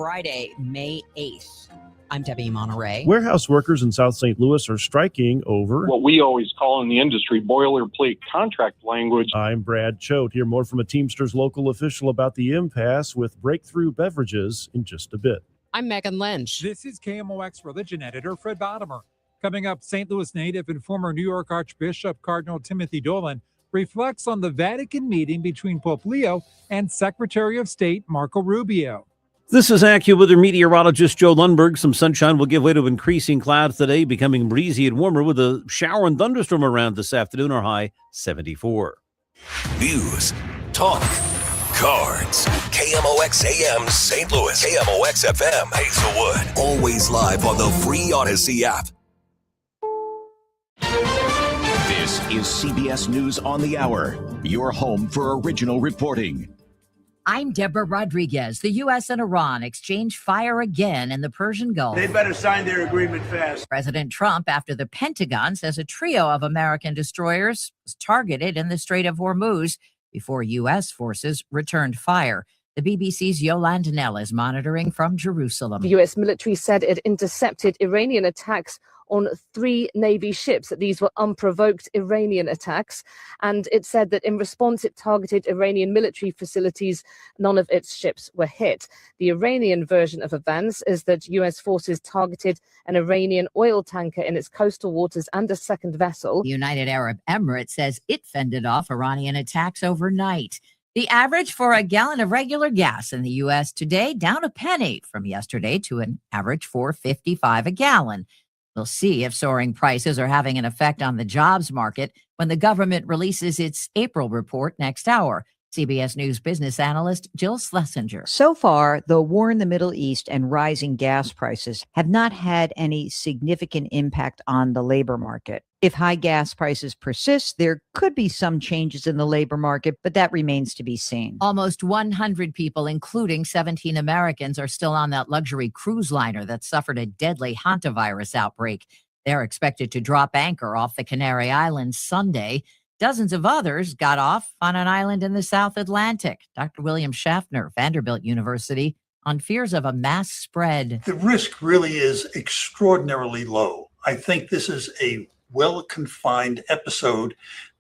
Friday, May 8th. I'm Debbie Monterrey. Warehouse workers in South St. Louis are striking over what we always call in the industry boilerplate contract language. I'm Brad Choate. Hear more from a Teamsters local official about the impasse with Breakthrough Beverages in just a bit. I'm Megan Lynch. This is KMOX religion editor Fred Bottomer. Coming up, St. Louis native and former New York Archbishop Cardinal Timothy Dolan reflects on the Vatican meeting between Pope Leo and Secretary of State Marco Rubio. This is AccuWeather meteorologist Joe Lundberg. Some sunshine will give way to increasing clouds today, becoming breezy and warmer with a shower and thunderstorm around this afternoon. Our high 74. News, talk, cards. KMOX AM St. Louis, KMOX FM Hazelwood. Always live on the free Odyssey app. This is CBS News on the Hour, your home for original reporting. I'm Deborah Rodriguez. The U.S. and Iran exchange fire again in the Persian Gulf. They better sign their agreement fast. President Trump, after the Pentagon says a trio of American destroyers was targeted in the Strait of Hormuz before U.S. forces returned fire. The BBC's Yolande Nell is monitoring from Jerusalem. The U.S. military said it intercepted Iranian attacks on 3 Navy ships. These were unprovoked Iranian attacks. And it said that in response, it targeted Iranian military facilities. None of its ships were hit. The Iranian version of events is that U.S. forces targeted an Iranian oil tanker in its coastal waters and a second vessel. The United Arab Emirates says it fended off Iranian attacks overnight. The average for a gallon of regular gas in the U.S. today down a penny from yesterday to an average $4.55 a gallon. We'll see if soaring prices are having an effect on the jobs market when the government releases its April report next hour. CBS News business analyst Jill Schlesinger. So far, the war in the Middle East and rising gas prices have not had any significant impact on the labor market. If high gas prices persist, there could be some changes in the labor market, but that remains to be seen. Almost 100 people, including 17 Americans, are still on that luxury cruise liner that suffered a deadly hantavirus outbreak. They're expected to drop anchor off the Canary Islands Sunday. Dozens of others got off on an island in the South Atlantic. Dr. William Schaffner, Vanderbilt University, on fears of a mass spread. The risk really is extraordinarily low. I think this is a well-confined episode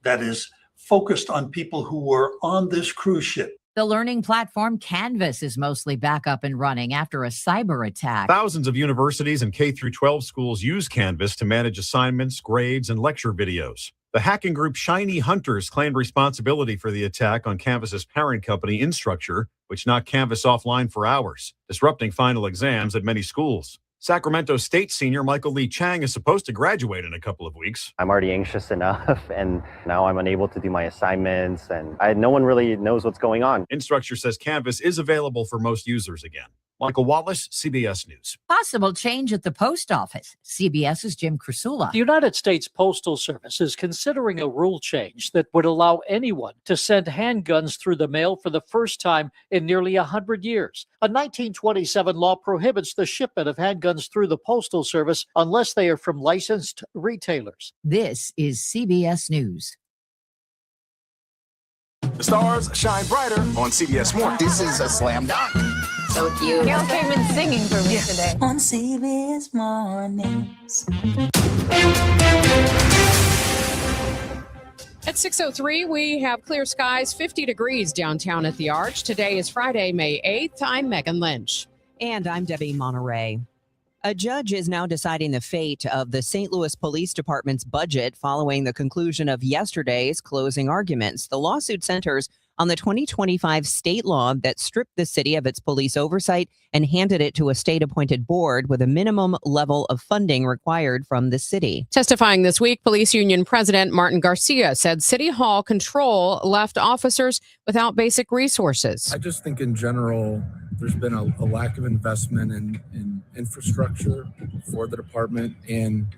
that is focused on people who were on this cruise ship. The learning platform Canvas is mostly back up and running after a cyber attack. Thousands of universities and K-12 schools use Canvas to manage assignments, grades, and lecture videos. The hacking group Shiny Hunters claimed responsibility for the attack on Canvas's parent company, Instructure, which knocked Canvas offline for hours, disrupting final exams at many schools. Sacramento State senior Michael Lee Chang is supposed to graduate in a couple of weeks. I'm already anxious enough, and now I'm unable to do my assignments, and no one really knows what's going on. Instructure says Canvas is available for most users again. Michael Wallace, CBS News. Possible change at the post office. CBS's Jim Krasula. The United States Postal Service is considering a rule change that would allow anyone to send handguns through the mail for the first time in nearly 100 years. A 1927 law prohibits the shipment of handguns through the Postal Service unless they are from licensed retailers. This is CBS News. The stars shine brighter on CBS Morning. This is a slam dunk. So cute. Gail came in singing for me today. On CBS Mornings. At 6:03, we have clear skies, 50 degrees downtown at the Arch. Today is Friday, May 8th. I'm Megan Lynch. And I'm Debbie Monterrey. A judge is now deciding the fate of the St. Louis Police Department's budget following the conclusion of yesterday's closing arguments. The lawsuit centers on the 2025 state law that stripped the city of its police oversight and handed it to a state-appointed board with a minimum level of funding required from the city. Testifying this week, Police Union President Martin Garcia said City Hall control left officers without basic resources. I just think in general, there's been a lack of investment in infrastructure for the department and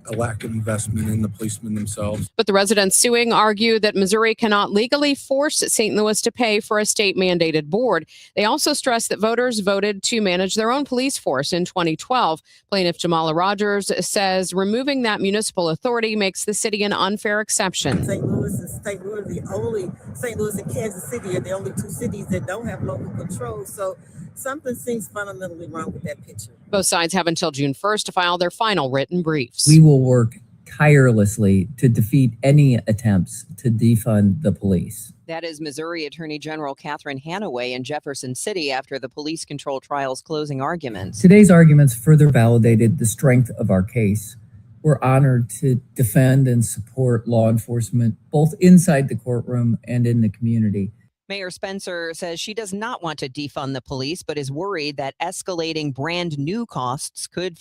a lack of investment in the policemen themselves. But the residents suing argue that Missouri cannot legally force St. Louis to pay for a state-mandated board. They also stress that voters voted to manage their own police force in 2012. Plaintiff Jamala Rogers says removing that municipal authority makes the city an unfair exception. St. Louis and St. Louis, St. Louis and Kansas City are the only two cities that don't have local control. So Something seems fundamentally wrong with that picture. Both sides have until June 1st to file their final written briefs. We will work tirelessly to defeat any attempts to defund the police. That is Missouri Attorney General Catherine Hanaway in Jefferson City after the police control trial's closing arguments. Today's arguments further validated the strength of our case. We're honored to defend and support law enforcement, both inside the courtroom and in the community. Mayor Spencer says she does not want to defund the police, but is worried that escalating brand new costs could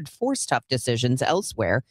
force tough decisions elsewhere.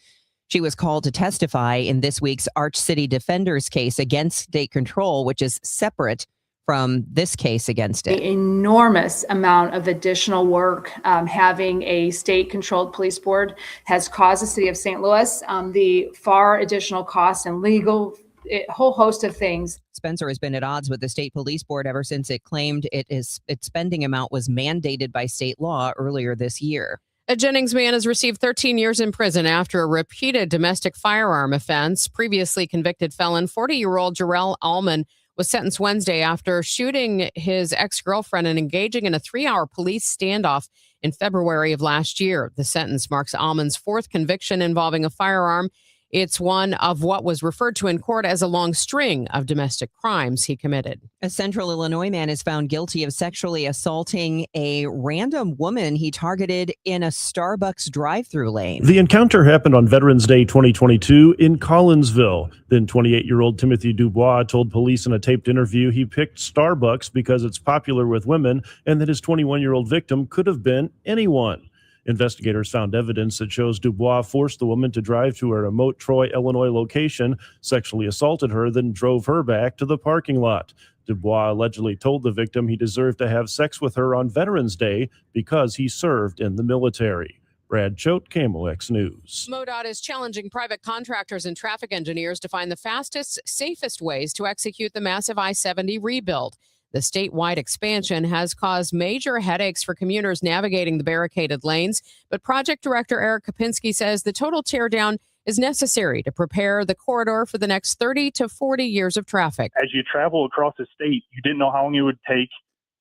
She was called to testify in this week's Arch City Defenders case against state control, which is separate from this case against it. An enormous amount of additional work having a state-controlled police board has caused the city of St. Louis the far additional costs and legal, a whole host of things. Spencer has been at odds with the state police board ever since it claimed its spending amount was mandated by state law earlier this year. A Jennings man has received 13 years in prison after a repeated domestic firearm offense. Previously convicted felon 40-year-old Jarrell Allman was sentenced Wednesday after shooting his ex-girlfriend and engaging in a 3-hour police standoff in February of last year. The sentence marks Allman's fourth conviction involving a firearm. It's one of what was referred to in court as a long string of domestic crimes he committed. A Central Illinois man is found guilty of sexually assaulting a random woman he targeted in a Starbucks drive-thru lane. The encounter happened on Veterans Day 2022 in Collinsville. Then 28-year-old Timothy Dubois told police in a taped interview he picked Starbucks because it's popular with women and that his 21-year-old victim could have been anyone. Investigators found evidence that shows Dubois forced the woman to drive to a remote Troy, Illinois location, sexually assaulted her, then drove her back to the parking lot. Dubois allegedly told the victim he deserved to have sex with her on Veterans Day because he served in the military. Brad Choate, KMOX News. MoDOT is challenging private contractors and traffic engineers to find the fastest, safest ways to execute the massive I-70 rebuild. The statewide expansion has caused major headaches for commuters navigating the barricaded lanes, but project director Eric Kopinski says the total teardown is necessary to prepare the corridor for the next 30 to 40 years of traffic. As you travel across the state, you didn't know how long it would take.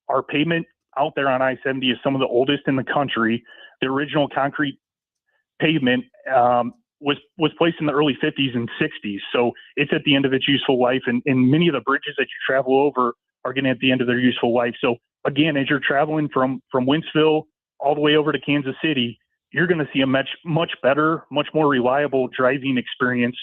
Our pavement out there on I-70 is some of the oldest in the country. The original concrete pavement was placed in the early 50s and 60s, so it's at the end of its useful life, and many of the bridges that you travel over are getting at the end of their useful life. So again, as you're traveling from Wentzville all the way over to Kansas City, you're going to see a much better, much more reliable driving experience.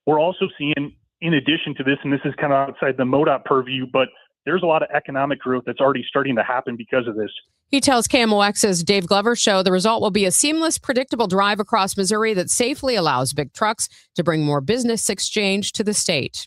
We're also seeing, in addition to this, and this is kind of outside the MoDOT purview, but there's a lot of economic growth that's already starting to happen because of this. He tells KMOX's Dave Glover Show the result will be a seamless, predictable drive across Missouri that safely allows big trucks to bring more business exchange to the state.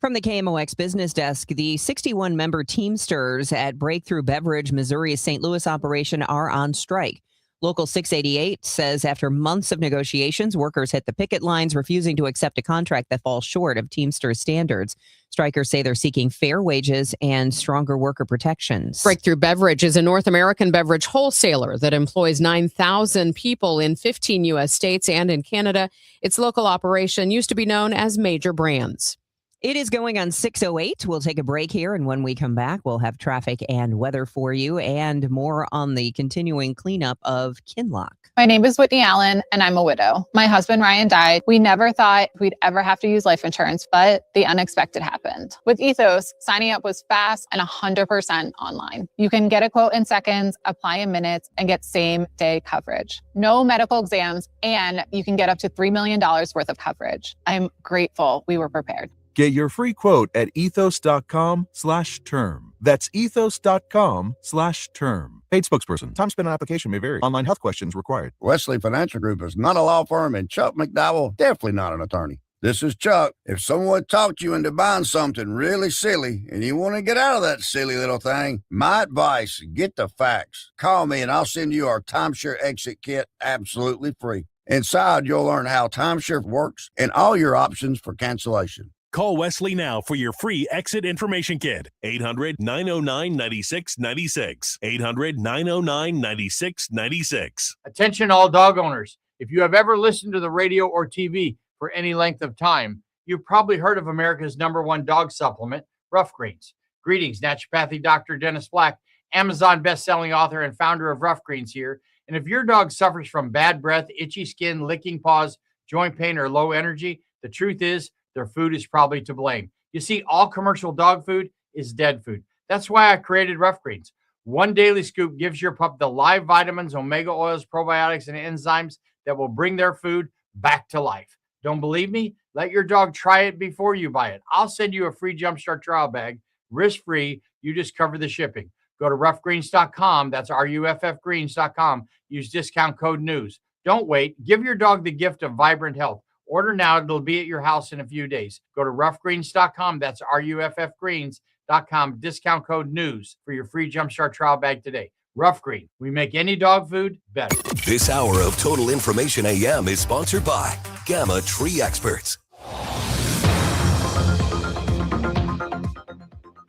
From the KMOX Business Desk, the 61-member Teamsters at Breakthrough Beverage, Missouri's St. Louis operation are on strike. Local 688 says after months of negotiations, workers hit the picket lines, refusing to accept a contract that falls short of Teamsters standards. Strikers say they're seeking fair wages and stronger worker protections. Breakthrough Beverage is a North American beverage wholesaler that employs 9,000 people in 15 U.S. states and in Canada. Its local operation used to be known as Major Brands. It is going on 6:08. We'll take a break here, and when we come back, we'll have traffic and weather for you and more on the continuing cleanup of Kinloch. My name is Whitney Allen, and I'm a widow. My husband, Ryan, died. We never thought we'd ever have to use life insurance, but the unexpected happened. With Ethos, signing up was fast and 100% online. You can get a quote in seconds, apply in minutes, and get same-day coverage. No medical exams, and you can get up to $3 million worth of coverage. I'm grateful we were prepared. Get your free quote at ethos.com/term. That's ethos.com/term. Paid spokesperson. Time spent on application may vary. Online health questions required. Wesley Financial Group is not a law firm, and Chuck McDowell definitely not an attorney. This is Chuck. If someone talked you into buying something really silly and you want to get out of that silly little thing, my advice, get the facts. Call me and I'll send you our timeshare exit kit absolutely free. Inside, you'll learn how timeshare works and all your options for cancellation. Call Wesley now for your free exit information kit. 800-909-9696. 800-909-9696. Attention all dog owners. If you have ever listened to the radio or TV for any length of time, you've probably heard of America's #1 dog supplement, Rough Greens. Greetings, naturopathic Dr. Dennis Black, Amazon best-selling author and founder of Rough Greens here. And if your dog suffers from bad breath, itchy skin, licking paws, joint pain, or low energy, the truth is their food is probably to blame. You see, all commercial dog food is dead food. That's why I created Rough Greens. One daily scoop gives your pup the live vitamins, omega oils, probiotics, and enzymes that will bring their food back to life. Don't believe me? Let your dog try it before you buy it. I'll send you a free Jumpstart trial bag, risk-free. You just cover the shipping. Go to roughgreens.com. That's ruffgreens.com. Use discount code NEWS. Don't wait. Give your dog the gift of vibrant health. Order now. It'll be at your house in a few days. Go to roughgreens.com. That's ruffgreens.com. Discount code NEWS for your free Jumpstart trial bag today. Rough Green. We make any dog food better. This hour of Total Information AM is sponsored by Gamma Tree Experts.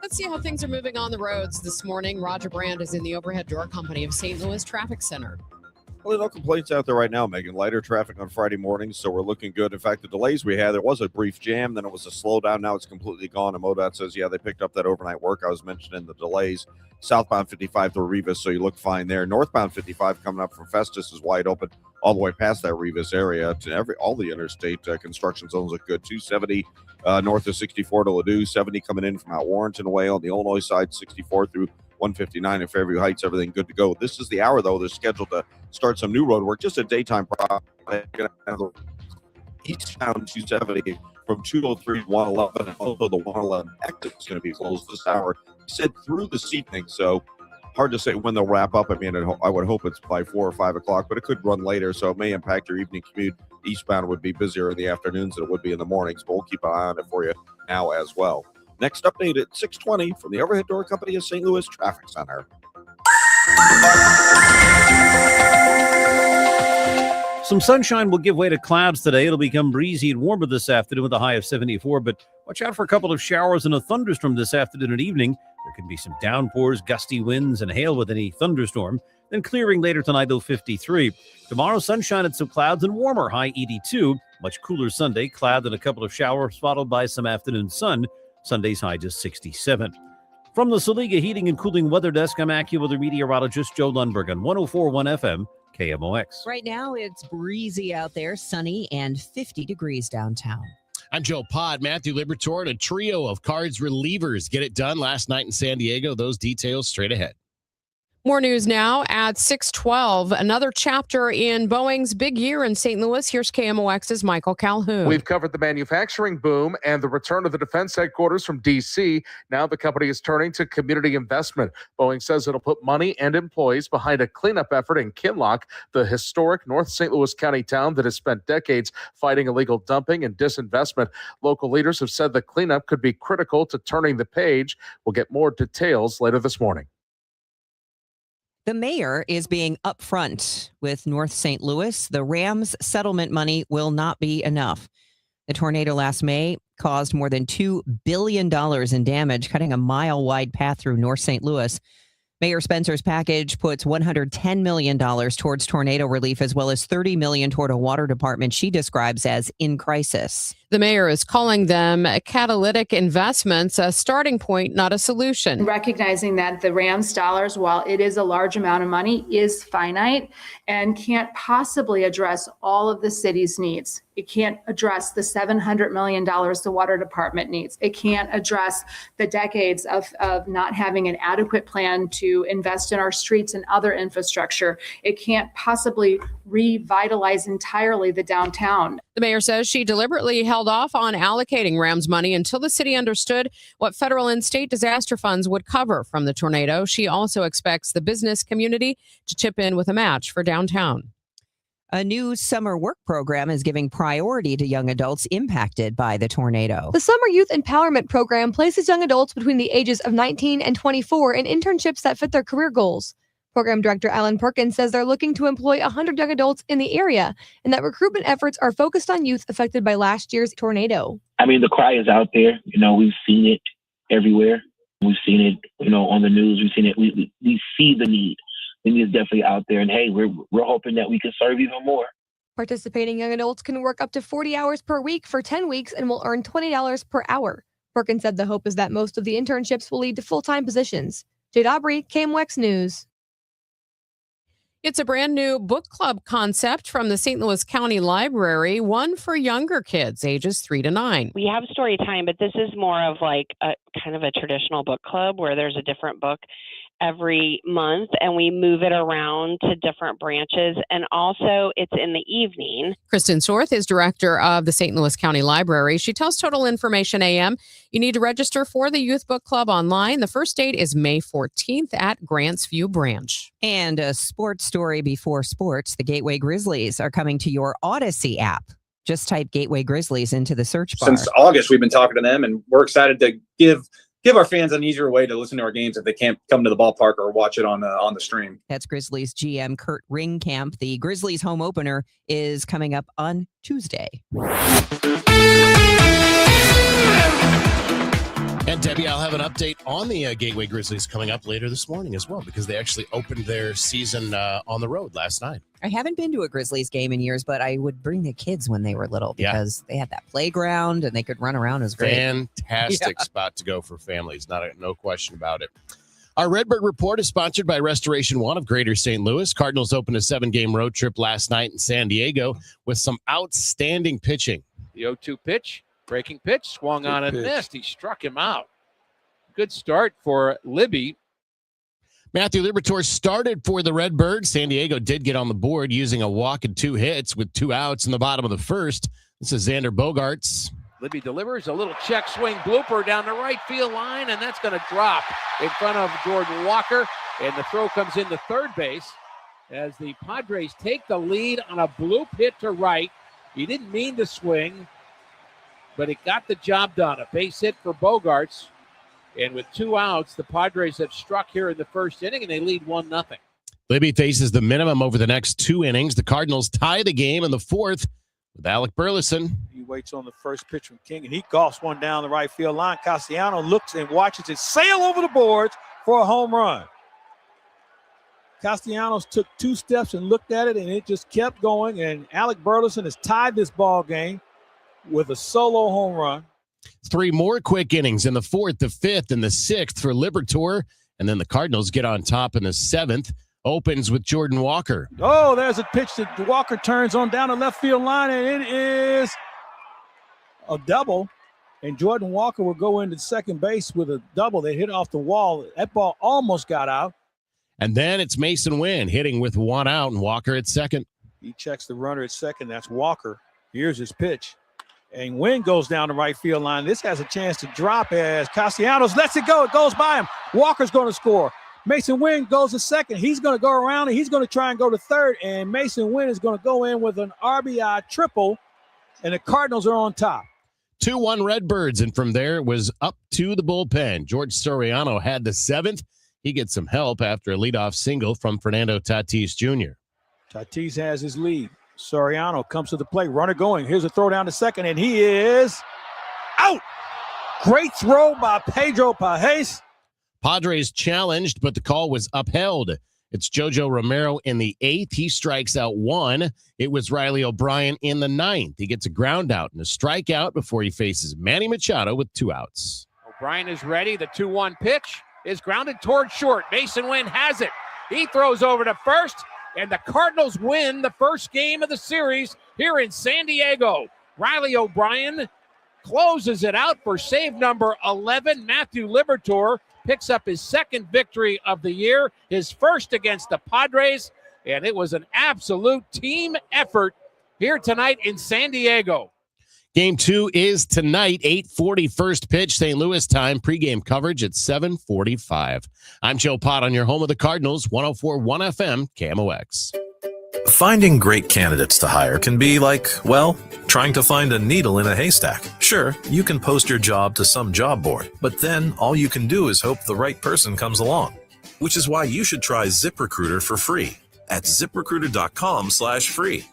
Let's see how things are moving on the roads this morning. Roger Brand is in the Overhead Door Company of St. Louis Traffic Center. Well, no complaints out there right now, Megan. Lighter traffic on Friday morning, so we're looking good. In fact, the delays we had, there was a brief jam, then it was a slowdown. Now it's completely gone. And MoDOT says, yeah, they picked up that overnight work. I was mentioning the delays. Southbound 55 to Rivas, so you look fine there. Northbound 55 coming up from Festus is wide open all the way past that Rivas area to all the interstate construction zones look good. 270 north of 64 to Ladue, 70 coming in from out Warrenton way on the Illinois side, 64 through 159 in Fairview Heights, everything good to go. This is the hour, though. They're scheduled to start some new road work, just a daytime problem. Eastbound 270 from 203 to 111, and also the 111 exit is going to be closed this hour. He said through this evening, so hard to say when they'll wrap up. I mean, I would hope it's by 4 or 5 o'clock, but it could run later, so it may impact your evening commute. Eastbound would be busier in the afternoons than it would be in the mornings, but we'll keep an eye on it for you now as well. Next update at 6:20 from the Overhead Door Company of St. Louis Traffic Center. Some sunshine will give way to clouds today. It'll become breezy and warmer this afternoon with a high of 74, but watch out for a couple of showers and a thunderstorm this afternoon and evening. There can be some downpours, gusty winds, and hail with any thunderstorm. Then clearing later tonight, though, 53. Tomorrow, sunshine and some clouds and warmer, high 82. Much cooler Sunday, cloud and a couple of showers followed by some afternoon sun. Sunday's high just 67. From the Saliga Heating and Cooling Weather Desk, I'm AccuWeather meteorologist Joe Lundberg on 104.1 FM KMOX. Right now, it's breezy out there, sunny, and 50 degrees downtown. I'm Joe Pott. Matthew Liberatore and a trio of Cards relievers get it done last night in San Diego. Those details straight ahead. More news now at 6:12. Another chapter in Boeing's big year in St. Louis. Here's KMOX's Michael Calhoun. We've covered the manufacturing boom and the return of the defense headquarters from D.C. Now the company is turning to community investment. Boeing says it'll put money and employees behind a cleanup effort in Kinloch, the historic North St. Louis County town that has spent decades fighting illegal dumping and disinvestment. Local leaders have said the cleanup could be critical to turning the page. We'll get more details later this morning. The mayor is being upfront with North St. Louis. The Rams settlement money will not be enough. The tornado last May caused more than $2 billion in damage, cutting a mile-wide path through North St. Louis. Mayor Spencer's package puts $110 million towards tornado relief, as well as $30 million toward a water department she describes as in crisis. The mayor is calling them catalytic investments, a starting point, not a solution. Recognizing that the Rams dollars, while it is a large amount of money, is finite and can't possibly address all of the city's needs. It can't address the $700 million the water department needs. It can't address the decades of not having an adequate plan to invest in our streets and other infrastructure. It can't possibly revitalize entirely the downtown. The mayor says she deliberately held off on allocating Rams money until the city understood what federal and state disaster funds would cover from the tornado. She also expects the business community to chip in with a match for downtown. A new summer work program is giving priority to young adults impacted by the tornado. The Summer Youth Empowerment Program places young adults between the ages of 19 and 24 in internships that fit their career goals. Program Director Alan Perkins says they're looking to employ 100 young adults in the area and that recruitment efforts are focused on youth affected by last year's tornado. I mean, the cry is out there. You know, we've seen it everywhere. We've seen it, you know, on the news. We've seen it. We see the need. The need is definitely out there. And, hey, we're hoping that we can serve even more. Participating young adults can work up to 40 hours per week for 10 weeks and will earn $20 per hour. Perkins said the hope is that most of the internships will lead to full-time positions. Jade Aubrey, KMOX News. It's a brand new book club concept from the St. Louis County Library, one for younger kids, ages 3 to 9. We have story time, but this is more of like a kind of a traditional book club where there's a different book every month and we move it around to different branches. And also it's in the evening. Kristen Sorth is director of the St. Louis County Library. She tells Total Information AM you need to register for the Youth Book Club online. The first date is May 14th at Grants View Branch. And a sports story before sports. The Gateway Grizzlies are coming to your Odyssey app. Just type Gateway Grizzlies into the search bar. Since August, we've been talking to them, and we're excited to give our fans an easier way to listen to our games if they can't come to the ballpark or watch it on the stream. That's Grizzlies GM Kurt Ringkamp. The Grizzlies home opener is coming up on Tuesday. And Debbie, I'll have an update on the Gateway Grizzlies coming up later this morning as well, because they actually opened their season on the road last night. I haven't been to a Grizzlies game in years, but I would bring the kids when they were little because they had that playground and they could run around. It was great. Fantastic spot to go for families. No question about it. Our Redbird Report is sponsored by Restoration One of Greater St. Louis. Cardinals opened a 7-game road trip last night in San Diego with some outstanding pitching. The 0-2 pitch. Breaking pitch, swung on and missed. He struck him out. Good start for Libby. Matthew Liberatore started for the Redbirds. San Diego did get on the board using a walk and 2 hits with 2 outs in the bottom of the first. This is Xander Bogaerts. Libby delivers a little check swing blooper down the right field line, and that's going to drop in front of Jordan Walker. And the throw comes into third base as the Padres take the lead on a bloop hit to right. He didn't mean to swing, but it got the job done. A base hit for Bogaerts. And with 2 outs, the Padres have struck here in the first inning, and they lead 1-0. Libby faces the minimum over the next 2 innings. The Cardinals tie the game in the fourth with Alec Burleson. He waits on the first pitch from King, and he golfs one down the right field line. Castellanos looks and watches it sail over the boards for a home run. Castellanos took 2 steps and looked at it, and it just kept going. And Alec Burleson has tied this ball game with a solo home run. 3 more quick innings in the fourth, the fifth, and the sixth for Liberatore. And then the Cardinals get on top in the seventh. Opens with Jordan Walker. Oh, there's a pitch that Walker turns on down the left field line, and it is a double. And Jordan Walker will go into second base with a double. They hit off the wall. That ball almost got out. And then it's Mason Wynn hitting with 1 out and Walker at second. He checks the runner at second. That's Walker. Here's his pitch. And Wynn goes down the right field line. This has a chance to drop as Castellanos lets it go. It goes by him. Walker's going to score. Mason Wynn goes to second. He's going to go around and he's going to try and go to third. And Mason Wynn is going to go in with an RBI triple. And the Cardinals are on top. 2-1 Redbirds. And from there, it was up to the bullpen. George Soriano had the 7th. He gets some help after a leadoff single from Fernando Tatis Jr. Tatis has his lead. Soriano comes to the plate. Runner going. Here's a throw down to second, and he is out. Great throw by Pedro Pajes. Padres challenged, but the call was upheld. It's Jojo Romero in the 8th. He strikes out 1. It was Riley O'Brien in the 9th. He gets a ground out and a strikeout before he faces Manny Machado with 2 outs. O'Brien is ready. The 2-1 pitch is grounded toward short. Mason Wynn has it. He throws over to first. And the Cardinals win the first game of the series here in San Diego. Riley O'Brien closes it out for save number 11. Matthew Liberatore picks up his 2nd victory of the year, his first against the Padres. And it was an absolute team effort here tonight in San Diego. Game 2 is tonight, 8:40 first pitch, St. Louis time. Pregame coverage at 7:45. I'm Joe Pott on your home of the Cardinals, 104.1 FM, KMOX. Finding great candidates to hire can be like, well, trying to find a needle in a haystack. Sure, you can post your job to some job board, but then all you can do is hope the right person comes along. Which is why you should try ZipRecruiter for free at ZipRecruiter.com/free.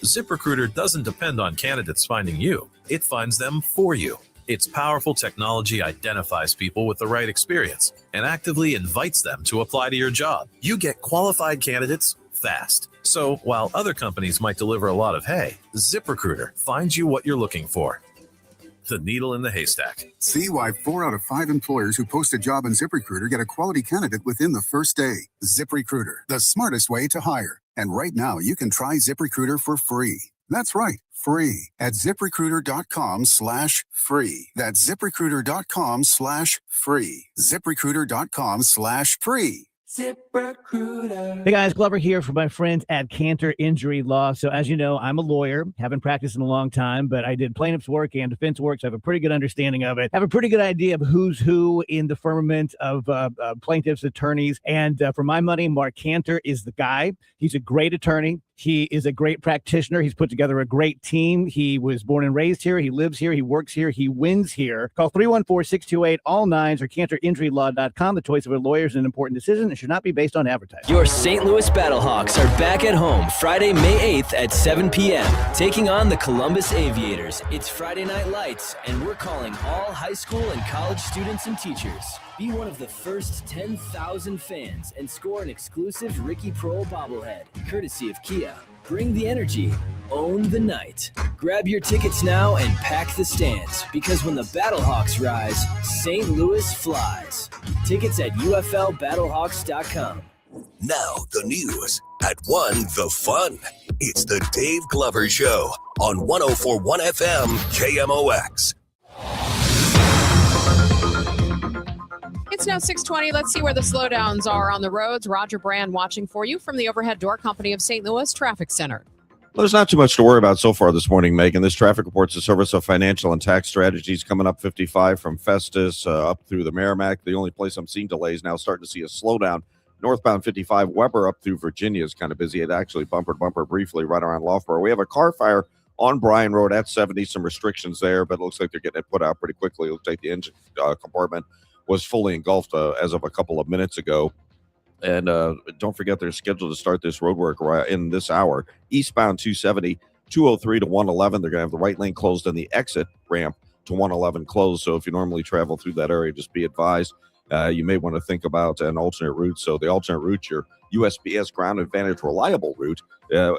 ZipRecruiter doesn't depend on candidates finding you. It finds them for you. Its powerful technology identifies people with the right experience and actively invites them to apply to your job. You get qualified candidates fast. So while other companies might deliver a lot of hay, ZipRecruiter finds you what you're looking for. the needle in the haystack. See why 4 out of 5 employers who post a job on ZipRecruiter get a quality candidate within the first day. ZipRecruiter, the smartest way to hire. And right now, you can try ZipRecruiter for free. That's right, free at ZipRecruiter.com/free. That's ZipRecruiter.com/free. ZipRecruiter.com/free. ZipRecruiter. Hey guys, Glover here for my friends at Cantor Injury Law. So as you know, I'm a lawyer, haven't practiced in a long time, but I did plaintiff's work and defense work, so I have a pretty good understanding of it. I have a pretty good idea of who's who in the firmament of plaintiffs' attorneys. And for my money, Mark Cantor is the guy. He's a great attorney. He is a great practitioner. He's put together a great team. He was born and raised here. He lives here. He works here. He wins here. Call 314-628-ALL-9s or CantorInjuryLaw.com. The choice of a lawyer is an important decision and should not be based on advertising. Your St. Louis Battlehawks are back at home Friday, May 8th at 7 p.m., taking on the Columbus Aviators. It's Friday Night Lights, and we're calling all high school and college students and teachers. Be one of the first 10,000 fans and score an exclusive Ricky Prohl bobblehead, courtesy of Kia. Bring the energy. Own the night. Grab your tickets now and pack the stands, because when the Battlehawks rise, St. Louis flies. Tickets at UFLBattlehawks.com. Now the news at 1 the fun. It's the Dave Glover Show on 104.1 FM KMOX. It's now 6:20. Let's see where the slowdowns are on the roads. Roger Brand watching for you from the Overhead Door Company of St. Louis Traffic Center. Well, there's not too much to worry about so far this morning, Megan. This traffic report's the Service of Financial and Tax Strategies coming up 55 from Festus up through the Merrimack. The only place I'm seeing delays now, starting to see a slowdown. Northbound 55 Weber up through Virginia is kind of busy. It actually bumper briefly right around Loughborough. We have a car fire on Bryan Road at 70. Some restrictions there, but it looks like they're getting it put out pretty quickly. It looks like the engine compartment was fully engulfed as of a couple of minutes ago. And don't forget, they're scheduled to start this road work in this hour. Eastbound 270, 203 to 111. They're going to have the right lane closed and the exit ramp to 111 closed. So if you normally travel through that area, just be advised. You may want to think about an alternate route. So the alternate route, your USPS Ground Advantage reliable route,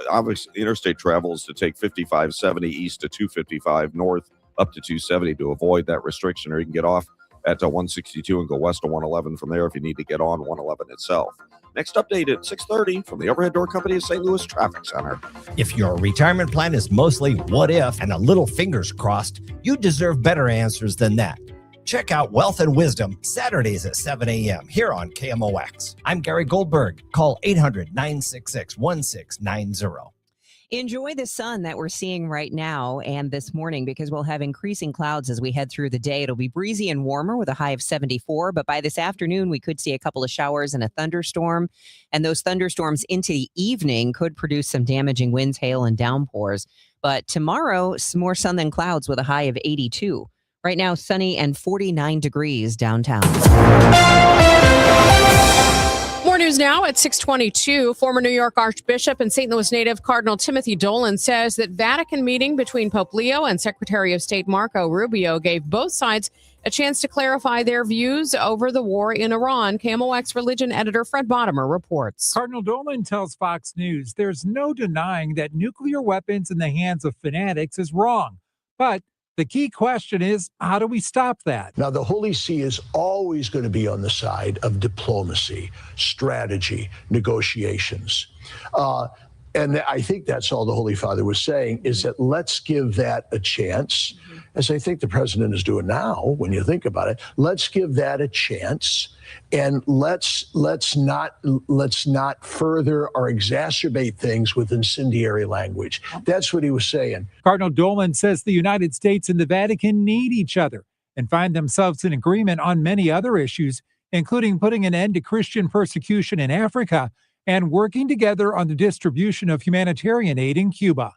obviously interstate travel is to take 5570 east to 255 north up to 270 to avoid that restriction, or you can get off at 162 and go west to 111 from there if you need to get on 111 itself. Next update at 6:30 from the Overhead Door Company of St. Louis Traffic Center. If your retirement plan is mostly what if and a little fingers crossed, you deserve better answers than that. Check out Wealth and Wisdom Saturdays at 7 a.m. here on KMOX. I'm Gary Goldberg. Call 800-966-1690. Enjoy the sun that we're seeing right now and this morning, because we'll have increasing clouds as we head through the day. It'll be breezy and warmer with a high of 74, but by this afternoon, we could see a couple of showers and a thunderstorm. And those thunderstorms into the evening could produce some damaging winds, hail, and downpours. But tomorrow, some more sun than clouds with a high of 82. Right now, sunny and 49 degrees downtown. More news now at 6:22. Former New York Archbishop and St. Louis native Cardinal Timothy Dolan says that Vatican meeting between Pope Leo and Secretary of State Marco Rubio gave both sides a chance to clarify their views over the war in Iran. KMOX religion editor Fred Bottomer reports. Cardinal Dolan tells Fox News there's no denying that nuclear weapons in the hands of fanatics is wrong. But the key question is, how do we stop that? Now, the Holy See is always going to be on the side of diplomacy, strategy, negotiations. And I think that's all the Holy Father was saying, is that let's give that a chance, as I think the president is doing now, when you think about it. Let's give that a chance, and let's not further or exacerbate things with incendiary language. That's what he was saying. Cardinal Dolan says the United States and the Vatican need each other and find themselves in agreement on many other issues, including putting an end to Christian persecution in Africa and working together on the distribution of humanitarian aid in Cuba.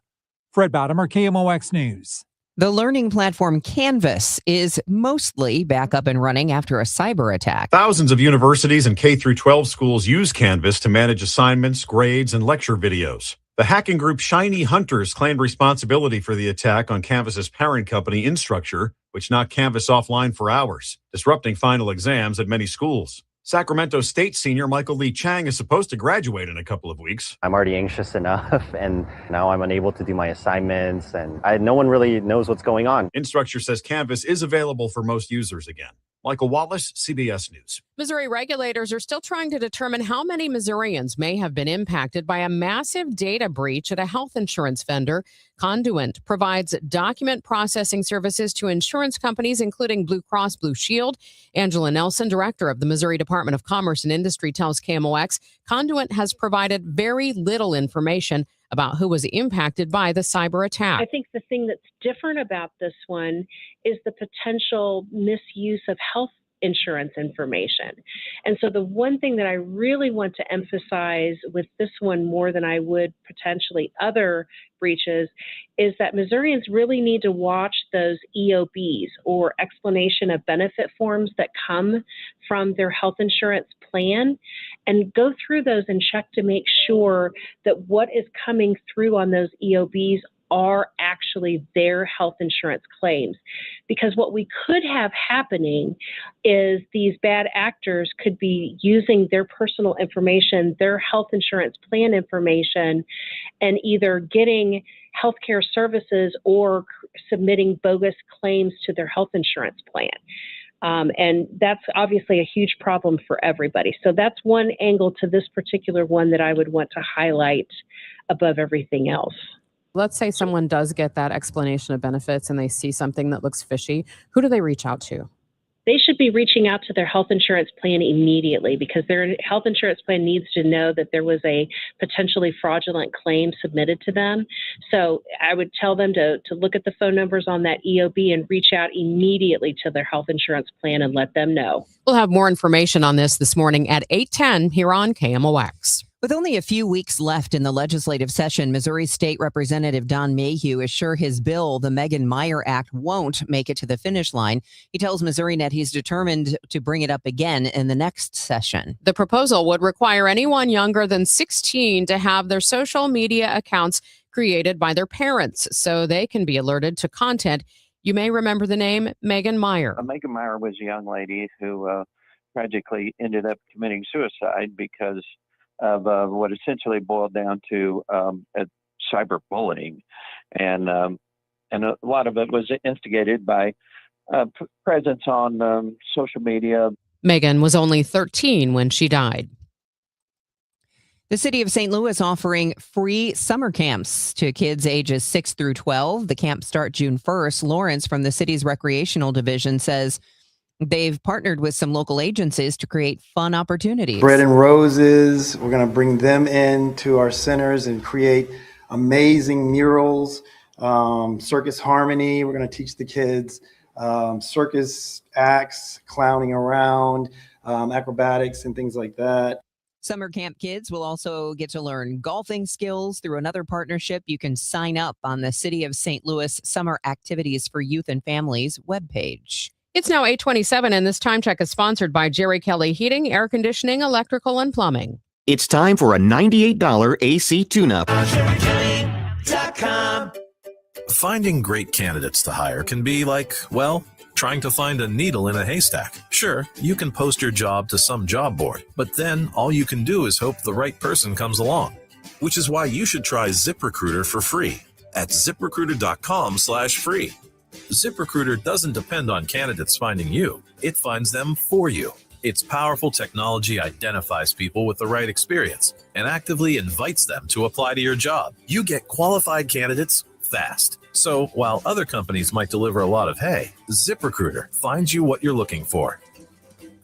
Fred Bottomer, KMOX News. The learning platform Canvas is mostly back up and running after a cyber attack. Thousands of universities and K-12 schools use Canvas to manage assignments, grades, and lecture videos. The hacking group Shiny Hunters claimed responsibility for the attack on Canvas's parent company, Instructure, which knocked Canvas offline for hours, disrupting final exams at many schools. Sacramento State senior Michael Lee Chang is supposed to graduate in a couple of weeks. I'm already anxious enough, and now I'm unable to do my assignments, and no one really knows what's going on. Instructure says Canvas is available for most users again. Michael Wallace, CBS News. Missouri regulators are still trying to determine how many Missourians may have been impacted by a massive data breach at a health insurance vendor. Conduent provides document processing services to insurance companies, including Blue Cross Blue Shield. Angela Nelson, director of the Missouri Department of Commerce and Industry, tells KMOX Conduent has provided very little information about who was impacted by the cyber attack. I think the thing that's different about this one is the potential misuse of health insurance information. And so the one thing that I really want to emphasize with this one more than I would potentially other breaches is that Missourians really need to watch those EOBs, or explanation of benefit forms, that come from their health insurance plan, and go through those and check to make sure that what is coming through on those EOBs are actually their health insurance claims. Because what we could have happening is these bad actors could be using their personal information, their health insurance plan information, and either getting healthcare services or submitting bogus claims to their health insurance plan. And that's obviously a huge problem for everybody. So that's one angle to this particular one that I would want to highlight above everything else. Let's say someone does get that explanation of benefits and they see something that looks fishy. Who do they reach out to? They should be reaching out to their health insurance plan immediately, because their health insurance plan needs to know that there was a potentially fraudulent claim submitted to them. So I would tell them to look at the phone numbers on that EOB and reach out immediately to their health insurance plan and let them know. We'll have more information on this morning at 8:10 here on KMOX. With only a few weeks left in the legislative session, Missouri State Representative Don Mayhew is sure his bill, the Megan Meyer Act, won't make it to the finish line. He tells MissouriNet he's determined to bring it up again in the next session. The proposal would require anyone younger than 16 to have their social media accounts created by their parents so they can be alerted to content. You may remember the name Megan Meyer. Megan Meyer was a young lady who tragically ended up committing suicide because of what essentially boiled down to cyberbullying, and a lot of it was instigated by presence on social media. Megan was only 13 when she died. The city of St. Louis offering free summer camps to kids ages 6 through 12. The camps start June 1st. Lawrence from the city's recreational division says they've partnered with some local agencies to create fun opportunities. Bread and Roses, we're going to bring them into our centers and create amazing murals. Circus Harmony, we're going to teach the kids circus acts, clowning around, acrobatics, and things like that. Summer camp kids will also get to learn golfing skills through another partnership. You can sign up on the City of St. Louis Summer Activities for Youth and Families webpage. It's now 8:27, and this time check is sponsored by Jerry Kelly Heating, Air Conditioning, Electrical, and Plumbing. It's time for a $98 AC tune-up. Finding great candidates to hire can be like, well, trying to find a needle in a haystack. Sure, you can post your job to some job board, but then all you can do is hope the right person comes along. Which is why you should try ZipRecruiter for free at ZipRecruiter.com/free. ZipRecruiter doesn't depend on candidates finding you. It finds them for you. Its powerful technology identifies people with the right experience and actively invites them to apply to your job. You get qualified candidates fast. So while other companies might deliver a lot of hay, ZipRecruiter finds you what you're looking for.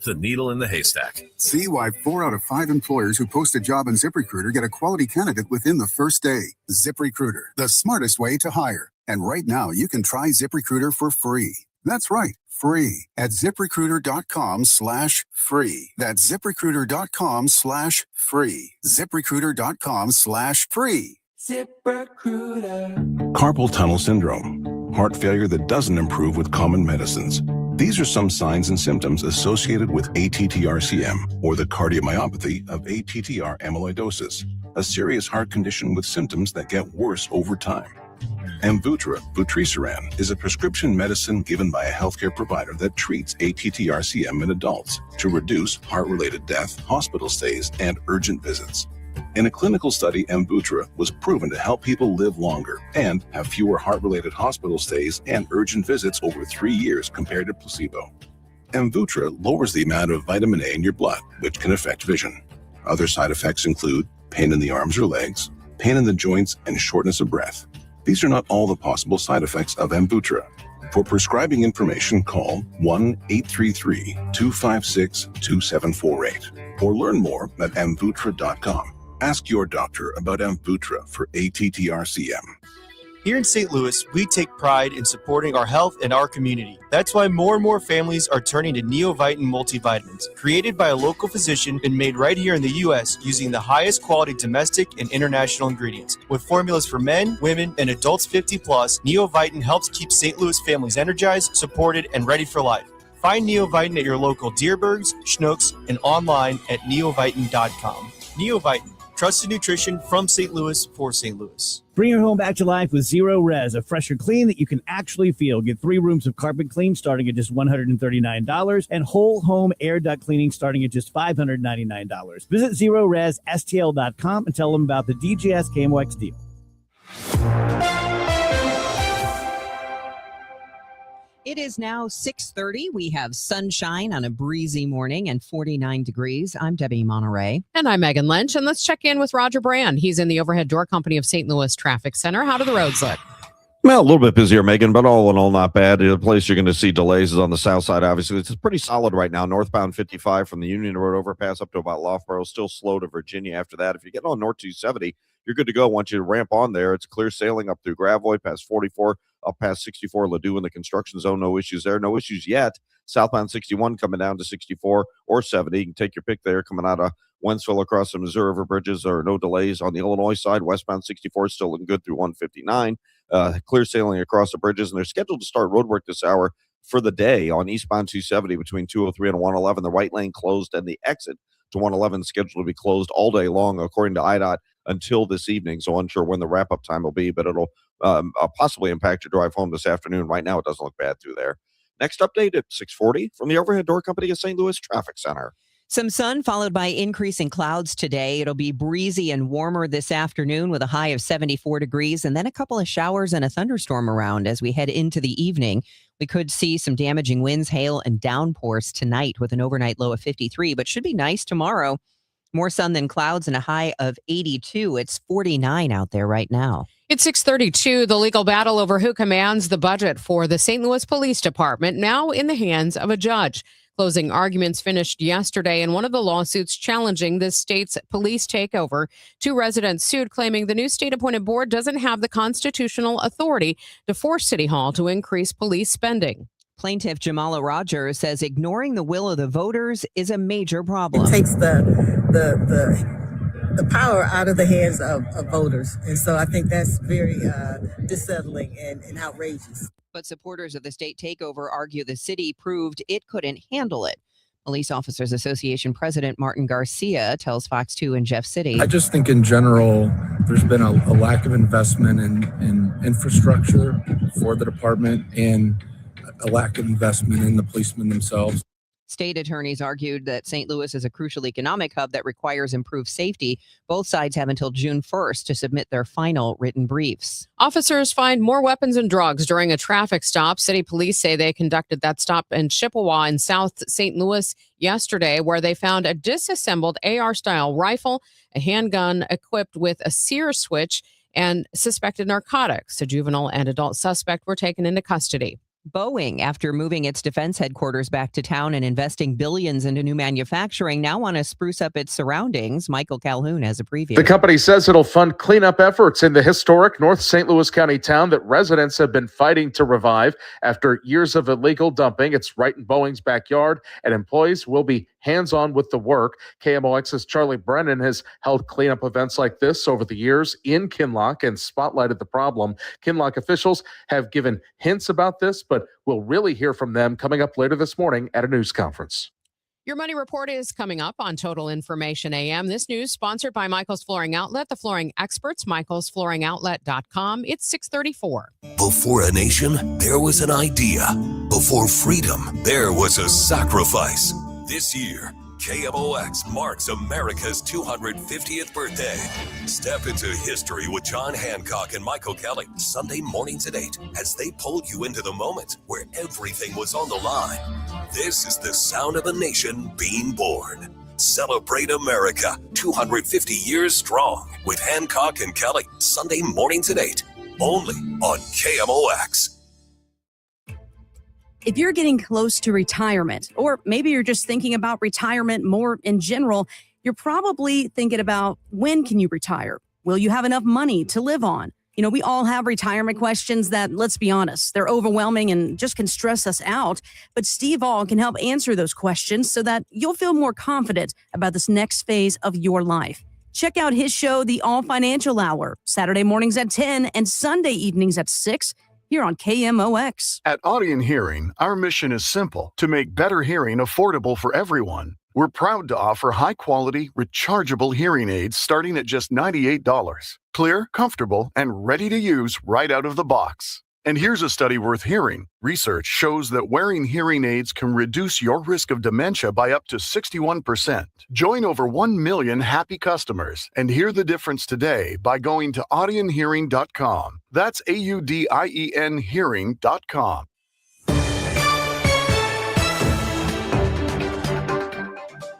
The needle in the haystack. See why 4 out of 5 employers who post a job on ZipRecruiter get a quality candidate within the first day. ZipRecruiter, the smartest way to hire. And right now, you can try ZipRecruiter for free. That's right, free at ZipRecruiter.com/free. That's ZipRecruiter.com/free. ZipRecruiter.com/free. ZipRecruiter. Carpal tunnel syndrome, heart failure that doesn't improve with common medicines. These are some signs and symptoms associated with ATTR-CM, or the cardiomyopathy of ATTR amyloidosis, a serious heart condition with symptoms that get worse over time. Amvuttra vutrisiran is a prescription medicine given by a healthcare provider that treats ATTR-CM in adults to reduce heart-related death, hospital stays, and urgent visits. In a clinical study, Amvuttra was proven to help people live longer and have fewer heart-related hospital stays and urgent visits over 3 years compared to placebo. Amvuttra lowers the amount of vitamin A in your blood, which can affect vision. Other side effects include pain in the arms or legs, pain in the joints, and shortness of breath. These are not all the possible side effects of Amvuttra. For prescribing information, call 1-833-256-2748 or learn more at amvuttra.com. Ask your doctor about Amvuttra for ATTR-CM. Here in St. Louis, we take pride in supporting our health and our community. That's why more and more families are turning to Neovitin multivitamins, created by a local physician and made right here in the U.S. using the highest quality domestic and international ingredients. With formulas for men, women, and adults 50 plus, Neovitin helps keep St. Louis families energized, supported, and ready for life. Find Neovitin at your local Deerbergs, Schnucks, and online at neovitin.com. Neovitin. Trusted nutrition from St. Louis for St. Louis. Bring your home back to life with Zero Res, a fresher clean that you can actually feel. Get 3 rooms of carpet clean starting at just $139 and whole home air duct cleaning starting at just $599. Visit ZeroResSTL.com and tell them about the DGS KMOX deal. It is now 6:30. We have sunshine on a breezy morning and 49 degrees. I'm Debbie Monterrey. And I'm Megan Lynch. And let's check in with Roger Brand. He's in the Overhead Door Company of St. Louis Traffic Center. How do the roads look? Well, a little bit busier, Megan, but all in all, not bad. The place you're going to see delays is on the south side, obviously. It's pretty solid right now. Northbound 55 from the Union Road overpass up to about Loughborough. Still slow to Virginia after that. If you get on North 270, you're good to go. Once you ramp on there, it's clear sailing up through Gravois, past 44, up past 64, Ladue in the construction zone. No issues there. No issues yet. Southbound 61 coming down to 64 or 70. You can take your pick there coming out of Wentzville across the Missouri River bridges. There are no delays on the Illinois side. Westbound 64 is still looking good through 159. Clear sailing across the bridges, and they're scheduled to start road work this hour for the day on eastbound 270 between 203 and 111. The right lane closed, and the exit to 111 is scheduled to be closed all day long, according to IDOT, until this evening. So unsure when the wrap-up time will be, but it'll possibly impact your drive home this afternoon. Right now, it doesn't look bad through there. Next update at 6:40 from the Overhead Door Company of St. Louis Traffic Center. Some sun followed by increasing clouds today. It'll be breezy and warmer this afternoon with a high of 74 degrees and then a couple of showers and a thunderstorm around as we head into the evening. We could see some damaging winds, hail, and downpours tonight with an overnight low of 53, but should be nice tomorrow. More sun than clouds and a high of 82. It's 49 out there right now. It's 6:32. The legal battle over who commands the budget for the St. Louis Police Department now in the hands of a judge. Closing arguments finished yesterday in one of the lawsuits challenging the state's police takeover. 2 residents sued, claiming the new state-appointed board doesn't have the constitutional authority to force City Hall to increase police spending. Plaintiff Jamala Rogers says ignoring the will of the voters is a major problem. It takes the power out of the hands of voters. And so I think that's very dissettling and outrageous. But supporters of the state takeover argue the city proved it couldn't handle it. Police Officers Association President Martin Garcia tells Fox 2 in Jeff City. I just think in general, there's been a lack of investment in infrastructure for the department and a lack of investment in the policemen themselves. State attorneys argued that St. Louis is a crucial economic hub that requires improved safety. Both sides have until June 1st to submit their final written briefs. Officers find more weapons and drugs during a traffic stop. City police say they conducted that stop in Chippewa in South St. Louis yesterday, where they found a disassembled AR-style rifle, a handgun equipped with a sear switch, and suspected narcotics. A juvenile and adult suspect were taken into custody. Boeing, after moving its defense headquarters back to town and investing billions into new manufacturing, now want to spruce up its surroundings. Michael Calhoun has a preview. The company says it'll fund cleanup efforts in the historic North St. Louis County town that residents have been fighting to revive after years of illegal dumping. It's right in Boeing's backyard, and employees will be hands-on with the work. KMOX's Charlie Brennan has held cleanup events like this over the years in Kinloch and spotlighted the problem. Kinloch officials have given hints about this, but we'll really hear from them coming up later this morning at a news conference. Your money report is coming up on Total Information AM. This news sponsored by Michael's Flooring Outlet, the flooring experts, michaelsflooringoutlet.com. It's 6:34. Before a nation, there was an idea. Before freedom, there was a sacrifice. This year, KMOX marks America's 250th birthday. Step into history with John Hancock and Michael Kelly, Sunday mornings at 8, as they pull you into the moment where everything was on the line. This is the sound of a nation being born. Celebrate America, 250 years strong, with Hancock and Kelly, Sunday mornings at 8, only on KMOX. If you're getting close to retirement, or maybe you're just thinking about retirement more in general, you're probably thinking about, when can you retire? Will you have enough money to live on? You know, we all have retirement questions that, let's be honest, they're overwhelming and just can stress us out. But Steve All can help answer those questions so that you'll feel more confident about this next phase of your life. Check out his show, The All Financial Hour, Saturday mornings at 10 and Sunday evenings at 6. Here on KMOX. At Audion Hearing, our mission is simple: to make better hearing affordable for everyone. We're proud to offer high-quality, rechargeable hearing aids starting at just $98. Clear, comfortable, and ready to use right out of the box. And here's a study worth hearing. Research shows that wearing hearing aids can reduce your risk of dementia by up to 61%. Join over 1 million happy customers and hear the difference today by going to audionhearing.com. That's AUDIEN hearing.com.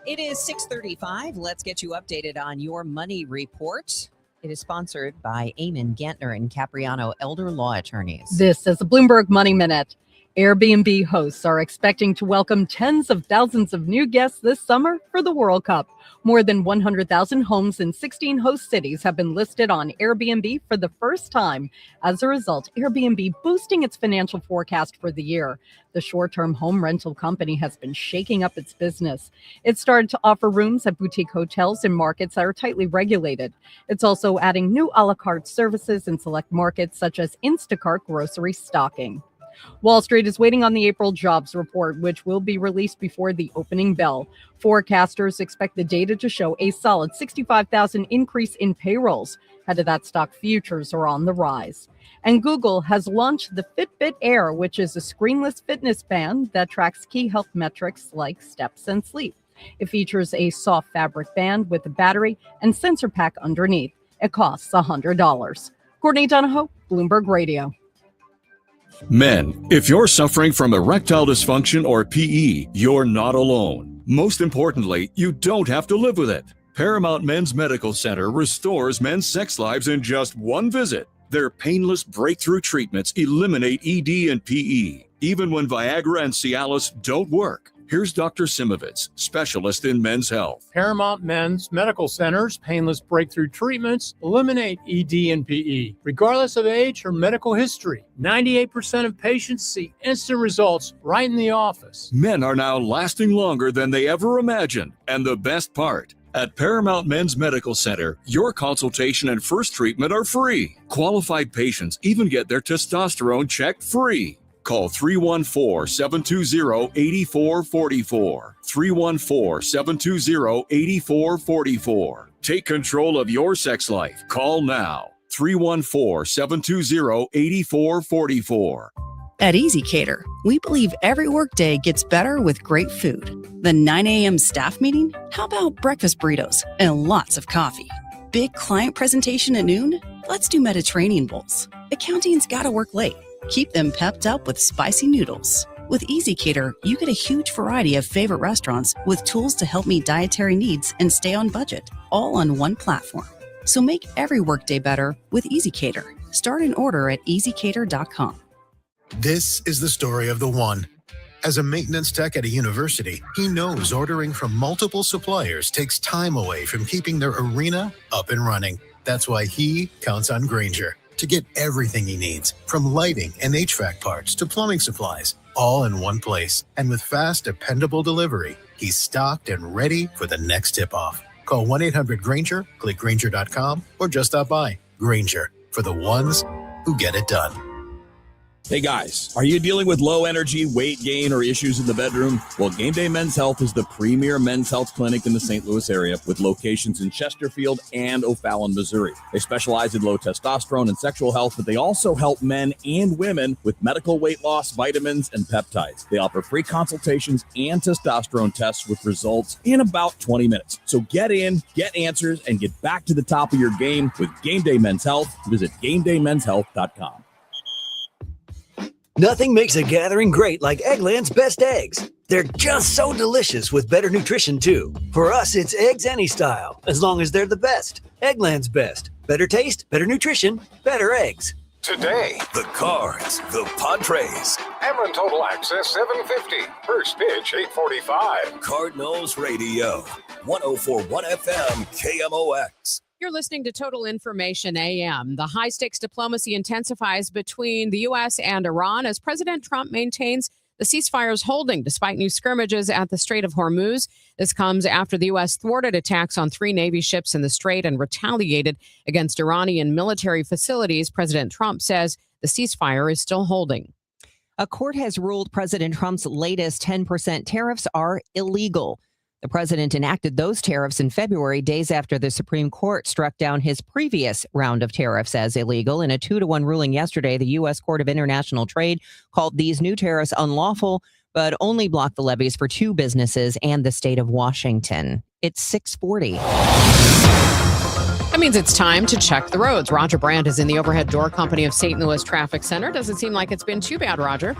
It is 6:35. Let's get you updated on your money report. It is sponsored by Eamon Gantner and Capriano Elder Law Attorneys. This is the Bloomberg Money Minute. Airbnb hosts are expecting to welcome tens of thousands of new guests this summer for the World Cup. More than 100,000 homes in 16 host cities have been listed on Airbnb for the first time. As a result, Airbnb boosting its financial forecast for the year. The short-term home rental company has been shaking up its business. It started to offer rooms at boutique hotels in markets that are tightly regulated. It's also adding new a la carte services in select markets such as Instacart grocery stocking. Wall Street is waiting on the April jobs report, which will be released before the opening bell. Forecasters expect the data to show a solid 65,000 increase in payrolls. Ahead of that, stock futures are on the rise. And Google has launched the Fitbit Air, which is a screenless fitness band that tracks key health metrics like steps and sleep. It features a soft fabric band with a battery and sensor pack underneath. It costs $100. Courtney Donahoe, Bloomberg Radio. Men, if you're suffering from erectile dysfunction or PE, you're not alone. Most importantly, you don't have to live with it. Paramount Men's Medical Center restores men's sex lives in just one visit. Their painless breakthrough treatments eliminate ED and PE, even when Viagra and Cialis don't work. Here's Dr. Simovitz, specialist in men's health. Paramount Men's Medical Center's painless breakthrough treatments eliminate ED and PE, regardless of age or medical history. 98% of patients see instant results right in the office. Men are now lasting longer than they ever imagined. And the best part, at Paramount Men's Medical Center, your consultation and first treatment are free. Qualified patients even get their testosterone checked free. Call 314-720-8444. 314-720-8444. Take control of your sex life. Call now. 314-720-8444. At EasyCater, we believe every workday gets better with great food. The 9 a.m. staff meeting? How about breakfast burritos and lots of coffee? Big client presentation at noon? Let's do Mediterranean bowls. Accounting's gotta work late. Keep them pepped up with spicy noodles. With EasyCater, you get a huge variety of favorite restaurants with tools to help meet dietary needs and stay on budget, all on one platform. So make every workday better with EasyCater. Start an order at easycater.com. This is the story of the one. As a maintenance tech at a university, he knows ordering from multiple suppliers takes time away from keeping their arena up and running. That's why he counts on Grainger to get everything he needs, from lighting and HVAC parts to plumbing supplies, all in one place. And with fast, dependable delivery, he's stocked and ready for the next tip-off. Call 1-800-GRAINGER, click Grainger.com, or just stop by. Grainger, for the ones who get it done. Hey guys, are you dealing with low energy, weight gain, or issues in the bedroom? Well, Game Day Men's Health is the premier men's health clinic in the St. Louis area with locations in Chesterfield and O'Fallon, Missouri. They specialize in low testosterone and sexual health, but they also help men and women with medical weight loss, vitamins, and peptides. They offer free consultations and testosterone tests with results in about 20 minutes. So get in, get answers, and get back to the top of your game with Game Day Men's Health. Visit GameDayMen'sHealth.com. Nothing makes a gathering great like Eggland's Best Eggs. They're just so delicious with better nutrition, too. For us, it's eggs any style, as long as they're the best. Eggland's Best. Better taste, better nutrition, better eggs. Today, the Cards, the Padres. Ameren Total Access 750. First pitch 8:45. Cardinals Radio. 104.1 FM KMOX. You're listening to Total Information AM. The high-stakes diplomacy intensifies between the U.S. and Iran as President Trump maintains the ceasefire is holding despite new skirmishes at the Strait of Hormuz. This comes after the U.S. thwarted attacks on 3 Navy ships in the Strait and retaliated against Iranian military facilities. President Trump says the ceasefire is still holding. A court has ruled President Trump's latest 10% tariffs are illegal. The president enacted those tariffs in February, days after the Supreme Court struck down his previous round of tariffs as illegal. In a 2-1 ruling yesterday, the U.S. Court of International Trade called these new tariffs unlawful, but only blocked the levies for 2 businesses and the state of Washington. It's 6:40. That means it's time to check the roads. Roger Brandt is in the overhead door company of St. Louis Traffic Center. Doesn't seem like it's been too bad, Roger.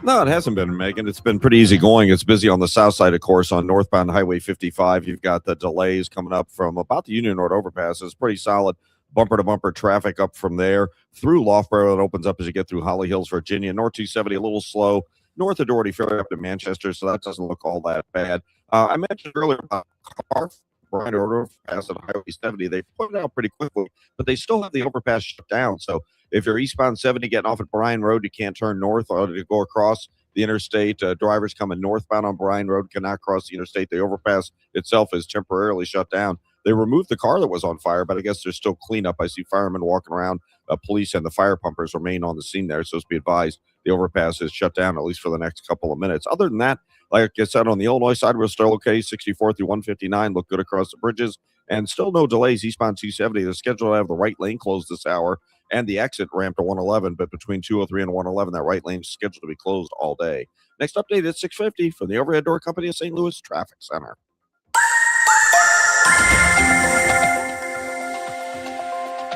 No, it hasn't been, Megan. It's been pretty easy going. It's busy on the south side, of course, on northbound Highway 55. You've got the delays coming up from about the Union Road overpass. It's pretty solid bumper-to-bumper traffic up from there through Loughborough. That opens up as you get through Holly Hills, Virginia. North 270, a little slow. North of Doherty Ferry up to Manchester, so that doesn't look all that bad. I mentioned earlier about car Bryan overpass on Highway 70. They put it out pretty quickly, but they still have the overpass shut down. So if you're eastbound 70 getting off at Bryan Road, you can't turn north or to go across the interstate. Drivers coming northbound on Bryan Road cannot cross the interstate. The overpass itself is temporarily shut down. They removed the car that was on fire, but I guess there's still cleanup. I see firemen walking around. Police and the fire pumpers remain on the scene there. So be advised, the overpass is shut down, at least for the next couple of minutes. Other than that, like I said, on the Illinois side, we're still okay. 64 through 159 look good across the bridges. And still no delays eastbound 270. They're scheduled to have the right lane closed this hour and the exit ramp to 111. But between 203 and 111, that right lane is scheduled to be closed all day. Next update at 6:50 from the overhead door company of St. Louis Traffic Center.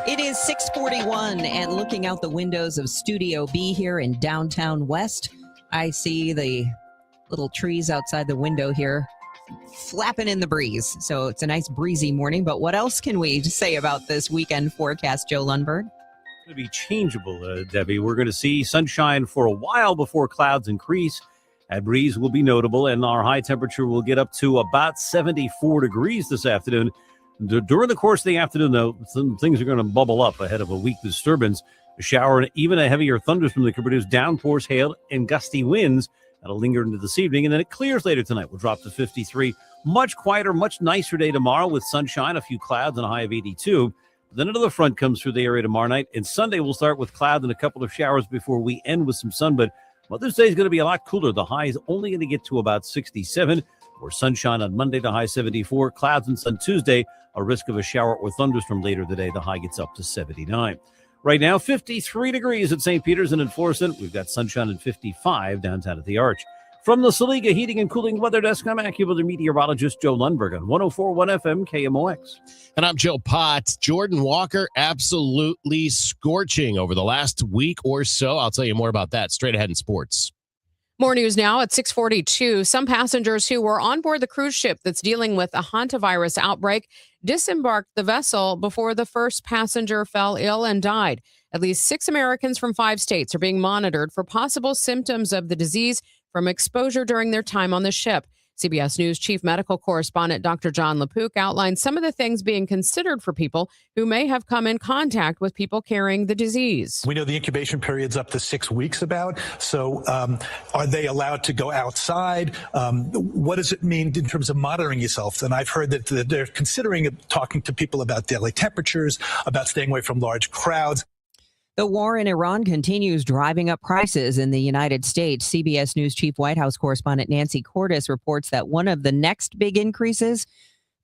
It is 6:41, and looking out the windows of Studio B here in downtown West, I see the little trees outside the window here flapping in the breeze. So it's a nice breezy morning. But what else can we say about this weekend forecast, Joe Lundberg? It's going to be changeable, Debbie. We're going to see sunshine for a while before clouds increase. That breeze will be notable, and our high temperature will get up to about 74 degrees this afternoon. During the course of the afternoon, though, some things are going to bubble up ahead of a weak disturbance. A shower and even a heavier thunderstorm that could produce downpours, hail, and gusty winds. That'll linger into this evening, and then it clears later tonight. We'll drop to 53. Much quieter, much nicer day tomorrow with sunshine, a few clouds, and a high of 82. Then another front comes through the area tomorrow night, and Sunday we'll start with clouds and a couple of showers before we end with some sun. But Mother's Day is going to be a lot cooler. The high is only going to get to about 67. Or sunshine on Monday, the high 74. Clouds and sun Tuesday, a risk of a shower or thunderstorm later today. The high gets up to 79. Right now, 53 degrees at St. Peter's and in Florissant. We've got sunshine and 55 downtown at the Arch. From the Saliga Heating and Cooling Weather Desk, I'm AccuWeather meteorologist Joe Lundberg on 104.1 FM KMOX. And I'm Joe Pott. Jordan Walker absolutely scorching over the last week or so. I'll tell you more about that straight ahead in sports. More news now at 6:42. Some passengers who were on board the cruise ship that's dealing with a hantavirus outbreak disembarked the vessel before the first passenger fell ill and died. At least 6 Americans from 5 states are being monitored for possible symptoms of the disease from exposure during their time on the ship. CBS News chief medical correspondent Dr. John LaPook outlined some of the things being considered for people who may have come in contact with people carrying the disease. We know the incubation period's up to 6 weeks about. So are they allowed to go outside? What does it mean in terms of monitoring yourself? And I've heard that they're considering talking to people about daily temperatures, about staying away from large crowds. The war in Iran continues driving up prices in the United States. CBS News Chief White House correspondent Nancy Cordes reports that one of the next big increases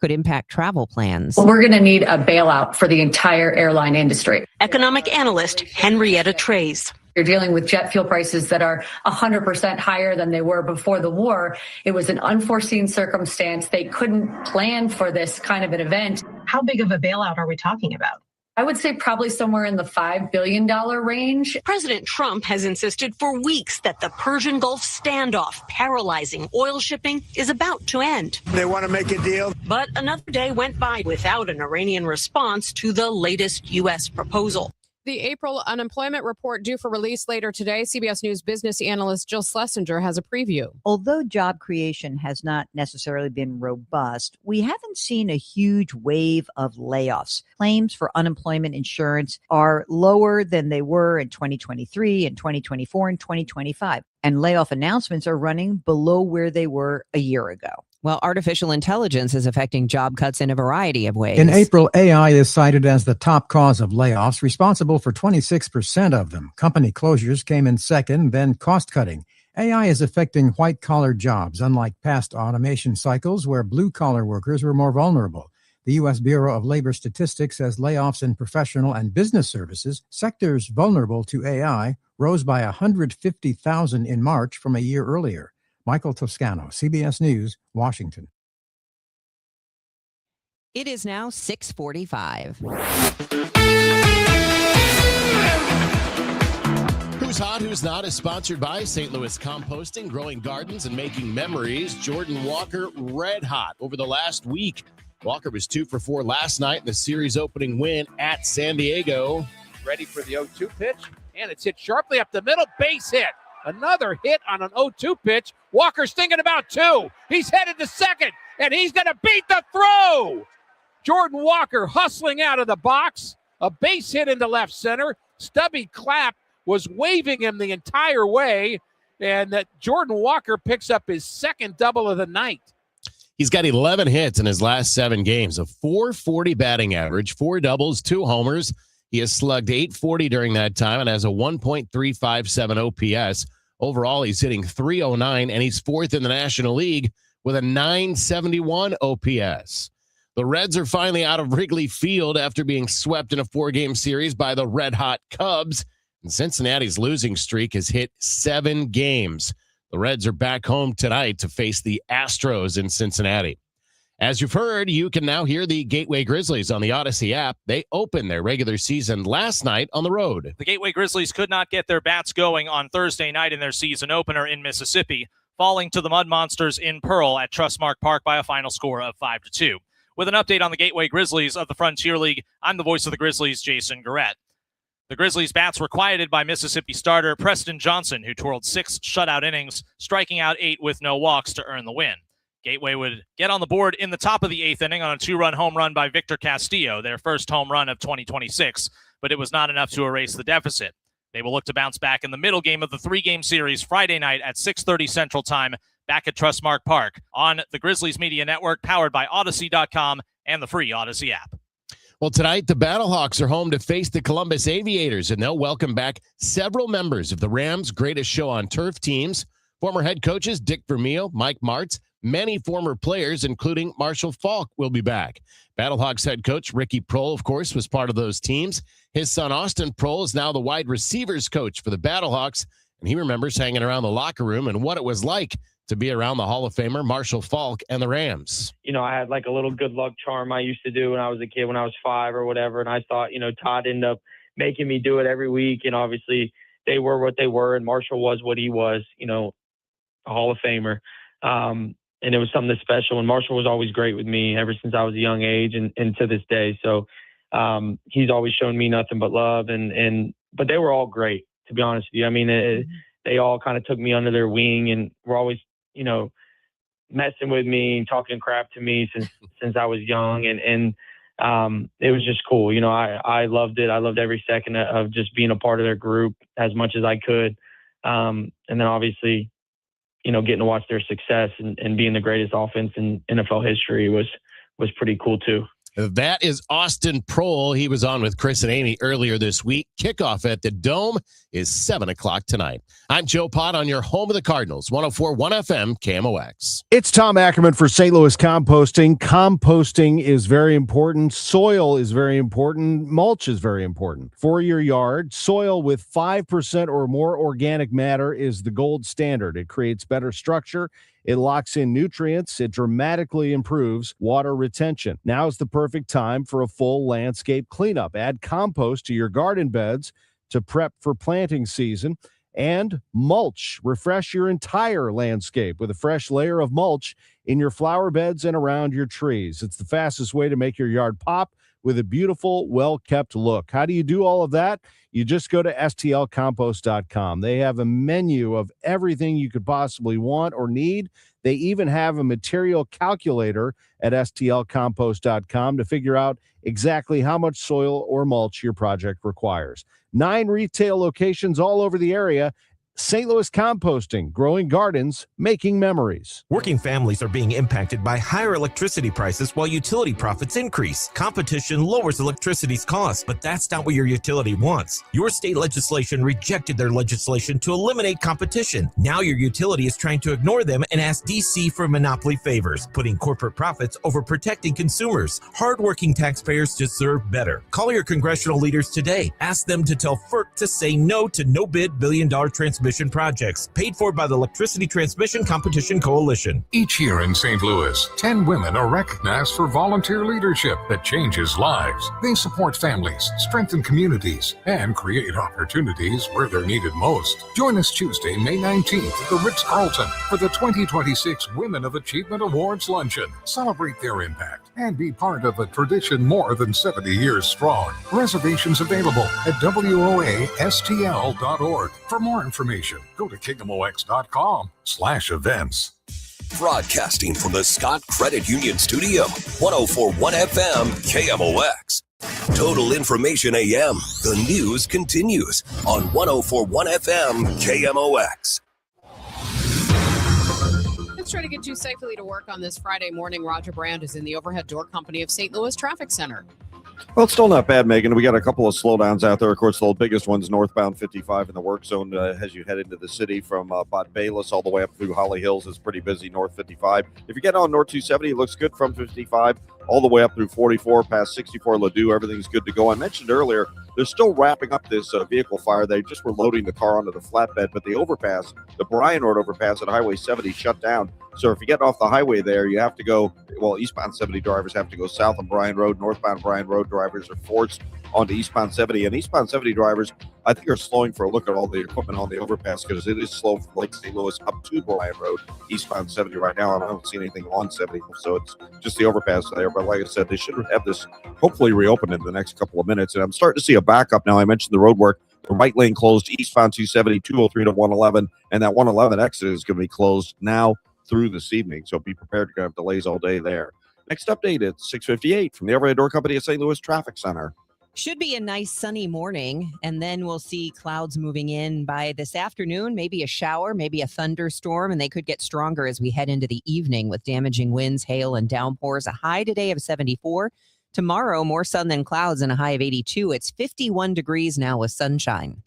could impact travel plans. We're going to need a bailout for the entire airline industry. Economic analyst Henrietta Trays. You're dealing with jet fuel prices that are 100% higher than they were before the war. It was an unforeseen circumstance. They couldn't plan for this kind of an event. How big of a bailout are we talking about? I would say probably somewhere in the $5 billion range. President Trump has insisted for weeks that the Persian Gulf standoff paralyzing oil shipping is about to end. They want to make a deal. But another day went by without an Iranian response to the latest U.S. proposal. The April unemployment report due for release later today. CBS News business analyst Jill Schlesinger has a preview. Although job creation has not necessarily been robust, we haven't seen a huge wave of layoffs. Claims for unemployment insurance are lower than they were in 2023 and 2024 and 2025. And layoff announcements are running below where they were a year ago. Well, artificial intelligence is affecting job cuts in a variety of ways. In April, AI is cited as the top cause of layoffs, responsible for 26% of them. Company closures came in second, then cost cutting. AI is affecting white-collar jobs, unlike past automation cycles where blue-collar workers were more vulnerable. The U.S. Bureau of Labor Statistics says layoffs in professional and business services, sectors vulnerable to AI, rose by 150,000 in March from a year earlier. Michael Toscano, CBS News, Washington. It is now 6:45. Who's Hot, Who's Not is sponsored by St. Louis Composting, Growing Gardens, and Making Memories. Jordan Walker, red hot over the last week. Walker was 2 for 4 last night in the series opening win at San Diego. Ready for the 0-2 pitch, and it's hit sharply up the middle, base hit. Another hit on an 0-2 pitch. Walker's thinking about 2. He's headed to second, and he's going to beat the throw. Jordan Walker hustling out of the box. A base hit into left center. Stubby Clapp was waving him the entire way, and that Jordan Walker picks up his second double of the night. He's got 11 hits in his last 7 games, a .440 batting average, 4 doubles, 2 homers. He has slugged .840 during that time and has a 1.357 OPS. Overall, he's hitting .309, and he's 4th in the National League with a .971 OPS. The Reds are finally out of Wrigley Field after being swept in a 4-game series by the red-hot Cubs. And Cincinnati's losing streak has hit 7 games. The Reds are back home tonight to face the Astros in Cincinnati. As you've heard, you can now hear the Gateway Grizzlies on the Odyssey app. They opened their regular season last night on the road. The Gateway Grizzlies could not get their bats going on Thursday night in their season opener in Mississippi, falling to the Mud Monsters in Pearl at Trustmark Park by a final score of 5-2. With an update on the Gateway Grizzlies of the Frontier League, I'm the voice of the Grizzlies, Jason Garrett. The Grizzlies' bats were quieted by Mississippi starter Preston Johnson, who twirled 6 shutout innings, striking out 8 with no walks to earn the win. Gateway would get on the board in the top of the 8th inning on a 2-run home run by Victor Castillo, their first home run of 2026, but it was not enough to erase the deficit. They will look to bounce back in the middle game of the 3-game series Friday night at 6:30 Central Time back at Trustmark Park on the Grizzlies Media Network, powered by Odyssey.com and the free Odyssey app. Well, tonight, the Battlehawks are home to face the Columbus Aviators, and they'll welcome back several members of the Rams' Greatest Show on Turf teams. Former head coaches Dick Vermeil, Mike Martz, many former players, including Marshall Faulk, will be back. Battlehawks head coach Ricky Prohl, of course, was part of those teams. His son, Austin Prohl, is now the wide receivers coach for the Battlehawks, and he remembers hanging around the locker room and what it was like to be around the Hall of Famer Marshall Faulk and the Rams. You know, I had like a little good luck charm I used to do when I was a kid, when I was 5 or whatever, and I thought, you know, Todd ended up making me do it every week, and obviously they were what they were, and Marshall was what he was, you know, a Hall of Famer. And it was something that's special. And Marshall was always great with me ever since I was a young age and to this day. So he's always shown me nothing but love. But they were all great, to be honest with you. I mean, they all kind of took me under their wing and were always, you know, messing with me and talking crap to me since I was young. And it was just cool. You know, I loved it. I loved every second of just being a part of their group as much as I could. And then obviously, you know, getting to watch their success and being the greatest offense in NFL history was pretty cool too. That is Austin Prohl. He was on with Chris and Amy earlier this week. Kickoff at the Dome is 7 o'clock tonight. I'm Joe Pott on your home of the Cardinals, 104.1 FM KMOX. It's Tom Ackerman for St. Louis Composting. Composting is very important. Soil is very important. Mulch is very important for your yard. Soil with 5% or more organic matter is the gold standard. It creates better structure. It locks in nutrients. It dramatically improves water retention. Now is the perfect time for a full landscape cleanup. Add compost to your garden beds to prep for planting season. And mulch. Refresh your entire landscape with a fresh layer of mulch in your flower beds and around your trees. It's the fastest way to make your yard pop with a beautiful, well-kept look. How do you do all of that? You just go to stlcompost.com. They have a menu of everything you could possibly want or need. They even have a material calculator at stlcompost.com to figure out exactly how much soil or mulch your project requires. 9 retail locations all over the area. St. Louis Composting, growing gardens, making memories. Working families are being impacted by higher electricity prices while utility profits increase. Competition lowers electricity's cost, but that's not what your utility wants. Your state legislation rejected their legislation to eliminate competition. Now your utility is trying to ignore them and ask DC for monopoly favors, putting corporate profits over protecting consumers. Hardworking taxpayers deserve better. Call your congressional leaders today. Ask them to tell FERC to say no to no-bid billion-dollar transmission projects paid for by the Electricity Transmission Competition Coalition. Each year in St. Louis, 10 women are recognized for volunteer leadership that changes lives. They support families, strengthen communities, and create opportunities where they're needed most. Join us Tuesday, May 19th at the Ritz-Carlton for the 2026 Women of Achievement Awards Luncheon. Celebrate their impact and be part of a tradition more than 70 years strong. Reservations available at WOASTL.org. For more information, go to KMOX.com/events. Broadcasting from the Scott Credit Union Studio, 104.1 FM KMOX. Total Information AM. The news continues on 104.1 FM KMOX. Let's try to get you safely to work on this Friday morning. Roger Brand is in the overhead door company of St. Louis Traffic Center. Well, it's still not bad, Megan. We got a couple of slowdowns out there. Of course, the biggest one's northbound 55 in the work zone as you head into the city from Pott Bayless all the way up through Holly Hills. It's pretty busy north 55. If you get on north 270, it looks good from 55 all the way up through 44, past 64 Ladue. Everything's good to go. I mentioned earlier, they're still wrapping up this vehicle fire. They just were loading the car onto the flatbed, but the overpass, the Bryan Road overpass at Highway 70 shut down. So if you get off the highway there, you have to go, well, eastbound 70 drivers have to go south of Bryan Road. Northbound Bryan Road drivers are forced onto eastbound 70. And eastbound 70 drivers, I think, are slowing for a look at all the equipment on the overpass because it is slow from Lake St. Louis up to Bryan Road, eastbound 70 right now. And I don't see anything on 70. So it's just the overpass there. But like I said, they should have this hopefully reopened in the next couple of minutes. And I'm starting to see a backup now. I mentioned the road work. The right lane closed eastbound 270, 203 to 111. And that 111 exit is going to be closed now through this evening. So be prepared to have delays all day there. Next update at 6:58 from the overhead door company at St. Louis Traffic Center. Should be a nice sunny morning, and then we'll see clouds moving in by this afternoon, maybe a shower, maybe a thunderstorm, and they could get stronger as we head into the evening with damaging winds, hail, and downpours. A high today of 74. Tomorrow, more sun than clouds and a high of 82. It's 51 degrees now with sunshine.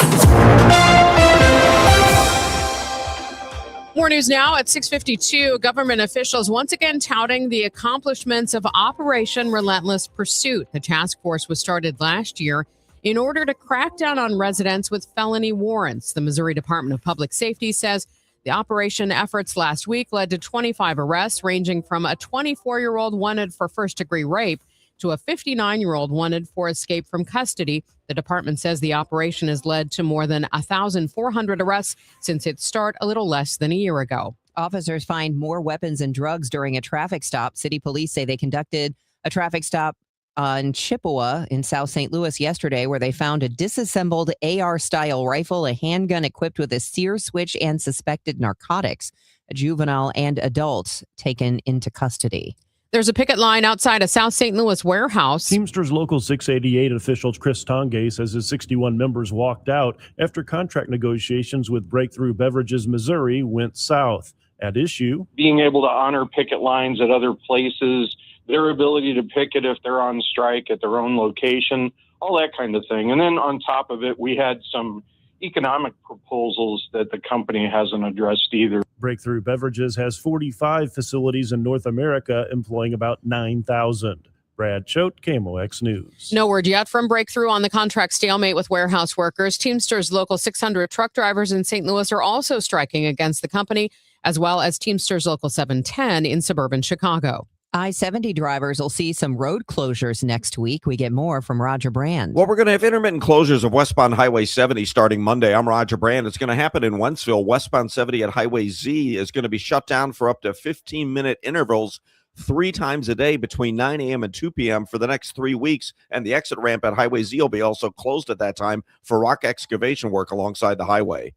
More news now at 6:52. Government officials once again touting the accomplishments of Operation Relentless Pursuit. The task force was started last year in order to crack down on residents with felony warrants. The Missouri Department of Public Safety says the operation efforts last week led to 25 arrests, ranging from a 24-year-old wanted for first-degree rape to a 59-year-old wanted for escape from custody. The department says the operation has led to more than 1,400 arrests since its start a little less than a year ago. Officers find more weapons and drugs during a traffic stop. City police say they conducted a traffic stop on Chippewa in South St. Louis yesterday, where they found a disassembled AR-style rifle, a handgun equipped with a sear switch, and suspected narcotics. A juvenile and adults taken into custody. There's a picket line outside a South St. Louis warehouse. Teamsters Local 688 official Chris Tongay says his 61 members walked out after contract negotiations with Breakthrough Beverages Missouri went south. At issue, being able to honor picket lines at other places their ability to picket if they're on strike at their own location, all that kind of thing. And then on top of it, we had some economic proposals that the company hasn't addressed either. Breakthrough Beverages has 45 facilities in North America, employing about 9,000. Brad Choate, KMOX News. No word yet from Breakthrough on the contract stalemate with warehouse workers. Teamsters Local 600 truck drivers in St. Louis are also striking against the company, as well as Teamsters Local 710 in suburban Chicago. I-70 drivers will see some road closures next week. We get more from Roger Brand. Well, we're going to have intermittent closures of westbound Highway 70 starting Monday. I'm Roger Brand. It's going to happen in Wentzville. Westbound 70 at Highway Z is going to be shut down for up to 15-minute intervals 3 times a day between 9 a.m. and 2 p.m. for the next 3 weeks. And the exit ramp at Highway Z will be also closed at that time for rock excavation work alongside the highway.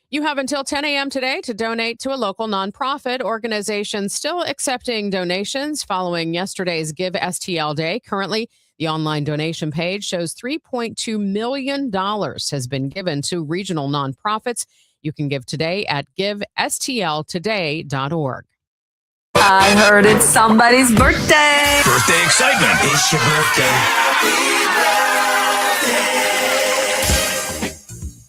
You have until 10 a.m. today to donate to a local nonprofit organization still accepting donations following yesterday's Give STL Day. Currently, the online donation page shows $3.2 million has been given to regional nonprofits. You can give today at givestltoday.org. I heard it's somebody's birthday. Birthday excitement. It's your birthday.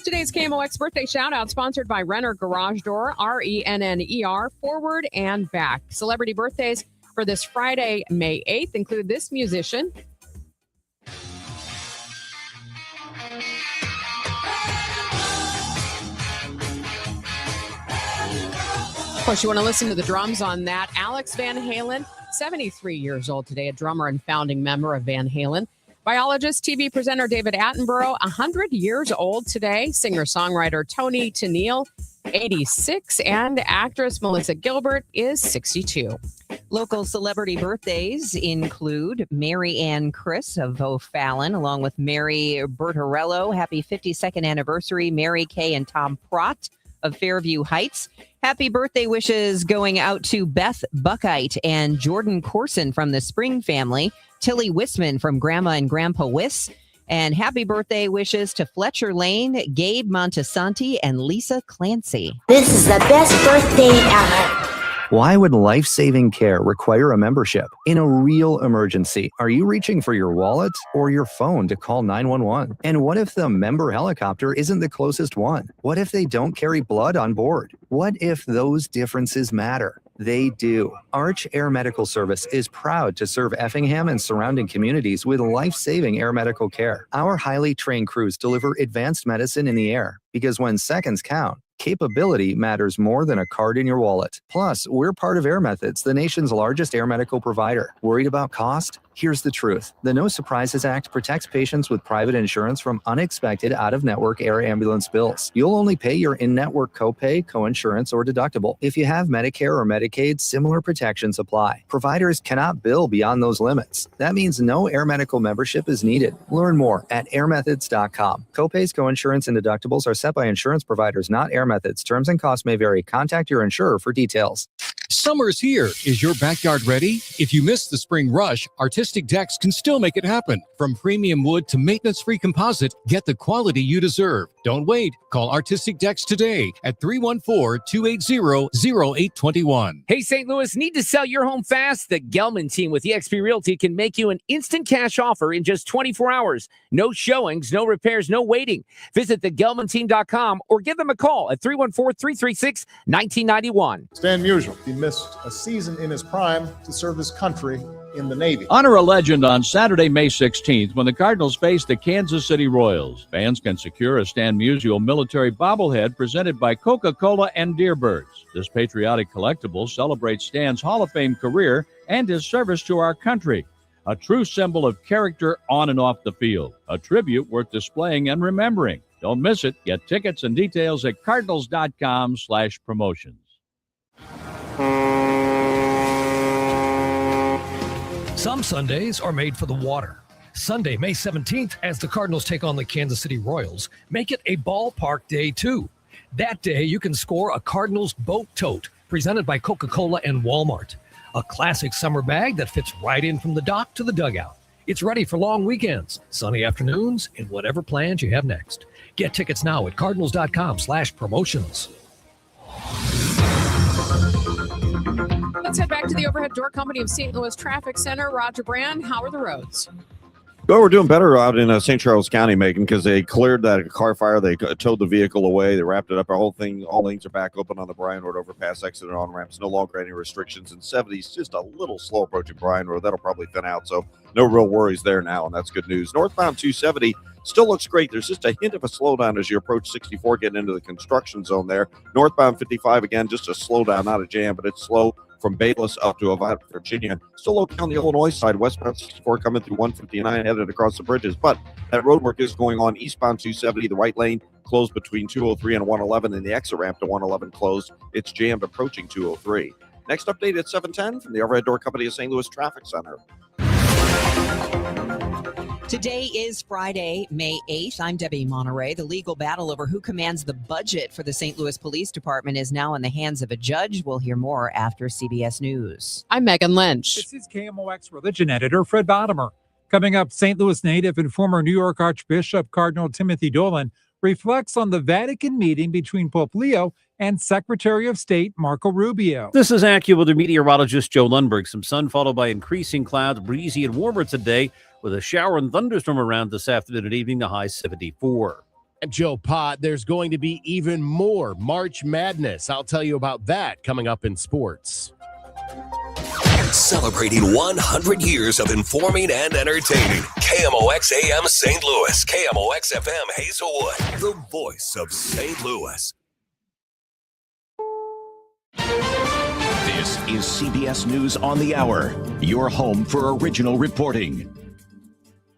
Today's KMOX birthday shout-out sponsored by Renner Garage Door, RENNER, forward and back. Celebrity birthdays for this Friday, May 8th include this musician. Of course, you want to listen to the drums on that. Alex Van Halen, 73 years old today, a drummer and founding member of Van Halen. Biologist, TV presenter David Attenborough, 100 years old today. Singer-songwriter Tony Tennille, 86. And actress Melissa Gilbert is 62. Local celebrity birthdays include Mary Ann Chris of O'Fallon, along with Mary Bertarello. Happy 52nd anniversary, Mary Kay and Tom Prott of Fairview Heights. Happy birthday wishes going out to Beth Buckite and Jordan Corson from the Spring family, Tilly Wisman from Grandma and Grandpa Wiss, and happy birthday wishes to Fletcher Lane, Gabe Montesanti, and Lisa Clancy. This is the best birthday ever. Why would life-saving care require a membership? In a real emergency, are you reaching for your wallet or your phone to call 911? And what if the member helicopter isn't the closest one? What if they don't carry blood on board? What if those differences matter? They do. Arch Air Medical Service is proud to serve Effingham and surrounding communities with life-saving air medical care. Our highly trained crews deliver advanced medicine in the air because when seconds count, capability matters more than a card in your wallet. Plus, we're part of Air Methods, the nation's largest air medical provider. Worried about cost? Here's the truth. The No Surprises Act protects patients with private insurance from unexpected out-of-network air ambulance bills. You'll only pay your in-network copay, coinsurance, or deductible. If you have Medicare or Medicaid, similar protections apply. Providers cannot bill beyond those limits. That means no air medical membership is needed. Learn more at airmethods.com. Copays, coinsurance, and deductibles are set by insurance providers, not Air Methods. Terms and costs may vary. Contact your insurer for details. Summer's here. Is your backyard ready? If you missed the spring rush, Artistic Decks can still make it happen. From premium wood to maintenance-free composite, get the quality you deserve. Don't wait. Call Artistic Decks today at 314-280-0821. Hey, St. Louis, need to sell your home fast? The Gelman team with eXp Realty can make you an instant cash offer in just 24 hours. No showings, no repairs, no waiting. Visit thegelmanteam.com or give them a call at 314-336-1991. Stan Musial, he missed a season in his prime to serve his country in the Navy. Honor a legend on Saturday, May 16th when the Cardinals face the Kansas City Royals. Fans can secure a Stan Musial military bobblehead presented by Coca-Cola and Deerbirds. This patriotic collectible celebrates Stan's Hall of Fame career and his service to our country. A true symbol of character on and off the field. A tribute worth displaying and remembering. Don't miss it. Get tickets and details at cardinals.com/promotions. Some Sundays are made for the water. Sunday, May 17th, as the Cardinals take on the Kansas City Royals, make it a ballpark day too. That day, you can score a Cardinals boat tote presented by Coca-Cola and Walmart. A classic summer bag that fits right in from the dock to the dugout. It's ready for long weekends, sunny afternoons, and whatever plans you have next. Get tickets now at cardinals.com/promotions. Let's head back to the overhead door company of St. Louis Traffic Center. Roger Brand, how are the roads? Well, we're doing better out in St. Charles County, Megan, because they cleared that car fire. They towed the vehicle away. They wrapped it up. Our whole thing, all lanes are back open on the Bryan Road overpass, exit and on ramps. No longer any restrictions. And 70s, just a little slow approaching Bryan Road. That'll probably thin out. So no real worries there now, and that's good news. Northbound 270 still looks great. There's just a hint of a slowdown as you approach 64, getting into the construction zone there. Northbound 55, again, just a slowdown, not a jam, but it's slow from Bayless up to Avant, Virginia. Still okay on the Illinois side. Westbound 64 coming through 159, headed across the bridges. But that road work is going on. Eastbound 270, the right lane closed between 203 and 111, and the exit ramp to 111 closed. It's jammed approaching 203. Next update at 7:10 from the overhead door company of St. Louis Traffic Center. Today is Friday, May 8th. I'm Debbie Monterrey. The legal battle over who commands the budget for the St. Louis Police Department is now in the hands of a judge. We'll hear more after CBS News. I'm Megan Lynch. This is KMOX religion editor Fred Bottomer. Coming up, St. Louis native and former New York Archbishop Cardinal Timothy Dolan reflects on the Vatican meeting between Pope Leo and Secretary of State Marco Rubio. This is AccuWeather meteorologist Joe Lundberg. Some sun followed by increasing clouds, breezy and warmer today, with a shower and thunderstorm around this afternoon and evening, the high 74. And Joe Pott, there's going to be even more March Madness. I'll tell you about that coming up in sports. Celebrating 100 years of informing and entertaining. KMOX AM St. Louis, KMOX FM Hazelwood, the voice of St. Louis. This is CBS News on the Hour, your home for original reporting.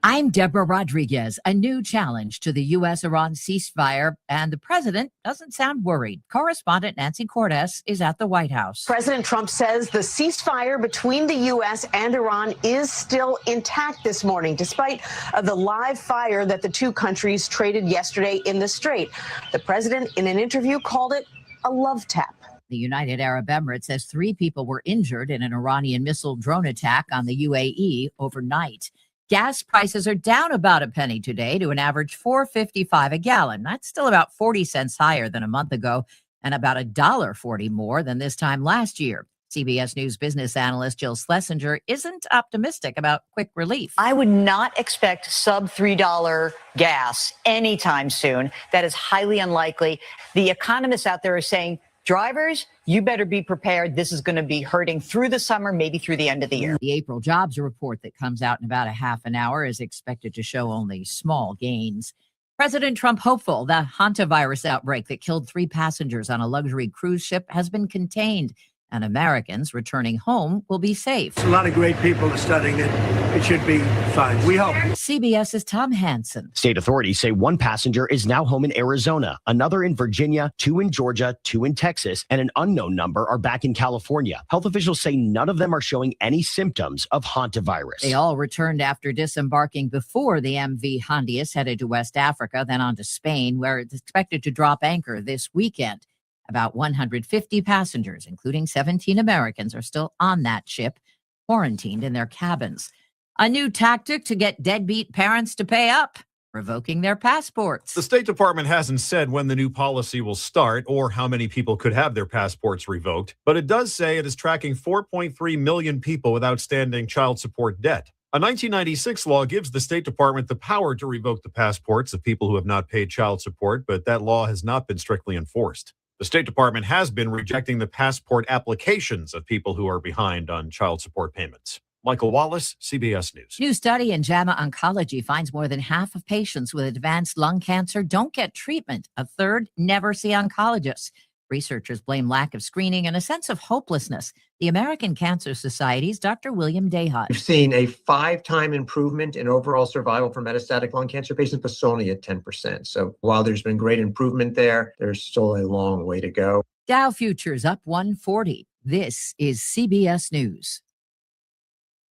I'm Deborah Rodriguez. A new challenge to the U.S.-Iran ceasefire, and the president doesn't sound worried. Correspondent Nancy Cordes is at the White House. President Trump says the ceasefire between the U.S. and Iran is still intact this morning, despite the live fire that the two countries traded yesterday in the Strait. The president, in an interview, called it a love tap. The United Arab Emirates says 3 people were injured in an Iranian missile drone attack on the UAE overnight. Gas prices are down about a penny today to an average $4.55 a gallon. That's still about 40 cents higher than a month ago and about $1.40 more than this time last year. CBS News business analyst Jill Schlesinger isn't optimistic about quick relief. I would not expect sub $3 gas anytime soon. That is highly unlikely. The economists out there are saying, drivers, you better be prepared. This is going to be hurting through the summer, maybe through the end of the year. The April jobs report that comes out in about a half an hour is expected to show only small gains. President Trump hopeful the hantavirus outbreak that killed 3 passengers on a luxury cruise ship has been contained, and Americans returning home will be safe. A lot of great people are studying it. It should be fine. We hope. CBS's Tom Hansen. State authorities say 1 passenger is now home in Arizona, another in Virginia, 2 in Georgia, 2 in Texas, and an unknown number are back in California. Health officials say none of them are showing any symptoms of hantavirus. They all returned after disembarking before the MV Hondius headed to West Africa, then on to Spain, where it's expected to drop anchor this weekend. About 150 passengers, including 17 Americans, are still on that ship, quarantined in their cabins. A new tactic to get deadbeat parents to pay up, revoking their passports. The State Department hasn't said when the new policy will start or how many people could have their passports revoked, but it does say it is tracking 4.3 million people with outstanding child support debt. A 1996 law gives the State Department the power to revoke the passports of people who have not paid child support, but that law has not been strictly enforced. The State Department has been rejecting the passport applications of people who are behind on child support payments. Michael Wallace, CBS News. New study in JAMA Oncology finds more than half of patients with advanced lung cancer don't get treatment. A third never see oncologists. Researchers blame lack of screening and a sense of hopelessness. The American Cancer Society's Dr. William Dayhut. We've seen a 5-time improvement in overall survival for metastatic lung cancer patients, but it's only at 10%. So while there's been great improvement there, there's still a long way to go. Dow futures up 140. This is CBS News.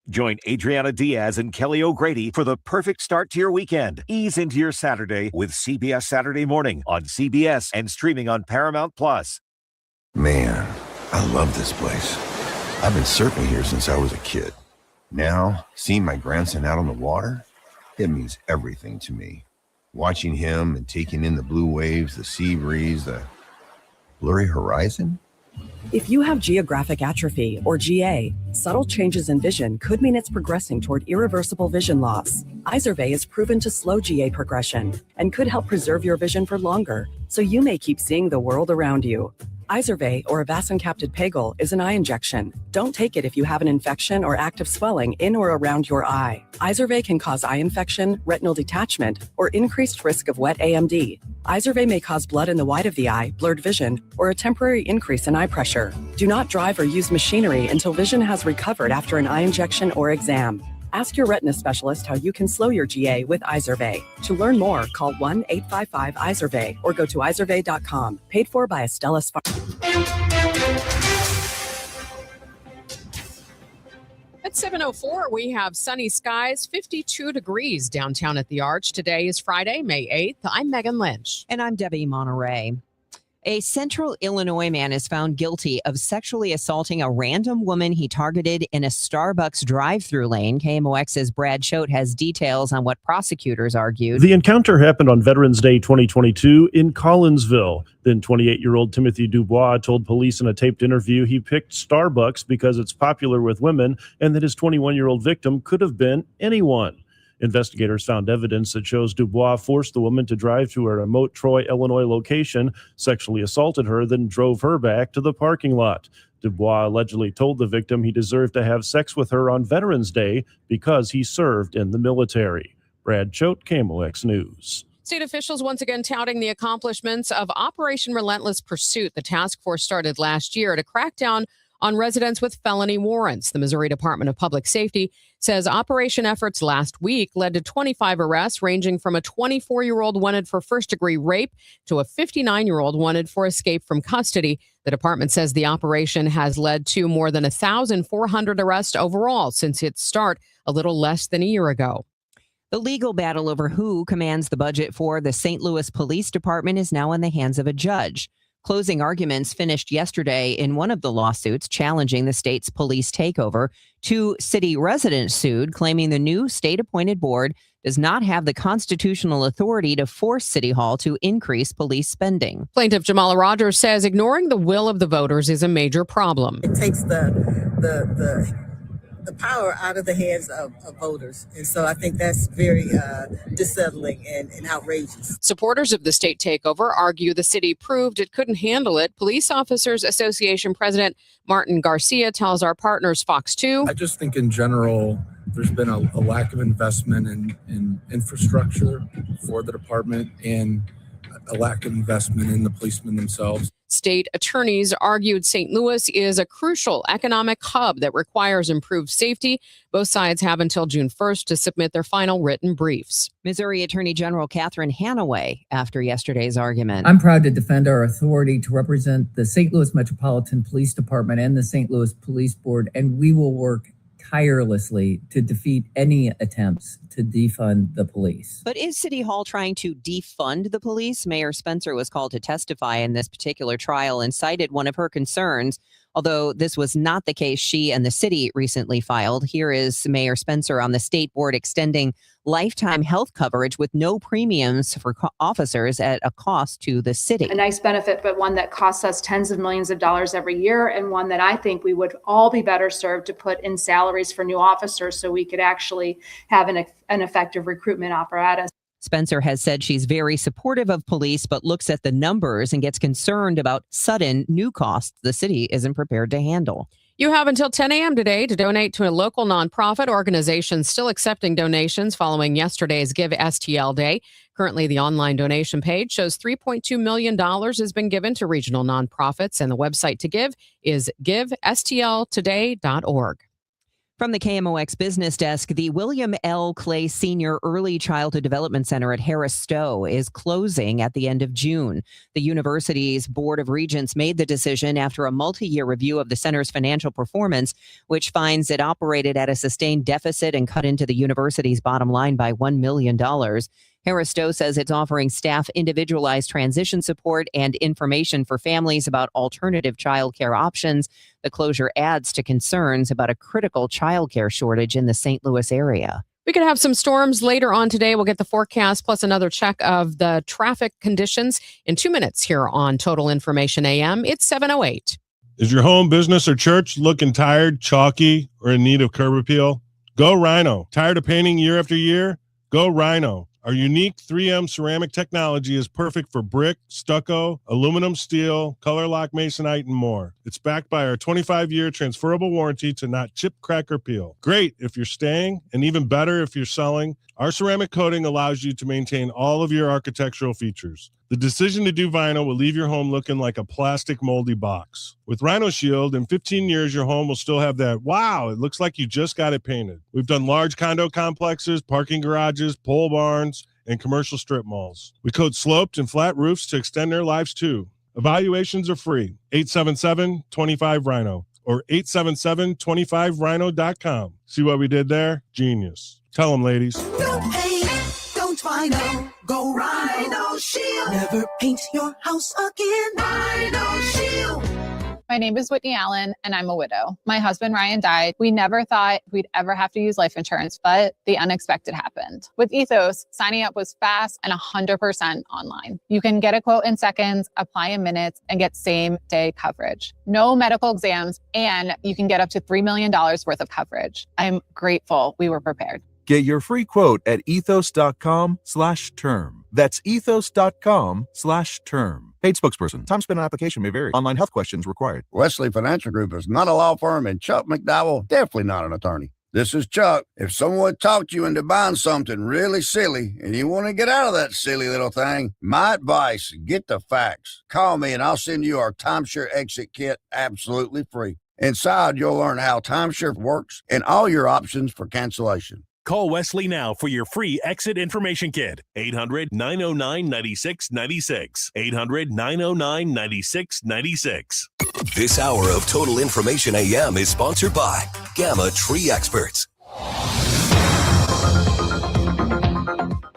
Join Adriana Diaz and Kelly O'Grady for the perfect start to your weekend. Ease into your Saturday with CBS Saturday Morning on CBS and streaming on Paramount+. Man, I love this place. I've been surfing here since I was a kid. Now, seeing my grandson out on the water, it means everything to me. Watching him and taking in the blue waves, the sea breeze, the blurry horizon. If you have geographic atrophy, or GA, subtle changes in vision could mean it's progressing toward irreversible vision loss. Izervay is proven to slow GA progression and could help preserve your vision for longer, so you may keep seeing the world around you. Izervay, or avacincaptad pegol, is an eye injection. Don't take it if you have an infection or active swelling in or around your eye. Izervay can cause eye infection, retinal detachment, or increased risk of wet AMD. Izervay may cause blood in the white of the eye, blurred vision, or a temporary increase in eye pressure. Do not drive or use machinery until vision has recovered after an eye injection or exam. Ask your retina specialist how you can slow your GA with Izervay. To learn more, call 1-855-IZERVAY or go to izervay.com. Paid for by Astellas Pharma. At 7:04, we have sunny skies, 52 degrees downtown at the Arch. Today is Friday, May 8th. I'm Megan Lynch. And I'm Debbie Monterrey. A Central Illinois man is found guilty of sexually assaulting a random woman he targeted in a Starbucks drive-thru lane. KMOX's Brad Choate has details on what prosecutors argued. The encounter happened on Veterans Day 2022 in Collinsville. Then 28-year-old Timothy Dubois told police in a taped interview he picked Starbucks because it's popular with women and that his 21-year-old victim could have been anyone. Investigators found evidence that shows Dubois forced the woman to drive to a remote Troy, Illinois location, sexually assaulted her, then drove her back to the parking lot. Dubois allegedly told the victim he deserved to have sex with her on Veterans Day because he served in the military. Brad Choate, KMOX News. State officials once again touting the accomplishments of Operation Relentless Pursuit. The task force started last year to crack down on residents with felony warrants. The Missouri Department of Public Safety says operation efforts last week led to 25 arrests, ranging from a 24-year-old wanted for first-degree rape to a 59-year-old wanted for escape from custody. The department says the operation has led to more than 1,400 arrests overall since its start a little less than a year ago. The legal battle over who commands the budget for the St. Louis Police Department is now in the hands of a judge. Closing arguments finished yesterday in one of the lawsuits challenging the state's police takeover. 2 city residents sued, claiming the new state-appointed board does not have the constitutional authority to force City Hall to increase police spending. Plaintiff Jamala Rogers says ignoring the will of the voters is a major problem. It takes the power out of the hands of voters. And so I think that's very dissettling and outrageous. Supporters of the state takeover argue the city proved it couldn't handle it. Police Officers Association President Martin Garcia tells our partners Fox 2. I just think in general, there's been a lack of investment in infrastructure for the department and a lack of investment in the policemen themselves. State attorneys argued St. Louis is a crucial economic hub that requires improved safety. Both sides have until June 1st to submit their final written briefs. Missouri Attorney General Catherine Hanaway after yesterday's argument. I'm proud to defend our authority to represent the St. Louis Metropolitan Police Department and the St. Louis Police Board, and we will work tirelessly to defeat any attempts to defund the police. But is City Hall trying to defund the police? Mayor Spencer was called to testify in this particular trial and cited one of her concerns. Although this was not the case she and the city recently filed. Here is Mayor Spencer on the state board extending lifetime health coverage with no premiums for officers at a cost to the city. A nice benefit, but one that costs us tens of millions of dollars every year, and one that I think we would all be better served to put in salaries for new officers so we could actually have an effective recruitment apparatus. Spencer has said she's very supportive of police, but looks at the numbers and gets concerned about sudden new costs the city isn't prepared to handle. You have until 10 a.m. today to donate to a local nonprofit organization still accepting donations following yesterday's Give STL Day. Currently, the online donation page shows $3.2 million has been given to regional nonprofits, and the website to give is givestltoday.org. From the KMOX Business Desk, the William L. Clay Senior Early Childhood Development Center at Harris Stowe is closing at the end of June. The university's Board of Regents made the decision after a multi-year review of the center's financial performance, which finds it operated at a sustained deficit and cut into the university's bottom line by $1 million. Harris Stowe says it's offering staff individualized transition support and information for families about alternative childcare options. The closure adds to concerns about a critical childcare shortage in the St. Louis area. We could have some storms later on today. We'll get the forecast plus another check of the traffic conditions in 2 minutes here on Total Information AM. It's 7:08. Is your home, business, or church looking tired, chalky, or in need of curb appeal? Go Rhino. Tired of painting year after year? Go Rhino. Our unique 3M ceramic technology is perfect for brick, stucco, aluminum, steel, color lock masonite, and more. It's backed by our 25-year transferable warranty to not chip, crack, or peel. Great if you're staying, and even better if you're selling. Our ceramic coating allows you to maintain all of your architectural features. The decision to do vinyl will leave your home looking like a plastic moldy box. With Rhino Shield, in 15 years, your home will still have that, wow, it looks like you just got it painted. We've done large condo complexes, parking garages, pole barns, and commercial strip malls. We coat sloped and flat roofs to extend their lives too. Evaluations are free. 877-25-RHINO or 877-25rhino.com. See what we did there? Genius. Tell them, ladies. Don't paint, don't vinyl, go Rhino Shield. Never paint your house again. Rhino Shield. My name is Whitney Allen, and I'm a widow. My husband, Ryan, died. We never thought we'd ever have to use life insurance, but the unexpected happened. With Ethos, signing up was fast and 100% online. You can get a quote in seconds, apply in minutes, and get same-day coverage. No medical exams, and you can get up to $3 million worth of coverage. I'm grateful we were prepared. Get your free quote at ethos.com/term. That's ethos.com/term. Paid spokesperson. Time spent on application may vary. Online health questions required. Wesley Financial Group is not a law firm, and Chuck McDowell definitely not an attorney. This is Chuck. If someone talked you into buying something really silly and you want to get out of that silly little thing, my advice, get the facts. Call me and I'll send you our timeshare exit kit absolutely free. Inside, you'll learn how timeshare works and all your options for cancellation. Call Wesley now for your free exit information kit. 800-909-9696. 800-909-9696. This hour of Total Information AM is sponsored by Gamma Tree Experts.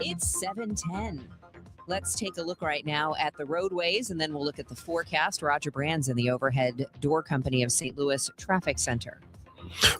It's 7:10. Let's take a look right now at the roadways, and then we'll look at the forecast. Roger Brands in the Overhead Door Company of St. Louis Traffic Center.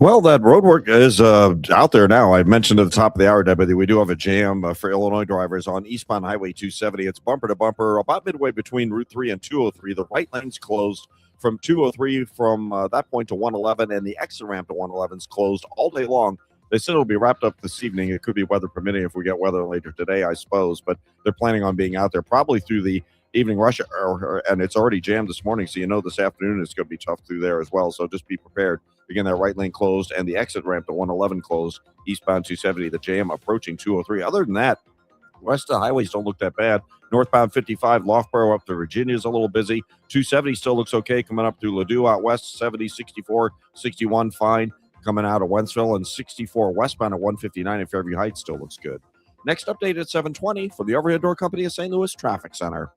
Well, that road work is out there now. I mentioned at the top of the hour, Debbie, we do have a jam for Illinois drivers on eastbound Highway 270. It's bumper to bumper about midway between Route 3 and 203. The right lane's closed from 203 from that point to 111, and the exit ramp to 111 is closed all day long. They said it'll be wrapped up this evening. It could be weather permitting if we get weather later today, I suppose, but they're planning on being out there probably through the evening rush hour, and it's already jammed this morning, so you know this afternoon it's going to be tough through there as well, so just be prepared. Again, that right lane closed and the exit ramp to 111 closed, eastbound 270, the jam approaching 203. Other than that, rest of the highways don't look that bad. Northbound 55, Loughborough up to Virginia is a little busy. 270 still looks okay coming up through Ladue out west, 70, 64, 61 fine coming out of Wentzville, and 64 westbound at 159 in Fairview Heights still looks good. Next update at 7:20 for the Overhead Door Company of St. Louis Traffic Center.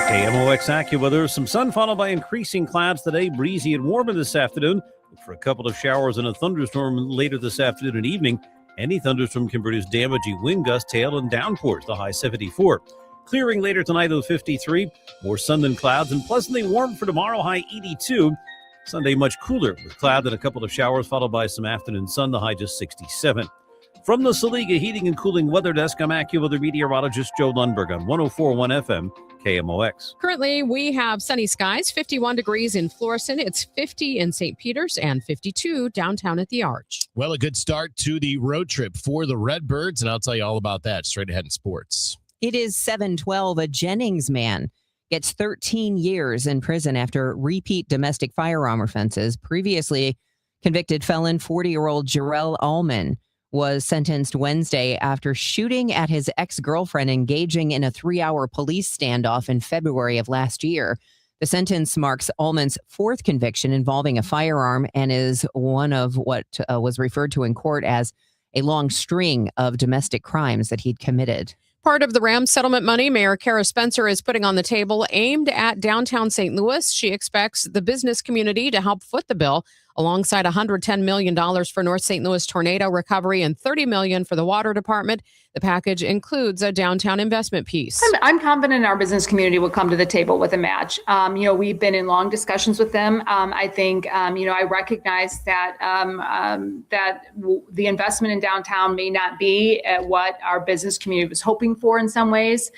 KMOX AccuWeather. Some sun followed by increasing clouds today. Breezy and warmer this afternoon. Look for a couple of showers and a thunderstorm later this afternoon and evening. Any thunderstorm can produce damaging wind gusts, hail, and downpours. The high 74. Clearing later tonight, though, 53. More sun than clouds and pleasantly warm for tomorrow, high 82. Sunday, much cooler with cloud and a couple of showers followed by some afternoon sun. The high just 67. From the Saliga Heating and Cooling Weather Desk, I'm AccuWeather meteorologist Joe Lundberg on 104.1 FM KMOX. Currently, we have sunny skies, 51 degrees in Florissant. It's 50 in St. Peters and 52 downtown at the Arch. Well, a good start to the road trip for the Redbirds, and I'll tell you all about that straight ahead in sports. It is 7:12. A Jennings man gets 13 years in prison after repeat domestic firearm offenses. Previously convicted felon 40-year-old Jarrell Allman was sentenced Wednesday after shooting at his ex-girlfriend engaging in a 3-hour police standoff in February of last year. The sentence marks Allman's fourth conviction involving a firearm and is one of what was referred to in court as a long string of domestic crimes that he'd committed. Part of the Rams settlement money Mayor Kara Spencer is putting on the table aimed at downtown St. Louis. She expects the business community to help foot the bill. alongside $110 million for North St. Louis tornado recovery and $30 million for the water department. The package includes a downtown investment piece. I'm confident our business community will come to the table with a match. We've been in long discussions with them. I think, I recognize that the investment in downtown may not be what our business community was hoping for in some ways.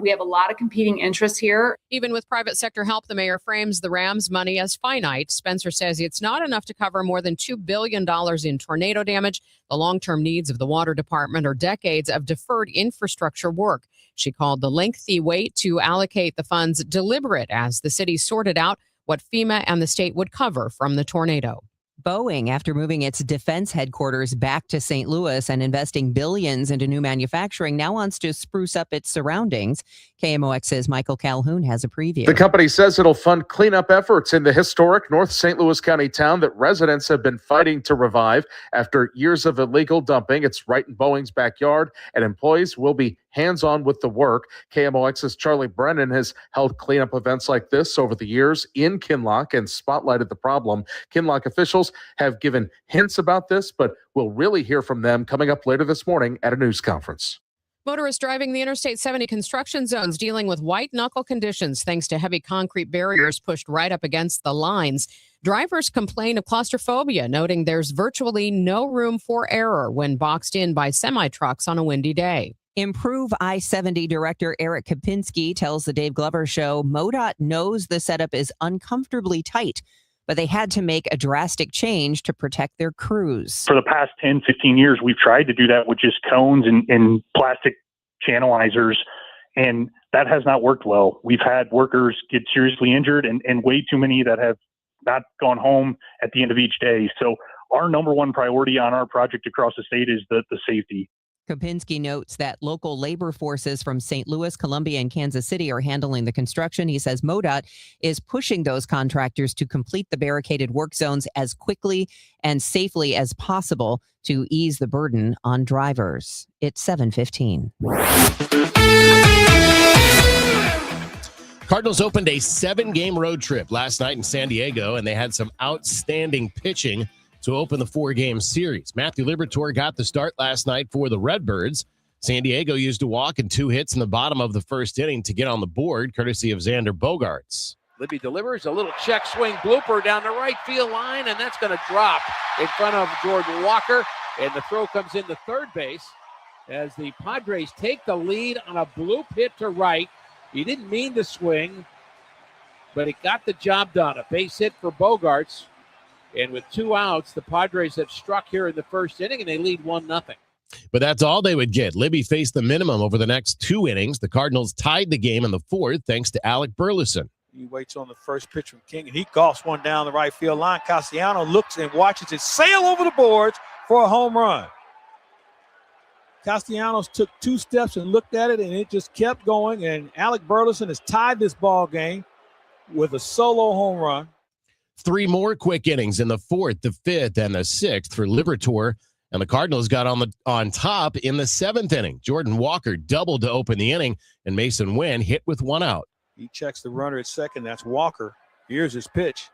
We have a lot of competing interests here. Even with private sector help, the mayor frames the Rams' money as finite. Spencer says it's not enough to cover more than $2 billion in tornado damage. The long-term needs of the water department are decades of deferred infrastructure work. She called the lengthy wait to allocate the funds deliberate as the city sorted out what FEMA and the state would cover from the tornado. Boeing, after moving its defense headquarters back to St. Louis and investing billions into new manufacturing, now wants to spruce up its surroundings. KMOX's Michael Calhoun has a preview. The company says it'll fund cleanup efforts in the historic North St. Louis County town that residents have been fighting to revive after years of illegal dumping. It's right in Boeing's backyard, and employees will be hands-on with the work. KMOX's Charlie Brennan has held cleanup events like this over the years in Kinloch and spotlighted the problem. Kinloch officials have given hints about this, but we'll really hear from them coming up later this morning at a news conference. Motorists driving the Interstate 70 construction zones dealing with white-knuckle conditions thanks to heavy concrete barriers pushed right up against the lines. Drivers complain of claustrophobia, noting there's virtually no room for error when boxed in by semi-trucks on a windy day. Improve I-70 director Eric Kopinski tells the Dave Glover Show MoDOT knows the setup is uncomfortably tight, but they had to make a drastic change to protect their crews. For the past 10, 15 years, we've tried to do that with just cones and plastic channelizers, and that has not worked well. We've had workers get seriously injured and way too many that have not gone home at the end of each day. So our number one priority on our project across the state is the safety. Kopinski notes that local labor forces from St. Louis, Columbia, and Kansas City are handling the construction. He says MoDOT is pushing those contractors to complete the barricaded work zones as quickly and safely as possible to ease the burden on drivers. It's 7:15. Cardinals opened a 7-game road trip last night in San Diego, and they had some outstanding pitching to open the 4-game series. Matthew Liberatore got the start last night for the Redbirds. San Diego used a walk and 2 hits in the bottom of the first inning to get on the board, courtesy of Xander Bogaerts. Libby delivers a little check swing blooper down the right field line, and that's going to drop in front of Jordan Walker. And the throw comes into third base as the Padres take the lead on a bloop hit to right. He didn't mean to swing, but he got the job done. A base hit for Bogaerts. And with 2 outs, the Padres have struck here in the first inning, and they lead 1-0. But that's all they would get. Libby faced the minimum over the next 2 innings. The Cardinals tied the game in the 4th thanks to Alec Burleson. He waits on the first pitch from King, and he golfs one down the right field line. Castellano looks and watches it sail over the boards for a home run. Castellanos took 2 steps and looked at it, and it just kept going. And Alec Burleson has tied this ball game with a solo home run. 3 more quick innings in the 4th, the 5th, and the 6th for Liberatore, and the Cardinals got on top in the 7th inning. Jordan Walker doubled to open the inning, and Mason Wynn hit with 1 out. He checks the runner at second. That's Walker. Here's his pitch.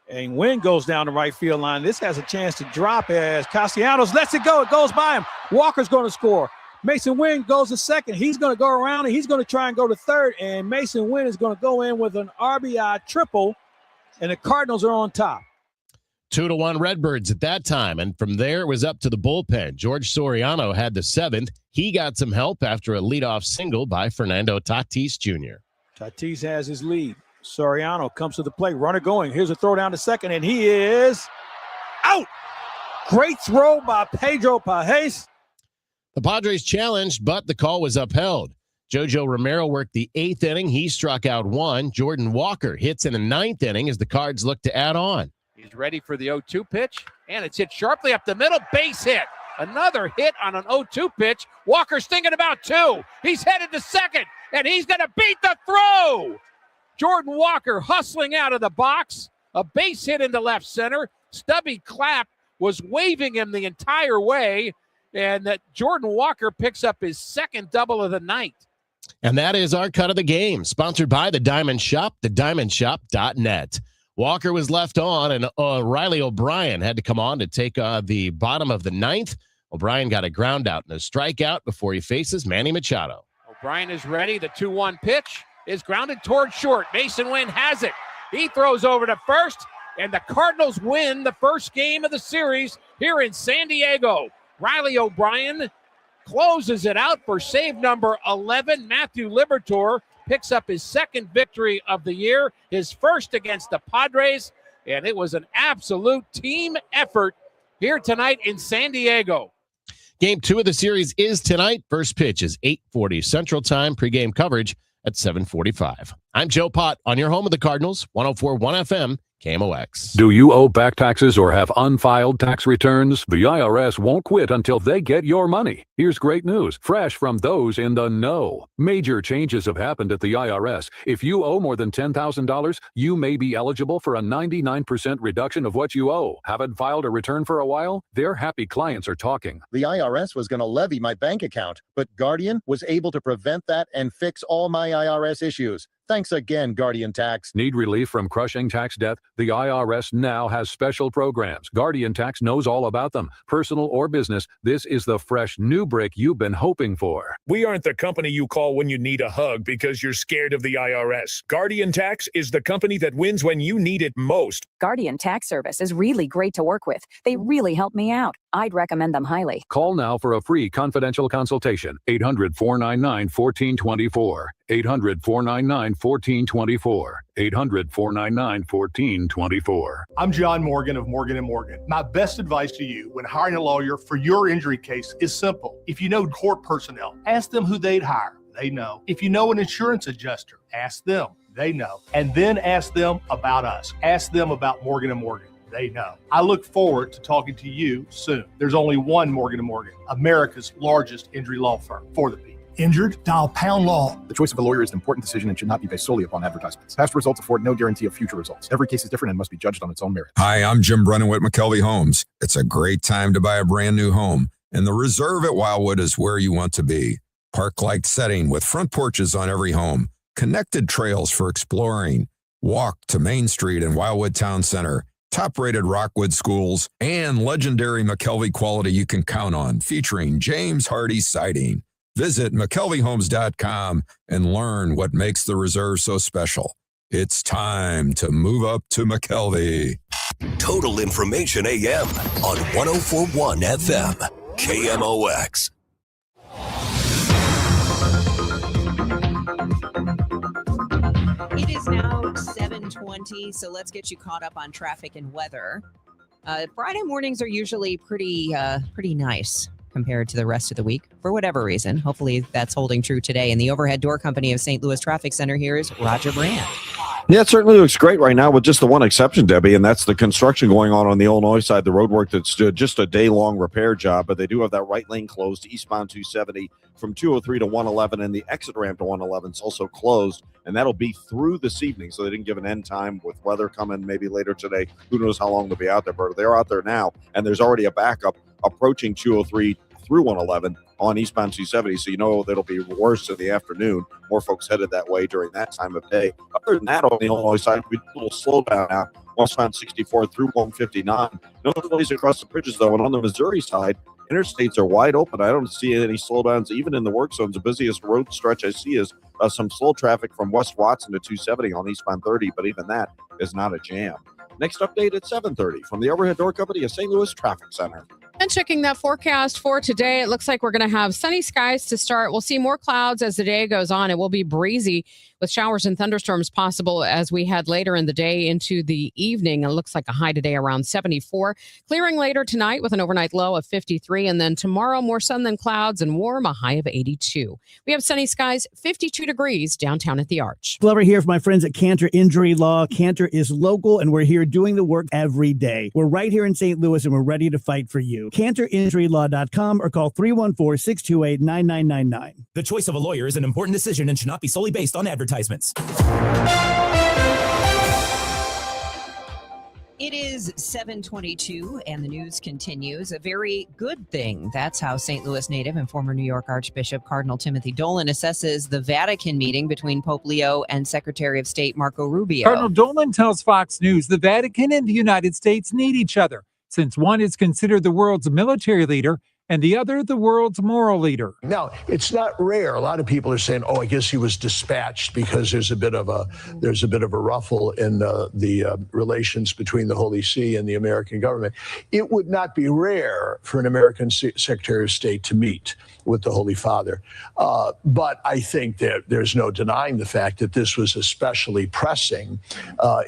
And Wynn goes down the right field line. This has a chance to drop as Castellanos lets it go. It goes by him. Walker's going to score. Mason Wynn goes to second. He's going to go around, and he's going to try and go to third. And Mason Wynn is going to go in with an RBI triple. And the Cardinals are on top. 2-1 Redbirds at that time. And from there, it was up to the bullpen. George Soriano had the 7th. He got some help after a leadoff single by Fernando Tatis Jr. Tatis has his lead. Soriano comes to the plate. Runner going. Here's a throw down to second, and he is out. Great throw by Pedro Pajes. The Padres challenged, but the call was upheld. Jojo Romero worked the 8th inning. He struck out 1. Jordan Walker hits in the 9th inning as the Cards look to add on. He's ready for the 0-2 pitch, and it's hit sharply up the middle. Base hit. Another hit on an 0-2 pitch. Walker's thinking about 2. He's headed to second, and he's going to beat the throw. Jordan Walker hustling out of the box. A base hit into left center. Stubby Clapp was waving him the entire way, and that Jordan Walker picks up his 2nd double of the night. And that is our cut of the game, sponsored by The Diamond Shop, thediamondshop.net. Walker was left on, and Riley O'Brien had to come on to take the bottom of the ninth. O'Brien got a ground out and a strikeout before he faces Manny Machado. O'Brien is ready. The 2-1 pitch is grounded toward short. Mason Wynn has it. He throws over to first, and the Cardinals win the first game of the series here in San Diego. Riley O'Brien closes it out for save number 11. Matthew Liberatore picks up his second victory of the year, his first against the Padres, and it was an absolute team effort here tonight in San Diego. Game 2 of the series is tonight. First pitch is 8:40 Central Time. Pregame coverage at 7:45. I'm Joe Pott on your home of the Cardinals, 104.1 FM. KMOX. Do you owe back taxes or have unfiled tax returns? The IRS won't quit until they get your money. Here's great news, fresh from those in the know. Major changes have happened at the IRS. If you owe more than $10,000, you may be eligible for a 99% reduction of what you owe. Haven't filed a return for a while? Their happy clients are talking. The IRS was going to levy my bank account, but Guardian was able to prevent that and fix all my IRS issues. Thanks again, Guardian Tax. Need relief from crushing tax debt? The IRS now has special programs. Guardian Tax knows all about them. Personal or business, this is the fresh new break you've been hoping for. We aren't the company you call when you need a hug because you're scared of the IRS. Guardian Tax is the company that wins when you need it most. Guardian Tax Service is really great to work with. They really help me out. I'd recommend them highly. Call now for a free confidential consultation. 800-499-1424. 800-499-1424. 800-499-1424. I'm John Morgan of Morgan & Morgan. My best advice to you when hiring a lawyer for your injury case is simple. If you know court personnel, ask them who they'd hire. They know. If you know an insurance adjuster, ask them. They know. And then ask them about us. Ask them about Morgan & Morgan. They know. I look forward to talking to you soon. There's only one Morgan & Morgan, America's largest injury law firm for the people. Injured? Dial pound law. The choice of a lawyer is an important decision and should not be based solely upon advertisements. Past results afford no guarantee of future results. Every case is different and must be judged on its own merit. Hi, I'm Jim Brennan with McKelvey Homes. It's a great time to buy a brand new home, and the Reserve at Wildwood is where you want to be. Park-like setting with front porches on every home, connected trails for exploring, walk to Main Street and Wildwood Town Center, top-rated Rockwood schools, and legendary McKelvey quality you can count on, featuring James Hardy siding. Visit McKelveyHomes.com and learn what makes the Reserve so special. It's time to move up to McKelvey. Total Information AM on 104.1 FM. KMOX. It is now 7:20, so let's get you caught up on traffic and weather. Friday mornings are usually pretty nice compared to the rest of the week, for whatever reason. Hopefully that's holding true today. And the Overhead Door Company of St. Louis Traffic Center, here is Roger Brand. Yeah, it certainly looks great right now with just the one exception, Debbie, and that's the construction going on the Illinois side, the road work that's just a day-long repair job, but they do have that right lane closed, eastbound 270 from 203 to 111, and the exit ramp to 111 is also closed, and that'll be through this evening, so they didn't give an end time with weather coming maybe later today. Who knows how long they'll be out there, but they're out there now, and there's already a backup approaching 203 through 111 on eastbound 270, so you know that'll be worse in the afternoon. More folks headed that way during that time of day. Other than that, on the Illinois side, we a little slowdown now. Westbound 64 through 159. No delays across the bridges, though, and on the Missouri side, interstates are wide open. I don't see any slowdowns even in the work zones. The busiest road stretch I see is some slow traffic from West Watson to 270 on eastbound 30, but even that is not a jam. Next update at 7:30 from the Overhead Door Company of St. Louis Traffic Center. And checking that forecast for today, it looks like we're going to have sunny skies to start. We'll see more clouds as the day goes on. It will be breezy with showers and thunderstorms possible as we head later in the day into the evening. It looks like a high today around 74. Clearing later tonight with an overnight low of 53. And then tomorrow, more sun than clouds and warm, a high of 82. We have sunny skies, 52 degrees downtown at the Arch. Glover here from my friends at Cantor Injury Law. Cantor is local, and we're here doing the work every day. We're right here in St. Louis, and we're ready to fight for you. CantorInjuryLaw.com or call 314-628-9999. The choice of a lawyer is an important decision and should not be solely based on advertisements. It is 7:22 and the news continues. A very good thing. That's how St. Louis native and former New York Archbishop Cardinal Timothy Dolan assesses the Vatican meeting between Pope Leo and Secretary of State Marco Rubio. Cardinal Dolan tells Fox News the Vatican and the United States need each other, since one is considered the world's military leader and the other the world's moral leader. Now, it's not rare. A lot of people are saying, "Oh, I guess he was dispatched because there's a bit of a ruffle in the relations between the Holy See and the American government." It would not be rare for an American Secretary of State to meet with the Holy Father, but I think that there's no denying the fact that this was especially pressing,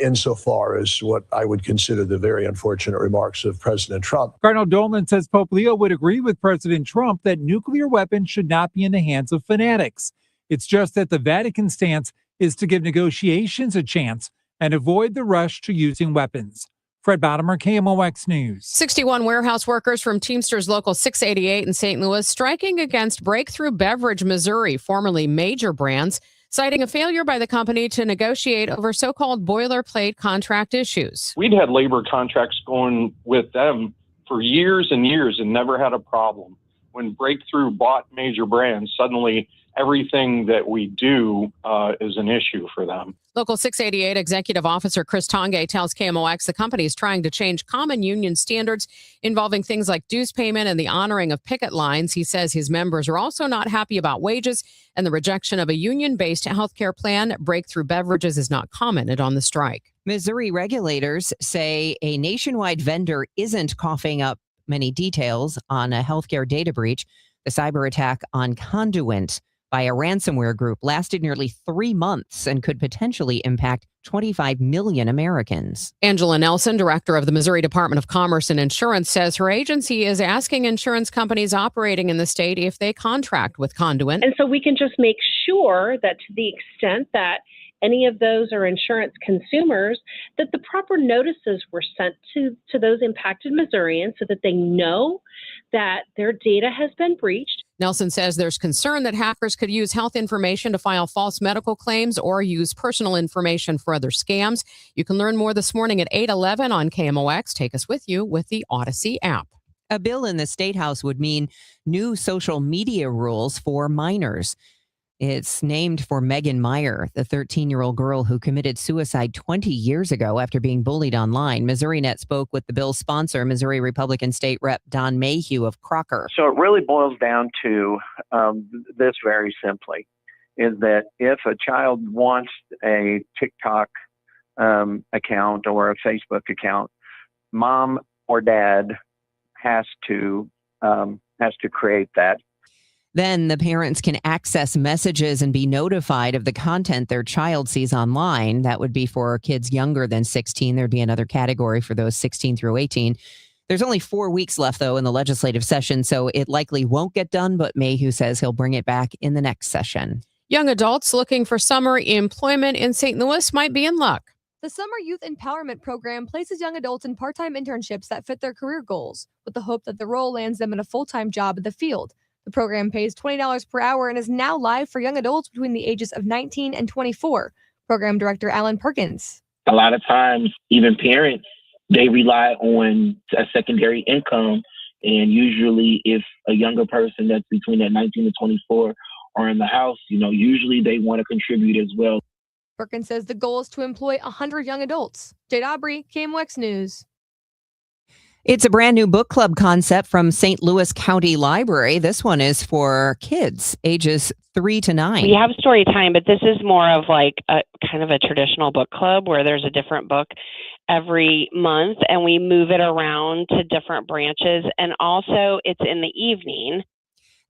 insofar as what I would consider the very unfortunate remarks of President Trump. Cardinal Dolan says Pope Leo would agree with President Trump that nuclear weapons should not be in the hands of fanatics. It's just that the Vatican stance is to give negotiations a chance and avoid the rush to using weapons. Fred Bottomer, KMOX News. 61 warehouse workers from Teamsters Local 688 in St. Louis striking against Breakthrough Beverage Missouri, formerly Major Brands, citing a failure by the company to negotiate over so-called boilerplate contract issues. We'd had labor contracts going with them for years and years and never had a problem. When Breakthrough bought Major Brands, suddenly everything that we do is an issue for them. Local 688 Executive Officer Chris Tongay tells KMOX the company is trying to change common union standards involving things like dues payment and the honoring of picket lines. He says his members are also not happy about wages and the rejection of a union-based healthcare plan. Breakthrough Beverages has not commented on the strike. Missouri regulators say a nationwide vendor isn't coughing up many details on a healthcare data breach. The cyber attack on Conduent by a ransomware group lasted nearly 3 months and could potentially impact 25 million Americans. Angela Nelson, director of the Missouri Department of Commerce and Insurance, says her agency is asking insurance companies operating in the state if they contract with Conduent. And so we can just make sure that to the extent that any of those are insurance consumers, that the proper notices were sent to those impacted Missourians so that they know that their data has been breached. Nelson says there's concern that hackers could use health information to file false medical claims or use personal information for other scams. You can learn more this morning at 8:11 on KMOX. Take us with you with the Odyssey app. A bill in the State House would mean new social media rules for minors. It's named for Megan Meyer, the 13-year-old girl who committed suicide 20 years ago after being bullied online. MissouriNet spoke with the bill's sponsor, Missouri Republican State Rep Don Mayhew of Crocker. So it really boils down to this very simply, is that if a child wants a TikTok account or a Facebook account, mom or dad has to create that. Then the parents can access messages and be notified of the content their child sees online. That would be for kids younger than 16. There'd be another category for those 16 through 18. There's only 4 weeks left, though, in the legislative session, so it likely won't get done, but Mayhew says he'll bring it back in the next session. Young adults looking for summer employment in St. Louis might be in luck. The Summer Youth Empowerment Program places young adults in part-time internships that fit their career goals, with the hope that the role lands them in a full-time job in the field. The program pays $20 per hour and is now live for young adults between the ages of 19 and 24. Program Director Alan Perkins. A lot of times, even parents, they rely on a secondary income. And usually if a younger person that's between that 19 and 24 are in the house, usually they want to contribute as well. Perkins says the goal is to employ 100 young adults. Jade Aubrey, KMOX News. It's a brand new book club concept from St. Louis County Library. This one is for kids ages 3 to 9. We have story time, but this is more of like a kind of a traditional book club where there's a different book every month and we move it around to different branches. And also it's in the evening.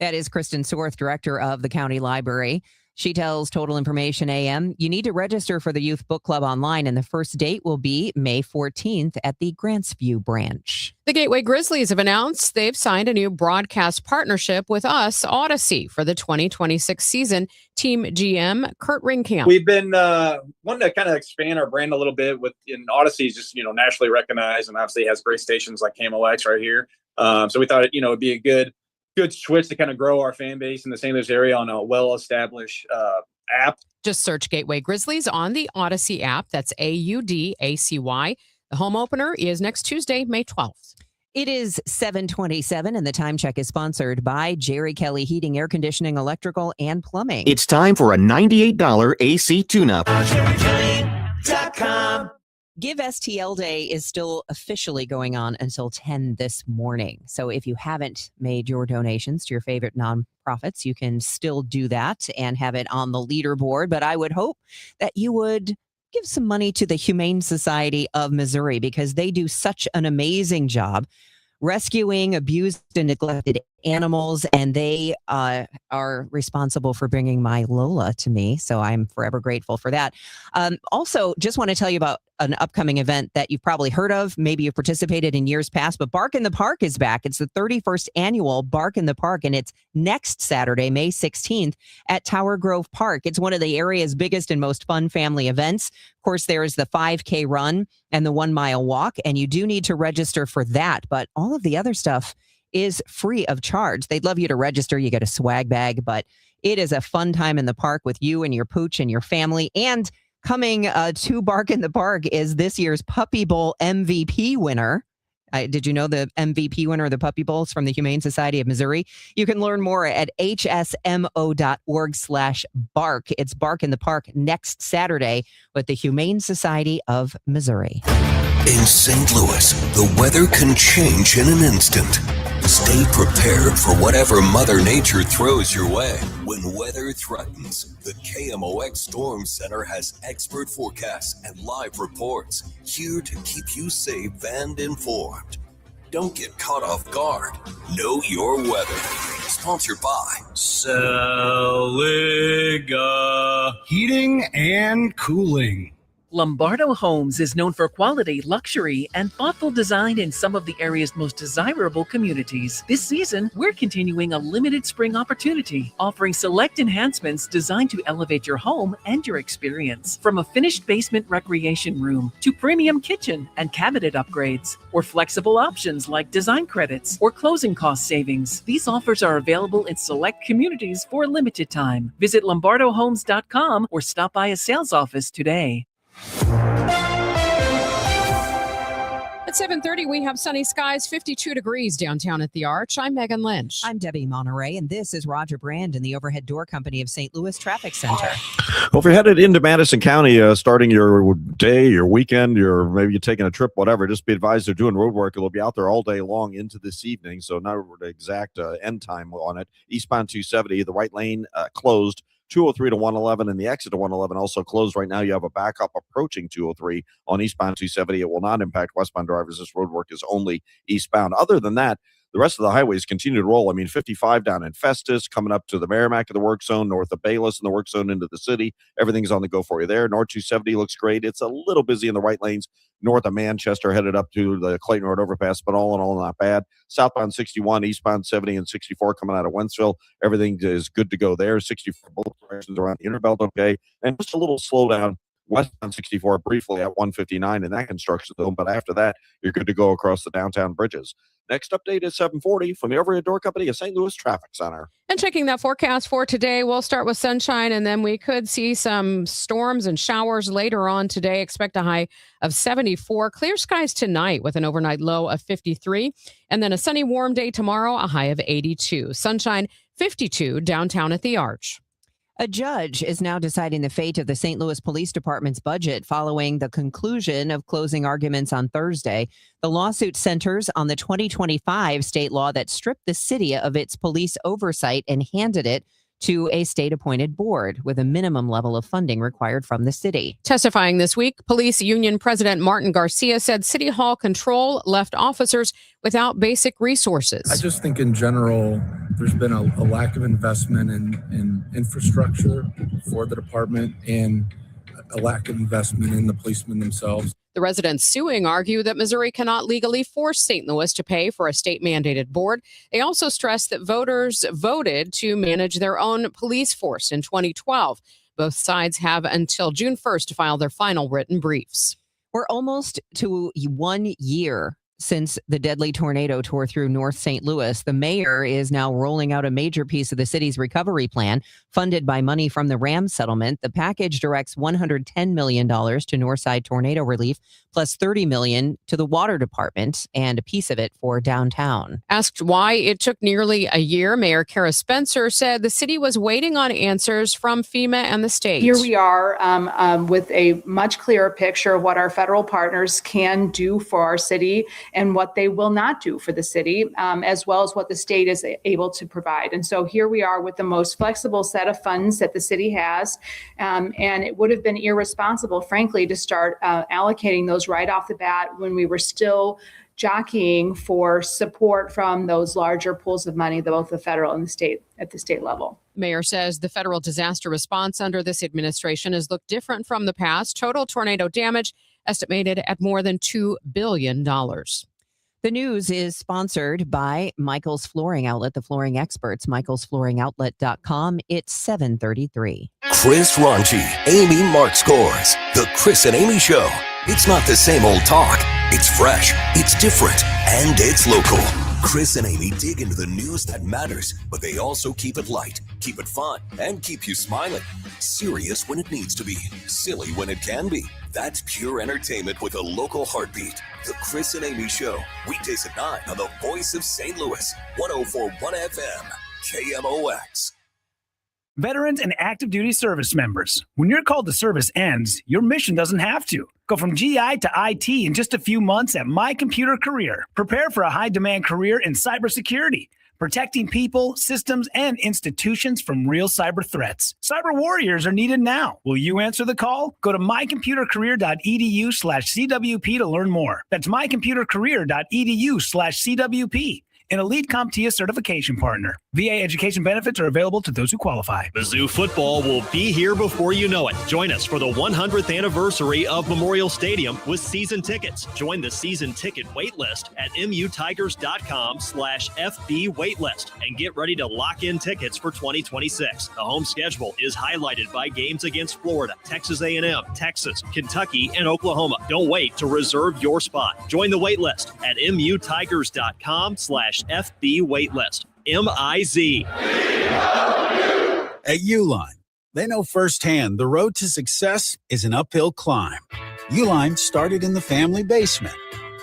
That is Kristen Sorth, director of the county library. She tells Total Information AM, you need to register for the Youth Book Club online, and the first date will be May 14th at the Grantsview branch. The Gateway Grizzlies have announced they've signed a new broadcast partnership with us, Odyssey, for the 2026 season. Team GM Kurt Ringkamp. We've been wanting to kind of expand our brand a little bit. Odyssey is just nationally recognized, and obviously has great stations like KMOX right here. So we thought it'd be a good switch to kind of grow our fan base in the St. Louis area on a well-established app. Just search Gateway Grizzlies on the Odyssey app. That's AUDACY. The home opener is next Tuesday, May 12th. It is 7:27, and the time check is sponsored by Jerry Kelly Heating, Air Conditioning, Electrical, and Plumbing. It's time for a $98 AC tune-up. Give STL Day is still officially going on until 10 this morning. So if you haven't made your donations to your favorite nonprofits, you can still do that and have it on the leaderboard. But I would hope that you would give some money to the Humane Society of Missouri, because they do such an amazing job rescuing abused and neglected animals, and they are responsible for bringing my Lola to me. So I'm forever grateful for that. Also, just want to tell you about an upcoming event that you've probably heard of. Maybe you've participated in years past, but Bark in the Park is back. It's the 31st annual Bark in the Park, and it's next Saturday, May 16th at Tower Grove Park. It's one of the area's biggest and most fun family events. Of course, there is the 5K run and the 1 mile walk, and you do need to register for that, but all of the other stuff is free of charge. They'd love you to register. You get a swag bag, but it is a fun time in the park with you and your pooch and your family. And coming to Bark in the Park is this year's Puppy Bowl MVP winner. Did you know the MVP winner of the Puppy Bowl is from the Humane Society of Missouri? You can learn more at hsmo.org/bark. It's Bark in the Park next Saturday with the Humane Society of Missouri. In St. Louis, the weather can change in an instant. Stay prepared for whatever Mother Nature throws your way. When weather threatens, the KMOX Storm Center has expert forecasts and live reports here to keep you safe and informed. Don't get caught off guard. Know your weather. Sponsored by Saliga Heating and Cooling. Lombardo Homes is known for quality, luxury, and thoughtful design in some of the area's most desirable communities. This season, we're continuing a limited spring opportunity, offering select enhancements designed to elevate your home and your experience. From a finished basement recreation room to premium kitchen and cabinet upgrades, or flexible options like design credits or closing cost savings. These offers are available in select communities for a limited time. Visit lombardohomes.com or stop by a sales office today. At 7:30, we have sunny skies, 52 degrees downtown at the Arch. I'm Megan Lynch. I'm Debbie Monterrey, and this is Roger Brand in the Overhead Door Company of St. Louis Traffic Center. Well, if you're headed into Madison County, starting your day, your weekend, maybe you're taking a trip, whatever, just be advised they're doing road work. It'll be out there all day long into this evening, so not the exact end time on it. Eastbound 270, the right lane closed. 203 to 111, and the exit to 111 also closed right now. You have a backup approaching 203 on eastbound 270. It will not impact westbound drivers. This road work is only eastbound. Other than that, the rest of the highways continue to roll. I mean, 55 down in Festus, coming up to the Merrimack in the work zone, north of Bayless in the work zone into the city. Everything's on the go for you there. North 270 looks great. It's a little busy in the right lanes north of Manchester, headed up to the Clayton Road overpass, but all in all, not bad. Southbound 61, eastbound 70 and 64 coming out of Wentzville. Everything is good to go there. 64 both directions around the Interbelt, okay. And just a little slowdown westbound 64 briefly at 159 in that construction zone, but after that, you're good to go across the downtown bridges. Next update is 7:40 from the Overhead Door Company of St. Louis Traffic Center. And checking that forecast for today, we'll start with sunshine, and then we could see some storms and showers later on today. Expect a high of 74. Clear skies tonight with an overnight low of 53. And then a sunny, warm day tomorrow, a high of 82. Sunshine, 52 downtown at the Arch. A judge is now deciding the fate of the St. Louis Police Department's budget following the conclusion of closing arguments on Thursday. The lawsuit centers on the 2025 state law that stripped the city of its police oversight and handed it to a state-appointed board with a minimum level of funding required from the city. Testifying this week, Police Union President Martin Garcia said City Hall control left officers without basic resources. I just think in general, there's been a lack of investment in infrastructure for the department and a lack of investment in the policemen themselves. The residents suing argue that Missouri cannot legally force St. Louis to pay for a state-mandated board. They also stress that voters voted to manage their own police force in 2012. Both sides have until June 1st to file their final written briefs. We're almost to 1 year Since the deadly tornado tore through North St. Louis, the mayor is now rolling out a major piece of the city's recovery plan, funded by money from the Rams settlement. The package directs $110 million to Northside tornado relief, plus $30 million to the water department, and a piece of it for downtown. Asked why it took nearly a year, Mayor Kara Spencer said the city was waiting on answers from FEMA and the state. Here we are with a much clearer picture of what our federal partners can do for our city and what they will not do for the city, as well as what the state is able to provide. And so here we are with the most flexible set of funds that the city has. And it would have been irresponsible, frankly, to start allocating those right off the bat when we were still jockeying for support from those larger pools of money, both the federal and the state at the state level. Mayor says the federal disaster response under this administration has looked different from the past. Total tornado damage estimated at more than $2 billion. The news is sponsored by Michael's Flooring Outlet, the flooring experts, michaelsflooringoutlet.com. It's 7:33. Chris Ronchi, Amy Mark Scores. The Chris and Amy Show. It's not the same old talk. It's fresh, it's different, and it's local. Chris and Amy dig into the news that matters, but they also keep it light, keep it fun, and keep you smiling. Serious when it needs to be, silly when it can be. That's pure entertainment with a local heartbeat. The Chris and Amy Show, weekdays at 9 on the Voice of St. Louis, 104.1 FM, KMOX. Veterans and active duty service members, when your call to service ends, your mission doesn't have to. Go from GI to IT in just a few months at My Computer Career. Prepare for a high-demand career in cybersecurity, protecting people, systems, and institutions from real cyber threats. Cyber warriors are needed now. Will you answer the call? Go to mycomputercareer.edu/CWP to learn more. That's mycomputercareer.edu/CWP. An elite CompTIA certification partner. VA education benefits are available to those who qualify. Mizzou football will be here before you know it. Join us for the 100th anniversary of Memorial Stadium with season tickets. Join the season ticket waitlist at mutigers.com/FB waitlist and get ready to lock in tickets for 2026. The home schedule is highlighted by games against Florida, Texas A&M, Texas, Kentucky, and Oklahoma. Don't wait to reserve your spot. Join the waitlist at mutigers.com/FB waitlist. MIZ. At Uline, they know firsthand the road to success is an uphill climb. Uline started in the family basement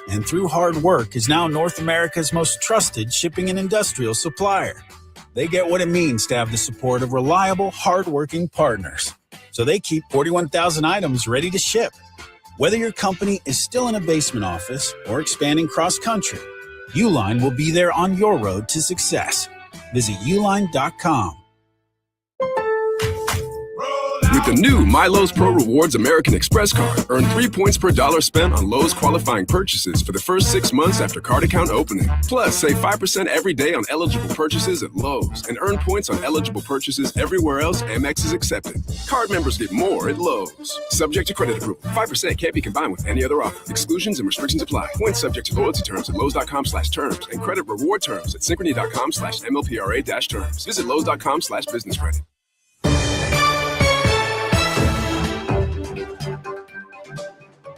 and through hard work is now North America's most trusted shipping and industrial supplier. They get what it means to have the support of reliable, hardworking partners. So they keep 41,000 items ready to ship. Whether your company is still in a basement office or expanding cross-country, Uline will be there on your road to success. Visit uline.com. With the new My Lowe's Pro Rewards American Express card, earn 3 points per dollar spent on Lowe's qualifying purchases for the first 6 months after card account opening. Plus, save 5% every day on eligible purchases at Lowe's and earn points on eligible purchases everywhere else Amex is accepted. Card members get more at Lowe's. Subject to credit approval. 5% can't be combined with any other offer. Exclusions and restrictions apply. Points subject to loyalty terms at Lowe's.com/terms and credit reward terms at Synchrony.com/MLPRA-terms. Visit Lowe's.com/business credit.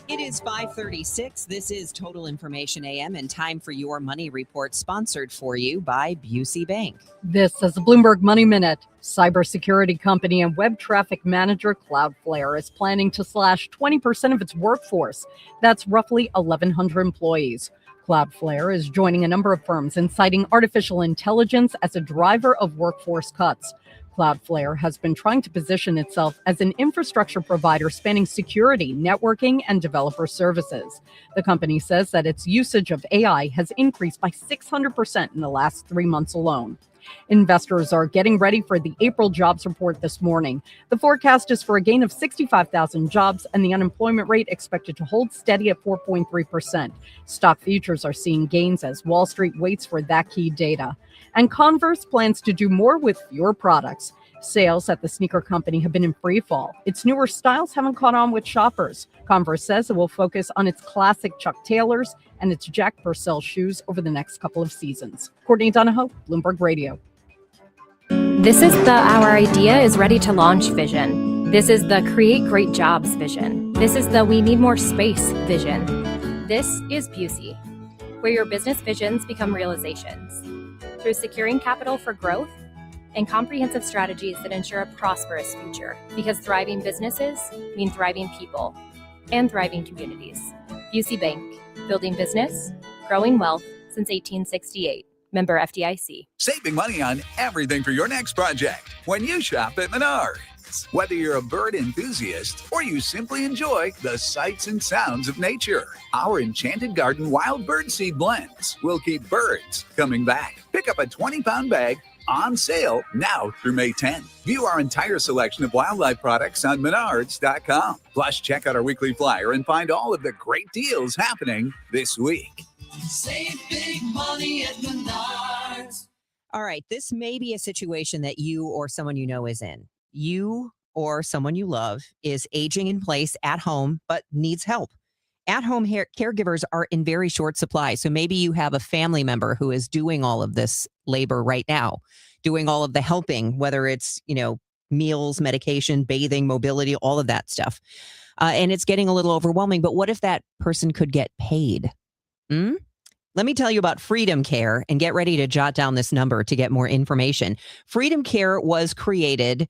It is 5:36. This is Total Information AM and time for your money report, sponsored for you by Busey Bank. This is the Bloomberg Money Minute. Cybersecurity company and web traffic manager Cloudflare is planning to slash 20% of its workforce. That's roughly 1,100 employees. Cloudflare is joining a number of firms in citing artificial intelligence as a driver of workforce cuts. Cloudflare has been trying to position itself as an infrastructure provider spanning security, networking, and developer services. The company says that its usage of AI has increased by 600% in the last 3 months alone. Investors are getting ready for the April jobs report this morning. The forecast is for a gain of 65,000 jobs and the unemployment rate expected to hold steady at 4.3%. Stock futures are seeing gains as Wall Street waits for that key data. And Converse plans to do more with fewer products. Sales at the sneaker company have been in free fall. Its newer styles haven't caught on with shoppers. Converse says it will focus on its classic Chuck Taylors and its Jack Purcell shoes over the next couple of seasons. Courtney Donahoe, Bloomberg Radio. This is the Our Idea is Ready to Launch vision. This is the Create Great Jobs vision. This is the We Need More Space vision. This is Busey. where your business visions become realizations. Through securing capital for growth and comprehensive strategies that ensure a prosperous future. Because thriving businesses mean thriving people and thriving communities. UC Bank, building business, growing wealth since 1868. Member FDIC. Saving money on everything for your next project when you shop at Menards. Whether you're a bird enthusiast or you simply enjoy the sights and sounds of nature, our Enchanted Garden Wild Birdseed Blends will keep birds coming back. Pick up a 20-pound bag on sale now through May 10. View our entire selection of wildlife products on Menards.com. Plus, check out our weekly flyer and find all of the great deals happening this week. Save big money at Menards. All right, this may be a situation that you or someone you know is in. You or someone you love is aging in place at home, but needs help. At-home caregivers are in very short supply. So maybe you have a family member who is doing all of this labor right now, doing all of the helping, whether it's, meals, medication, bathing, mobility, all of that stuff. And it's getting a little overwhelming. But what if that person could get paid? Let me tell you about Freedom Care and get ready to jot down this number to get more information. Freedom Care was created,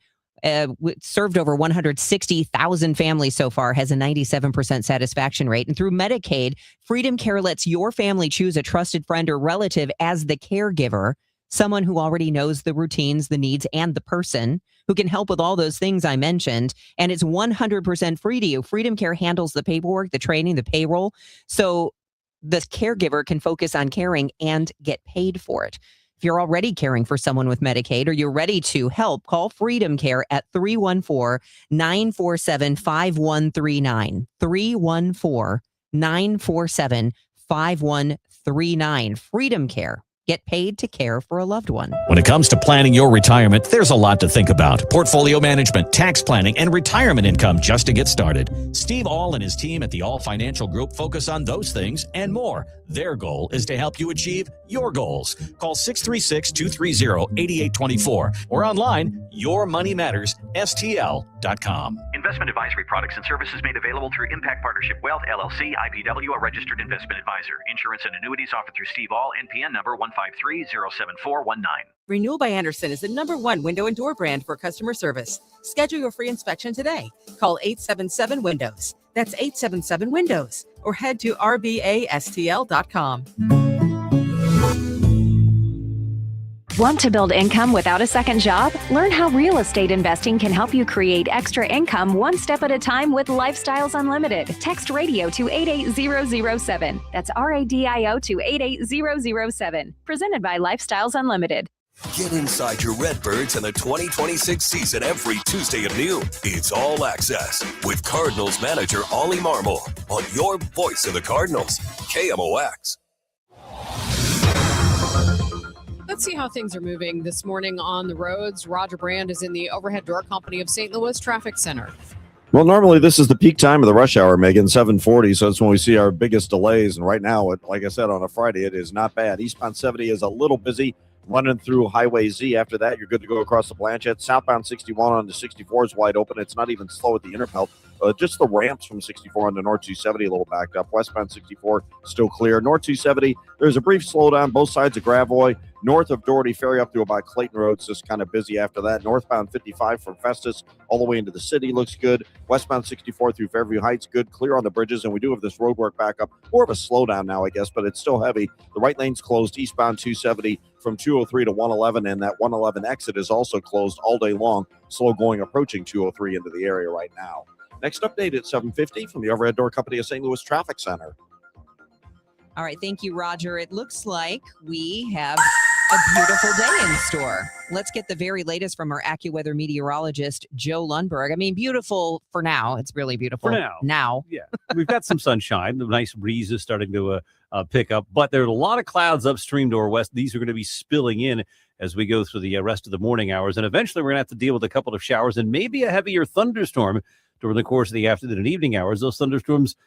served over 160,000 families so far, has a 97% satisfaction rate. And through Medicaid, Freedom Care lets your family choose a trusted friend or relative as the caregiver, someone who already knows the routines, the needs, and the person who can help with all those things I mentioned. And it's 100% free to you. Freedom Care handles the paperwork, the training, the payroll. So the caregiver can focus on caring and get paid for it. If you're already caring for someone with Medicaid or you're ready to help, call Freedom Care at 314-947-5139. 314-947-5139. Freedom Care. Get paid to care for a loved one. When it comes to planning your retirement, there's a lot to think about. Portfolio management, tax planning, and retirement income just to get started. Steve All and his team at the All Financial Group focus on those things and more. Their goal is to help you achieve your goals. Call 636-230-8824 or online, yourmoneymattersstl.com. Investment advisory products and services made available through Impact Partnership Wealth, LLC, IPW, a registered investment advisor. Insurance and annuities offered through Steve All, NPN number 153-07419. Renewal by Andersen is the #1 window and door brand for customer service. Schedule your free inspection today. Call 877-WINDOWS. That's 877-WINDOWS. Or head to rbastl.com. Want to build income without a second job? Learn how real estate investing can help you create extra income one step at a time with Lifestyles Unlimited. Text radio to 88007. That's RADIO to 88007. Presented by Lifestyles Unlimited. Get inside your Redbirds in the 2026 season every Tuesday at noon. It's All Access with Cardinals manager Ollie Marmol on your voice of the Cardinals, KMOX. Let's see how things are moving this morning on the roads. Roger Brand is in the Overhead Door Company of St. Louis Traffic Center. Well, normally this is the peak time of the rush hour, Megan, 7:40. So that's when we see our biggest delays. And right now, like I said, on a Friday, it is not bad. Eastbound 70 is a little busy running through Highway Z. After that, you're good to go across the Blanchette. Southbound 61 on the 64 is wide open. It's not even slow at the Interbelt. Just the ramps from 64 on the North 270 a little backed up. Westbound 64 still clear. North 270, there's a brief slowdown both sides of Gravois. North of Doherty Ferry up to about Clayton Road, it's just kind of busy after that. Northbound 55 from Festus all the way into the city looks good. Westbound 64 through Fairview Heights, good, clear on the bridges, and we do have this road work back up. More of a slowdown now, I guess, but it's still heavy. The right lane's closed eastbound 270 from 203 to 111, and that 111 exit is also closed all day long. Slow going approaching 203 into the area right now. Next update at 7:50 from the Overhead Door Company of St. Louis Traffic Center. All right, thank you, Roger. It looks like we have a beautiful day in store. Let's get the very latest from our AccuWeather meteorologist, Joe Lundberg. I mean, beautiful for now. It's really beautiful. For now. Yeah. We've got some sunshine. The nice breeze is starting to pick up, but there are a lot of clouds upstream to our west. These are going to be spilling in as we go through the rest of the morning hours. And eventually we're going to have to deal with a couple of showers and maybe a heavier thunderstorm during the course of the afternoon and evening hours. Those thunderstorms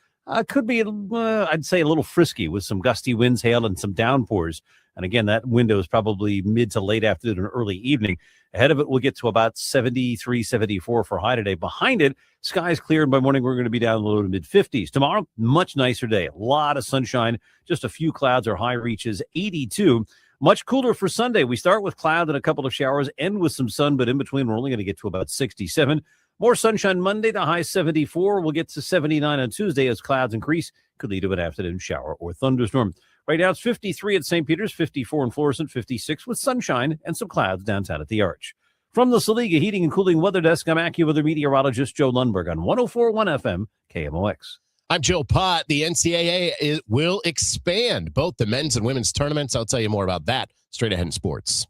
could be, I'd say, a little frisky with some gusty winds, hail, and some downpours And again, that window is probably mid to late afternoon and early evening. Ahead of it, we'll get to about 73, 74 for high today. Behind it, skies clear, and by morning, we're going to be down in the low to mid-50s. Tomorrow, much nicer day. A lot of sunshine, just a few clouds. Our high reaches 82. Much cooler for Sunday. We start with cloud and a couple of showers, end with some sun, but in between, we're only going to get to about 67. More sunshine Monday, the high 74. We'll get to 79 on Tuesday as clouds increase. Could lead to an afternoon shower or thunderstorm. Right now, it's 53 at St. Peter's, 54 in Florissant, 56 with sunshine and some clouds downtown at the Arch. From the Saliga Heating and Cooling Weather Desk, I'm AccuWeather meteorologist Joe Lundberg on 104.1 FM KMOX. I'm Joe Pott. The NCAA will expand both the men's and women's tournaments. I'll tell you more about that straight ahead in sports.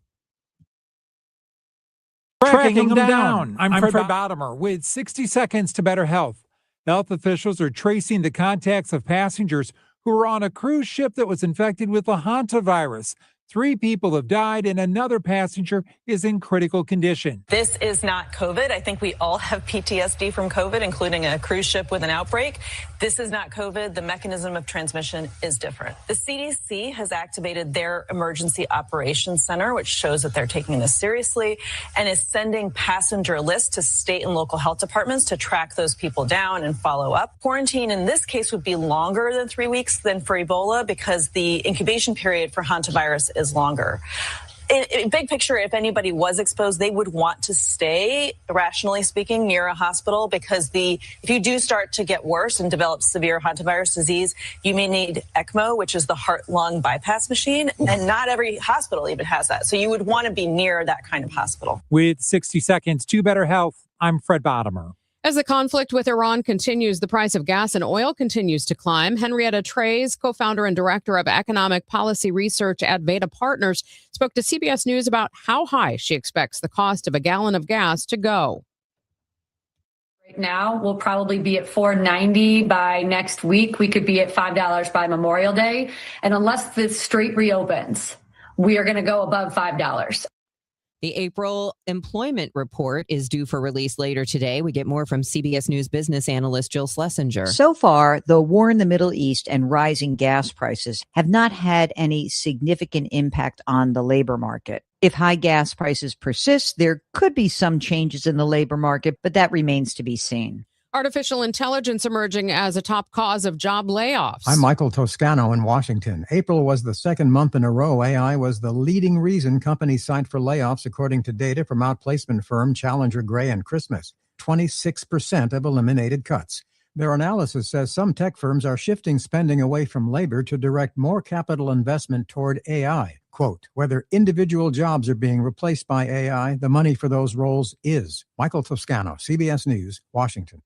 Tracking them down. I'm Fred Bottomer with 60 Seconds to Better Health. Health officials are tracing the contacts of passengers who were on a cruise ship that was infected with the hantavirus. 3 people have died and another passenger is in critical condition. This is not COVID. I think we all have PTSD from COVID, including a cruise ship with an outbreak. This is not COVID. The mechanism of transmission is different. The CDC has activated their emergency operations center, which shows that they're taking this seriously, and is sending passenger lists to state and local health departments to track those people down and follow up. Quarantine in this case would be longer than 3 weeks than for Ebola because the incubation period for hantavirus is longer. In big picture, if anybody was exposed, they would want to stay, rationally speaking, near a hospital because if you do start to get worse and develop severe hantavirus disease, you may need ECMO, which is the heart-lung bypass machine, and not every hospital even has that. So you would want to be near that kind of hospital. With 60 Seconds to Better Health, I'm Fred Bottomer. As the conflict with Iran continues, the price of gas and oil continues to climb. Henrietta Trey's, co-founder and director of economic policy research at Veda Partners, spoke to CBS News about how high she expects the cost of a gallon of gas to go. Right now, we'll probably be at $4.90 by next week. We could be at $5 by Memorial Day. And unless the strait reopens, we are going to go above $5. The April employment report is due for release later today. We get more from CBS News business analyst Jill Schlesinger. So far, the war in the Middle East and rising gas prices have not had any significant impact on the labor market. If high gas prices persist, there could be some changes in the labor market, but that remains to be seen. Artificial intelligence emerging as a top cause of job layoffs. I'm Michael Toscano in Washington. April was the second month in a row AI was the leading reason companies signed for layoffs, according to data from outplacement firm Challenger Gray and Christmas. 26% have eliminated cuts. Their analysis says some tech firms are shifting spending away from labor to direct more capital investment toward AI. Quote, whether individual jobs are being replaced by AI, the money for those roles is. Michael Toscano, CBS News, Washington.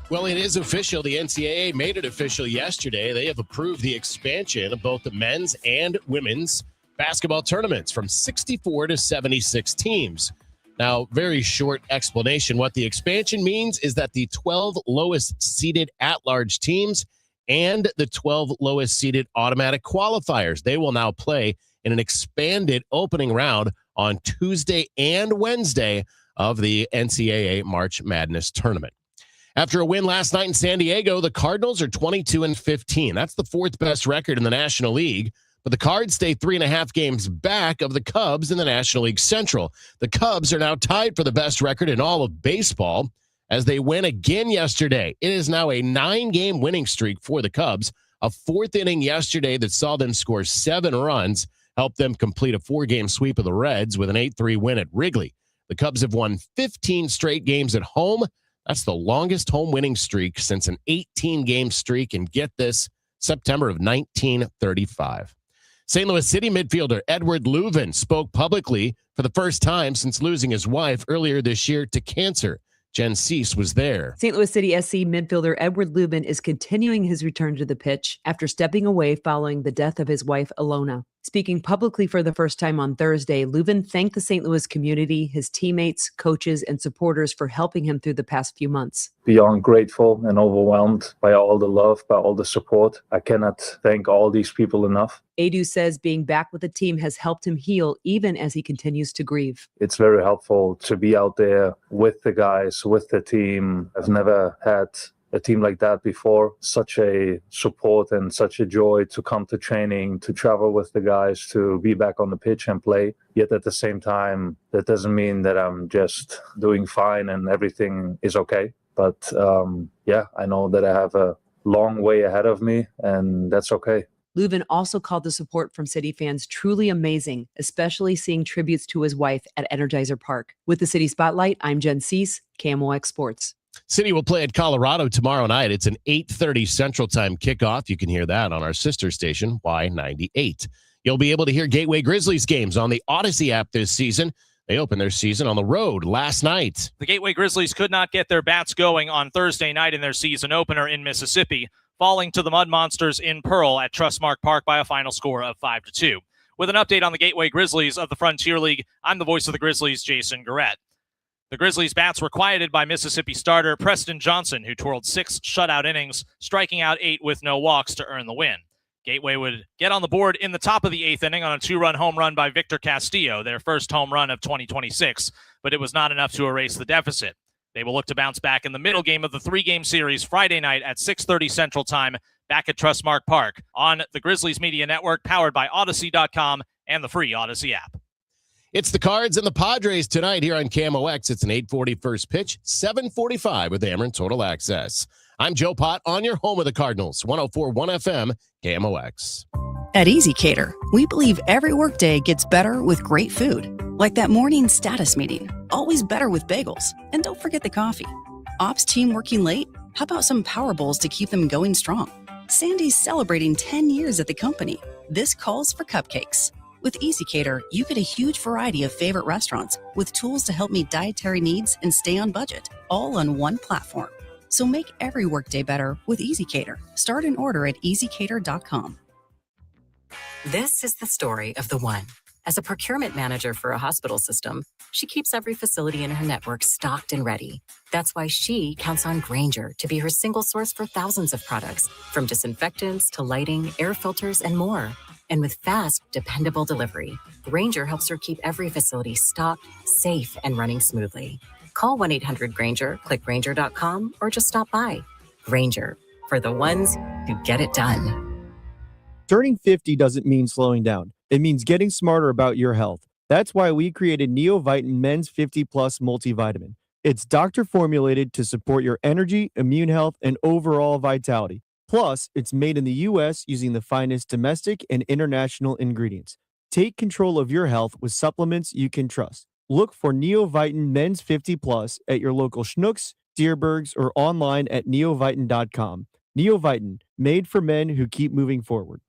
Well, it is official. The NCAA made it official yesterday. They have approved the expansion of both the men's and women's basketball tournaments from 64 to 76 teams. Now, very short explanation. What the expansion means is that the 12 lowest seeded at-large teams and the 12 lowest seeded automatic qualifiers, they will now play in an expanded opening round on Tuesday and Wednesday of the NCAA March Madness tournament. After a win last night in San Diego, the Cardinals are 22-15. That's the fourth best record in the National League. But the Cards stay 3.5 games back of the Cubs in the National League Central. The Cubs are now tied for the best record in all of baseball as they win again yesterday. It is now a 9-game winning streak for the Cubs. A fourth inning yesterday that saw them score 7 runs helped them complete a 4-game sweep of the Reds with an 8-3 win at Wrigley. The Cubs have won 15 straight games at home. That's the longest home winning streak since an 18-game streak, and get this, September of 1935. St. Louis City midfielder Edward Leuven spoke publicly for the first time since losing his wife earlier this year to cancer. Jen Cease was there. St. Louis City SC midfielder Edward Leuven is continuing his return to the pitch after stepping away following the death of his wife, Alona. Speaking publicly for the first time on Thursday, Leuven thanked the St. Louis community, his teammates, coaches, and supporters for helping him through the past few months. Beyond grateful and overwhelmed by all the love, by all the support. I cannot thank all these people enough. Edu says being back with the team has helped him heal even as he continues to grieve. It's very helpful to be out there with the guys, with the team. I've never had a team like that before. Such a support and such a joy to come to training, to travel with the guys, to be back on the pitch and play. Yet at the same time, that doesn't mean that I'm just doing fine and everything is okay. But I know that I have a long way ahead of me, and that's okay. Leuven also called the support from City fans truly amazing, especially seeing tributes to his wife at Energizer Park. With the City Spotlight, I'm Jen Cease, KMOX Sports. City will play at Colorado tomorrow night. It's an 8:30 Central Time kickoff. You can hear that on our sister station, Y98. You'll be able to hear Gateway Grizzlies games on the Odyssey app this season. They opened their season on the road last night. The Gateway Grizzlies could not get their bats going on Thursday night in their season opener in Mississippi, falling to the Mud Monsters in Pearl at Trustmark Park by a final score of 5-2. With an update on the Gateway Grizzlies of the Frontier League, I'm the voice of the Grizzlies, Jason Garrett. The Grizzlies' bats were quieted by Mississippi starter Preston Johnson, who twirled 6 shutout innings, striking out 8 with no walks to earn the win. Gateway would get on the board in the top of the 8th inning on a 2-run home run by Victor Castillo, their first home run of 2026, but it was not enough to erase the deficit. They will look to bounce back in the middle game of the 3-game series Friday night at 6:30 Central Time back at Trustmark Park on the Grizzlies Media Network, powered by Odyssey.com and the free Odyssey app. It's the Cards and the Padres tonight here on KMOX. It's an 8:40 first pitch, 7:45 with Ameren Total Access. I'm Joe Pott on your home of the Cardinals, 104.1 FM, KMOX. At Easy Cater, we believe every workday gets better with great food. Like that morning status meeting, always better with bagels. And don't forget the coffee. Ops team working late? How about some Power Bowls to keep them going strong? Sandy's celebrating 10 years at the company. This calls for cupcakes. With Easy Cater, you get a huge variety of favorite restaurants with tools to help meet dietary needs and stay on budget, all on one platform. So make every workday better with Easy Cater. Start an order at easycater.com. This is the story of the one. As a procurement manager for a hospital system, she keeps every facility in her network stocked and ready. That's why she counts on Grainger to be her single source for thousands of products, from disinfectants to lighting, air filters, and more. And with fast, dependable delivery, Grainger helps her keep every facility stocked, safe, and running smoothly. Call 1-800-GRAINGER, click Grainger.com, or just stop by. Grainger, for the ones who get it done. Turning 50 doesn't mean slowing down. It means getting smarter about your health. That's why we created Neovitin Men's 50 Plus Multivitamin. It's doctor formulated to support your energy, immune health, and overall vitality. Plus, it's made in the U.S. using the finest domestic and international ingredients. Take control of your health with supplements you can trust. Look for Neovitin Men's 50 Plus at your local Schnucks, Dierbergs, or online at neovitin.com. Neovitin, made for men who keep moving forward.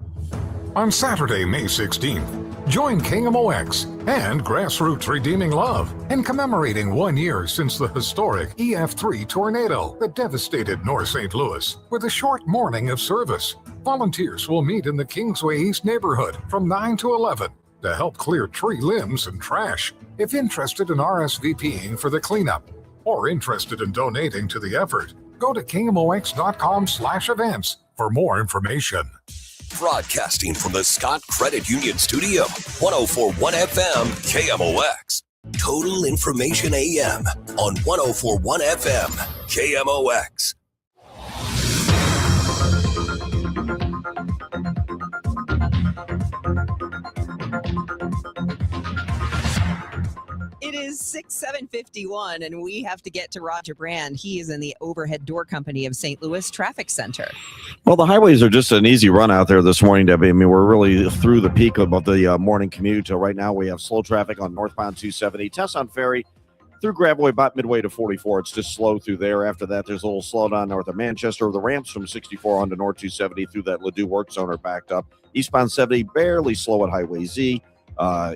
On Saturday, May 16th, join KMOX and Grassroots Redeeming Love in commemorating 1 year since the historic EF3 tornado that devastated North St. Louis with a short morning of service. Volunteers will meet in the Kingsway East neighborhood from 9 to 11 to help clear tree limbs and trash. If interested in RSVPing for the cleanup or interested in donating to the effort, go to KMOX.com/events for more information. Broadcasting from the Scott Credit Union Studio, 104.1 FM, KMOX. Total Information AM on 104.1 FM, KMOX. It is 7:51, and we have to get to Roger Brand. He is in the Overhead Door Company of St. Louis Traffic Center. Well, the highways are just an easy run out there this morning, Debbie. I mean, we're really through the peak of the morning commute. Right now, we have slow traffic on northbound 270, Tesson Ferry through Gravois, about midway to 44. It's just slow through there. After that, there's a little slowdown north of Manchester. The ramps from 64 onto North 270 through that Ladue work zone are backed up. Eastbound 70, barely slow at Highway Z.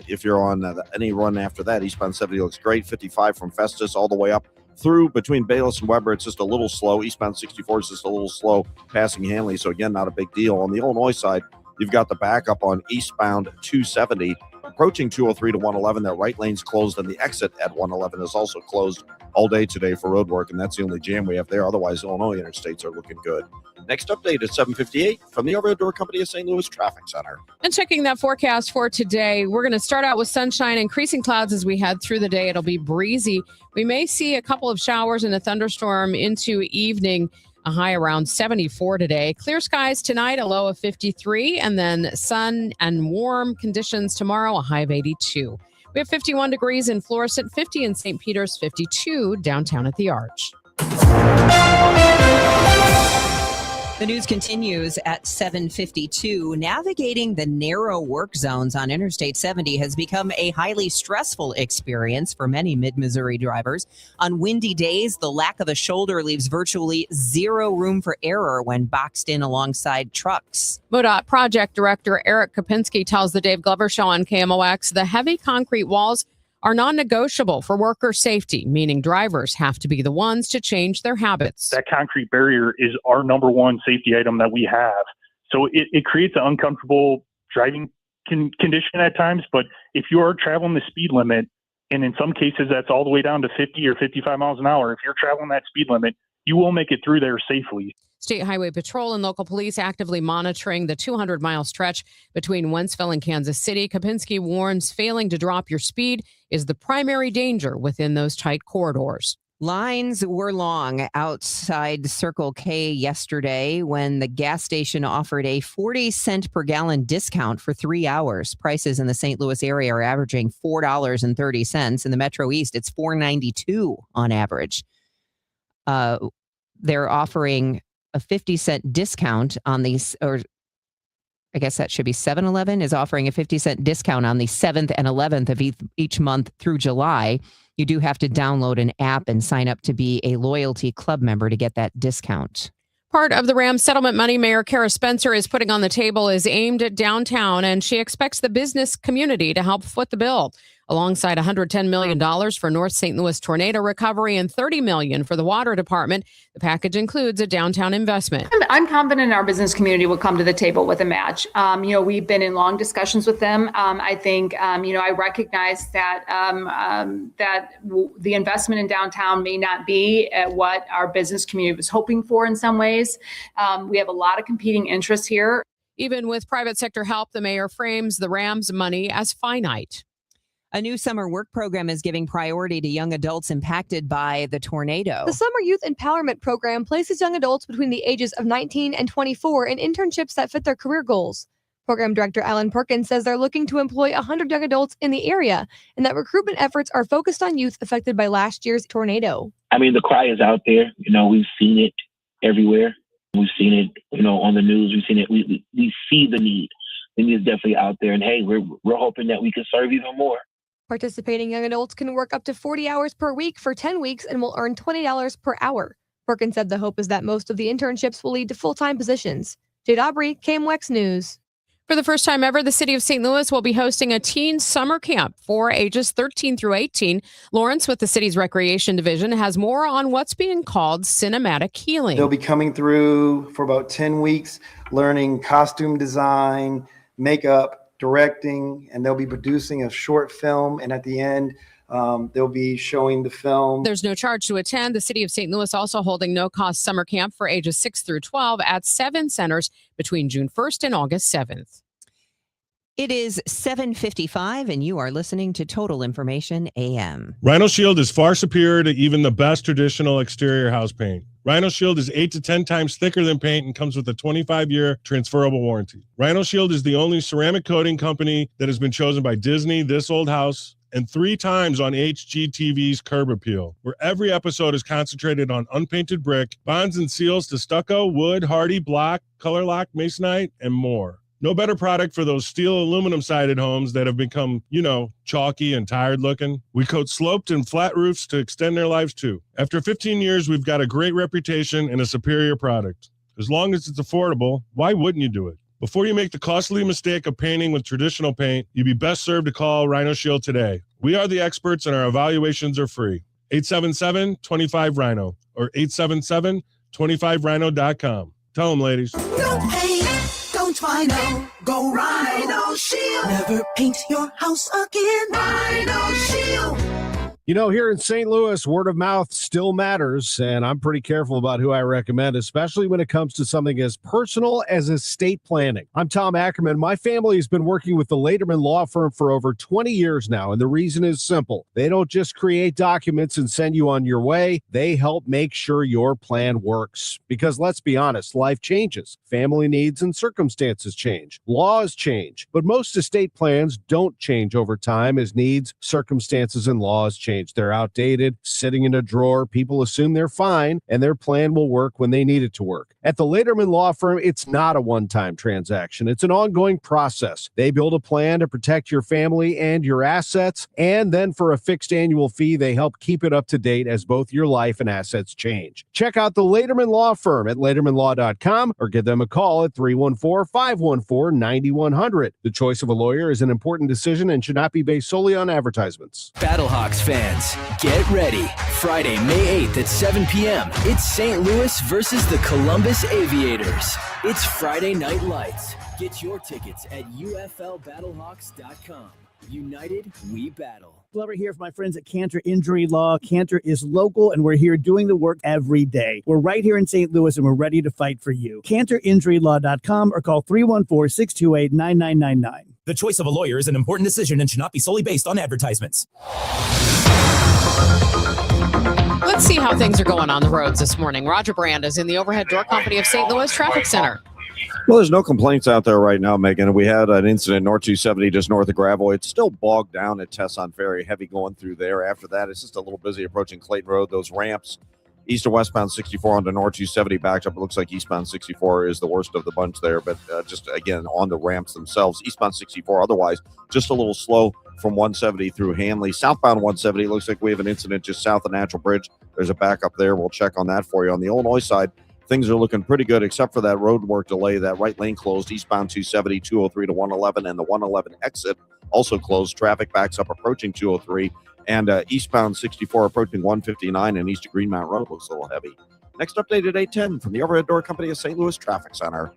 If you're on any run after that, eastbound 70 looks great. 55 from Festus all the way up through between Bayless and Weber. It's just a little slow. Eastbound 64 is just a little slow passing Hanley. So, again, not a big deal. On the Illinois side, you've got the backup on eastbound 270. Approaching 203 to 111, that right lane's closed, and the exit at 111 is also closed all day today for road work, and that's the only jam we have there. Otherwise, Illinois interstates are looking good. Next update at 7:58 from the Overhead Door Company of St. Louis Traffic Center. And checking that forecast for today, we're going to start out with sunshine, increasing clouds as we head through the day. It'll be breezy. We may see a couple of showers and a thunderstorm into evening. a high around 74 today. Clear skies tonight, a low of 53, and then sun and warm conditions tomorrow, a high of 82. We have 51 degrees in Florissant, 50 in St. Peter's, 52 downtown at the Arch. The news continues at 7:52. Navigating the narrow work zones on Interstate 70 has become a highly stressful experience for many mid-Missouri drivers. On windy days, the lack of a shoulder leaves virtually zero room for error when boxed in alongside trucks. MoDOT Project Director Eric Kopinski tells the Dave Glover Show on KMOX the heavy concrete walls are non-negotiable for worker safety, meaning drivers have to be the ones to change their habits. That concrete barrier is our number one safety item that we have. So it creates an uncomfortable driving condition at times, but if you are traveling the speed limit, and in some cases that's all the way down to 50 or 55 miles an hour, if you're traveling that speed limit, you will make it through there safely. State Highway Patrol and local police actively monitoring the 200-mile stretch between Wentzville and Kansas City. Kopinski warns failing to drop your speed is the primary danger within those tight corridors. Lines were long outside Circle K yesterday when the gas station offered a 40-cent per gallon discount for 3 hours. Prices in the St. Louis area are averaging $4.30. In the Metro East, it's $4.92 on average. They're offering a 50-cent discount on these, or I guess that should be 7-Eleven is offering a 50-cent discount on the 7th and 11th of each month through July. You do have to download an app and sign up to be a loyalty club member to get that discount. Part of the Rams settlement money Mayor Kara Spencer is putting on the table is aimed at downtown, and she expects the business community to help foot the bill. Alongside $110 million for North St. Louis tornado recovery and $30 million for the water department, the package includes a downtown investment. I'm confident our business community will come to the table with a match. We've been in long discussions with them. I think, I recognize that the investment in downtown may not be at what our business community was hoping for in some ways. We have a lot of competing interests here. Even with private sector help, the mayor frames the Rams money as finite. A new summer work program is giving priority to young adults impacted by the tornado. The Summer Youth Empowerment Program places young adults between the ages of 19 and 24 in internships that fit their career goals. Program Director Alan Perkins says they're looking to employ 100 young adults in the area and that recruitment efforts are focused on youth affected by last year's tornado. I mean, the cry is out there. We've seen it everywhere. We've seen it, on the news. We've seen it. We see the need. The need is definitely out there. And hey, we're hoping that we can serve even more. Participating young adults can work up to 40 hours per week for 10 weeks and will earn $20 per hour. Perkins said the hope is that most of the internships will lead to full-time positions. Jade Aubrey, KMOX News. For the first time ever, the city of St. Louis will be hosting a teen summer camp for ages 13 through 18. Lawrence with the city's recreation division has more on what's being called cinematic healing. They'll be coming through for about 10 weeks, learning costume design, makeup, directing, and they'll be producing a short film. And at the end, they'll be showing the film. There's no charge to attend. The city of St. Louis also holding no-cost summer camp for ages 6 through 12 at 7 centers between June 1st and August 7th. It is 7:55, and you are listening to Total Information AM. Rhino Shield is far superior to even the best traditional exterior house paint. Rhino Shield is 8 to 10 times thicker than paint and comes with a 25-year transferable warranty. Rhino Shield is the only ceramic coating company that has been chosen by Disney, This Old House, and 3 times on HGTV's Curb Appeal, where every episode is concentrated on unpainted brick, bonds and seals to stucco, wood, hardy, block, color lock, masonite, and more. No better product for those steel aluminum-sided homes that have become, chalky and tired looking. We coat sloped and flat roofs to extend their lives too. After 15 years, we've got a great reputation and a superior product. As long as it's affordable, why wouldn't you do it? Before you make the costly mistake of painting with traditional paint, you'd be best served to call Rhino Shield today. We are the experts and our evaluations are free. 877-25-RHINO or 877-25rhino.com. Tell them, ladies. Don't paint, don't Rhino, go Rhino Shield. Never paint your house again. Rhino Shield. You know, here in St. Louis, word of mouth still matters, and I'm pretty careful about who I recommend, especially when it comes to something as personal as estate planning. I'm Tom Ackerman. My family has been working with the Lederman Law Firm for over 20 years now, and the reason is simple. They don't just create documents and send you on your way. They help make sure your plan works. Because let's be honest, life changes. Family needs and circumstances change. Laws change. But most estate plans don't change over time as needs, circumstances, and laws change. They're outdated, sitting in a drawer. People assume they're fine, and their plan will work when they need it to work. At the Lederman Law Firm, it's not a one-time transaction. It's an ongoing process. They build a plan to protect your family and your assets, and then for a fixed annual fee, they help keep it up to date as both your life and assets change. Check out the Lederman Law Firm at LedermanLaw.com or give them a call at 314-514-9100. The choice of a lawyer is an important decision and should not be based solely on advertisements. Battlehawks fans, get ready. Friday, May 8th at 7 p.m. It's St. Louis versus the Columbus Aviators. It's Friday Night Lights. Get your tickets at UFLBattlehawks.com. United, we battle. Glover here for my friends at Cantor Injury Law. Cantor is local, and we're here doing the work every day. We're right here in St. Louis, and we're ready to fight for you. CantorInjuryLaw.com or call 314-628-9999. The choice of a lawyer is an important decision and should not be solely based on advertisements. Let's see how things are going on the roads this morning. Roger Brand is in the Overhead Door Company of St. Louis Traffic Center. Well, there's no complaints out there right now, Megan. We had an incident north 270 just north of Gravel. It's still bogged down at Tesson Ferry, heavy going through there. After that, it's just a little busy approaching Clayton Road. Those ramps, east or westbound 64 onto north 270 backed up. It looks like eastbound 64 is the worst of the bunch there, but just, again, on the ramps themselves. Eastbound 64, otherwise, just a little slow from 170 through Hanley. Southbound 170, looks like we have an incident just south of Natural Bridge. There's a backup there. We'll check on that for you. On the Illinois side, things are looking pretty good, except for that road work delay. That right lane closed, eastbound 270, 203 to 111, and the 111 exit also closed. Traffic backs up approaching 203, and eastbound 64 approaching 159, and east of Green Mountain Road looks a little heavy. Next update at 8:10 from the Overhead Door Company of St. Louis Traffic Center.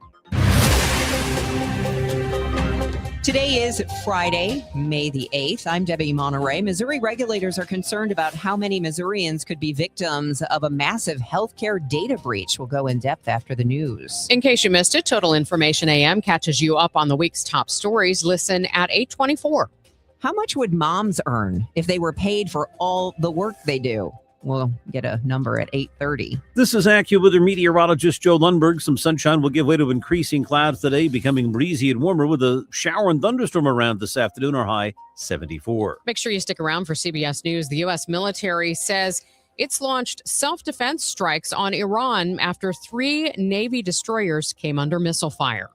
Today is Friday, May the 8th. I'm Debbie Monterrey. Missouri regulators are concerned about how many Missourians could be victims of a massive healthcare data breach. We'll go in depth after the news. In case you missed it, Total Information AM catches you up on the week's top stories. Listen at 8:24. How much would moms earn if they were paid for all the work they do? We'll get a number at 8:30. This is AccuWeather meteorologist Joe Lundberg. Some sunshine will give way to increasing clouds today, becoming breezy and warmer with a shower and thunderstorm around this afternoon. Our high 74. Make sure you stick around for CBS News. The U.S. military says it's launched self-defense strikes on Iran after 3 Navy destroyers came under missile fire.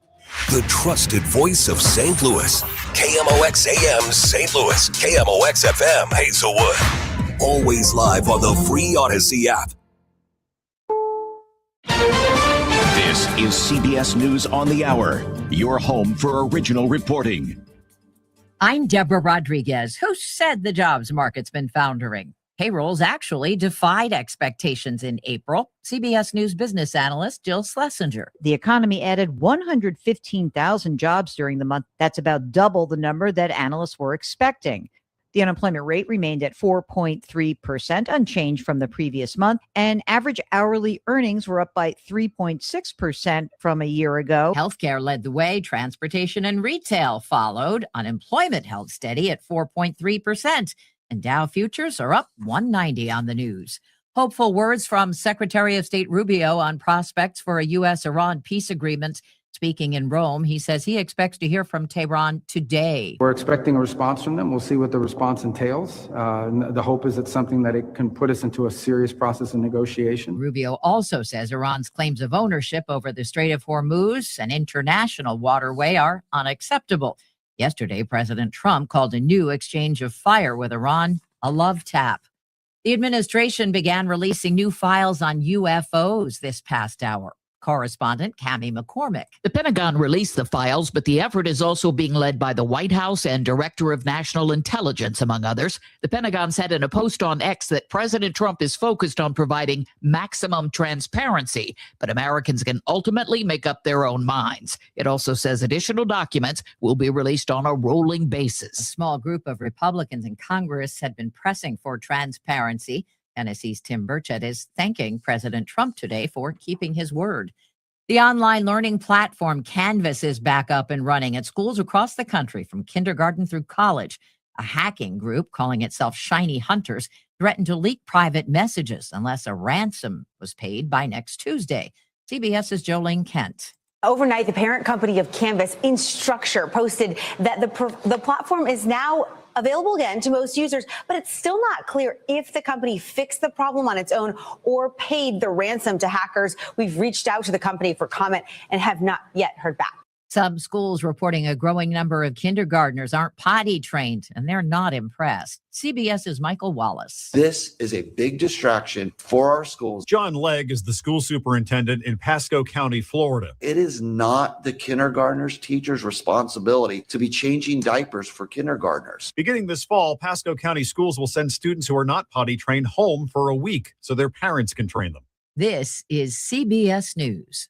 The trusted voice of St. Louis. KMOX AM St. Louis. KMOX FM Hazelwood. Always live on the free Odyssey app. This is CBS News on the Hour, your home for original reporting. I'm Deborah Rodriguez. Who said the jobs market's been foundering? Payrolls actually defied expectations in April. CBS News business analyst Jill Schlesinger. The economy added 115,000 jobs during the month. That's about double the number that analysts were expecting. The unemployment rate remained at 4.3%, unchanged from the previous month, and average hourly earnings were up by 3.6% from a year ago. Healthcare led the way, transportation and retail followed. Unemployment held steady at 4.3%, and Dow futures are up 190 on the news. Hopeful words from Secretary of State Rubio on prospects for a U.S.-Iran peace agreement. Speaking in Rome, he says he expects to hear from Tehran today. We're expecting a response from them. We'll see what the response entails. The hope is it's something that it can put us into a serious process of negotiation. Rubio also says Iran's claims of ownership over the Strait of Hormuz, an international waterway, are unacceptable. Yesterday, President Trump called a new exchange of fire with Iran a love tap. The administration began releasing new files on UFOs this past hour. Correspondent Cammie McCormick. The Pentagon released the files, but the effort is also being led by the White House and Director of National Intelligence, among others. The Pentagon said in a post on X that President Trump is focused on providing maximum transparency, but Americans can ultimately make up their own minds. It also says additional documents will be released on a rolling basis. A small group of Republicans in Congress had been pressing for transparency. Tennessee's Tim Burchett is thanking President Trump today for keeping his word. The online learning platform Canvas is back up and running at schools across the country from kindergarten through college. A hacking group calling itself Shiny Hunters threatened to leak private messages unless a ransom was paid by next Tuesday. CBS's Jolene Kent. Overnight, the parent company of Canvas, Instructure, posted that the platform is now available again to most users, but it's still not clear if the company fixed the problem on its own or paid the ransom to hackers. We've reached out to the company for comment and have not yet heard back. Some schools reporting a growing number of kindergartners aren't potty trained, and they're not impressed. CBS's Michael Wallace. This is a big distraction for our schools. John Legg is the school superintendent in Pasco County, Florida. It is not the kindergartners' teachers' responsibility to be changing diapers for kindergartners. Beginning this fall, Pasco County schools will send students who are not potty trained home for a week so their parents can train them. This is CBS News.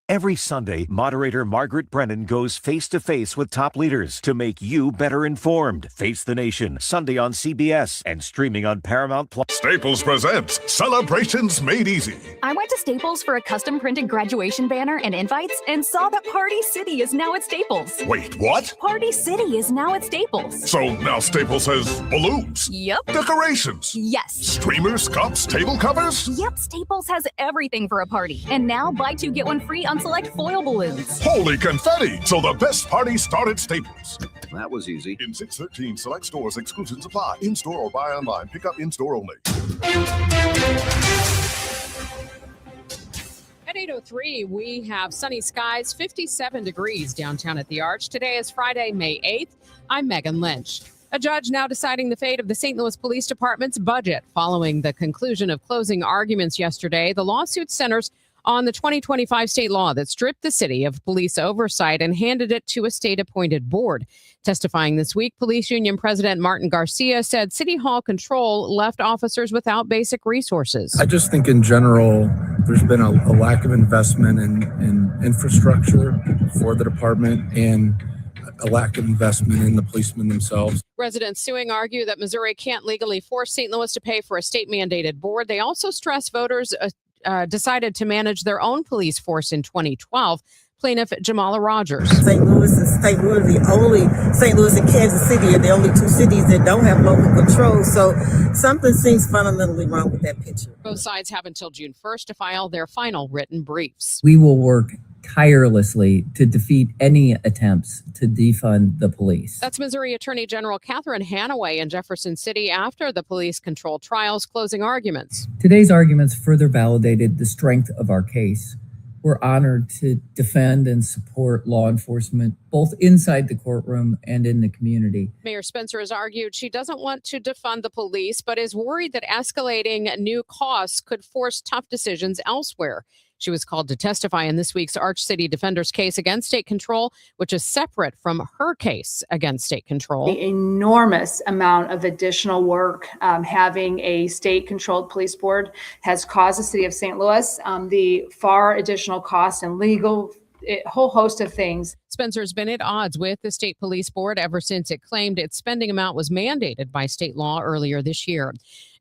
Every Sunday, moderator Margaret Brennan goes face-to-face with top leaders to make you better informed. Face the Nation, Sunday on CBS and streaming on Paramount+. Staples presents Celebrations Made Easy. I went to Staples for a custom-printed graduation banner and invites and saw that Party City is now at Staples. Wait, what? Party City is now at Staples. So now Staples has balloons? Yep. Decorations? Yes. Streamers, cups, table covers? Yep, Staples has everything for a party. And now buy two, get one free on select foil balloons. Holy confetti! So the best party start at Staples. That was easy. In 613 select stores, exclusions apply. In-store or buy online. Pick up in-store only. At 8:03, we have sunny skies, 57 degrees downtown at the Arch. Today is Friday, May 8th. I'm Megan Lynch. A judge now deciding the fate of the St. Louis Police Department's budget following the conclusion of closing arguments yesterday. The lawsuit centers on the 2025 state law that stripped the city of police oversight and handed it to a state-appointed board. Testifying this week, Police Union President Martin Garcia said City Hall control left officers without basic resources. I just think in general, there's been a lack of investment in infrastructure for the department and a lack of investment in the policemen themselves. Residents suing argue that Missouri can't legally force St. Louis to pay for a state-mandated board. They also stress voters decided to manage their own police force in 2012. Plaintiff Jamala Rogers. St. Louis and St. Louis, the only St. Louis and Kansas City are the only two cities that don't have local control. So something seems fundamentally wrong with that picture. Both sides have until June 1st to file their final written briefs. We will work tirelessly to defeat any attempts to defund the police. That's Missouri Attorney General Catherine Hanaway in Jefferson City after the police control trial's closing arguments. Today's arguments further validated the strength of our case. We're honored to defend and support law enforcement, both inside the courtroom and in the community. Mayor Spencer has argued she doesn't want to defund the police, but is worried that escalating new costs could force tough decisions elsewhere. She was called to testify in this week's Arch City Defender's case against state control, which is separate from her case against state control. An enormous amount of additional work having a state-controlled police board has caused the city of St. Louis the far additional cost and legal, a whole host of things. Spencer's been at odds with the state police board ever since it claimed its spending amount was mandated by state law earlier this year.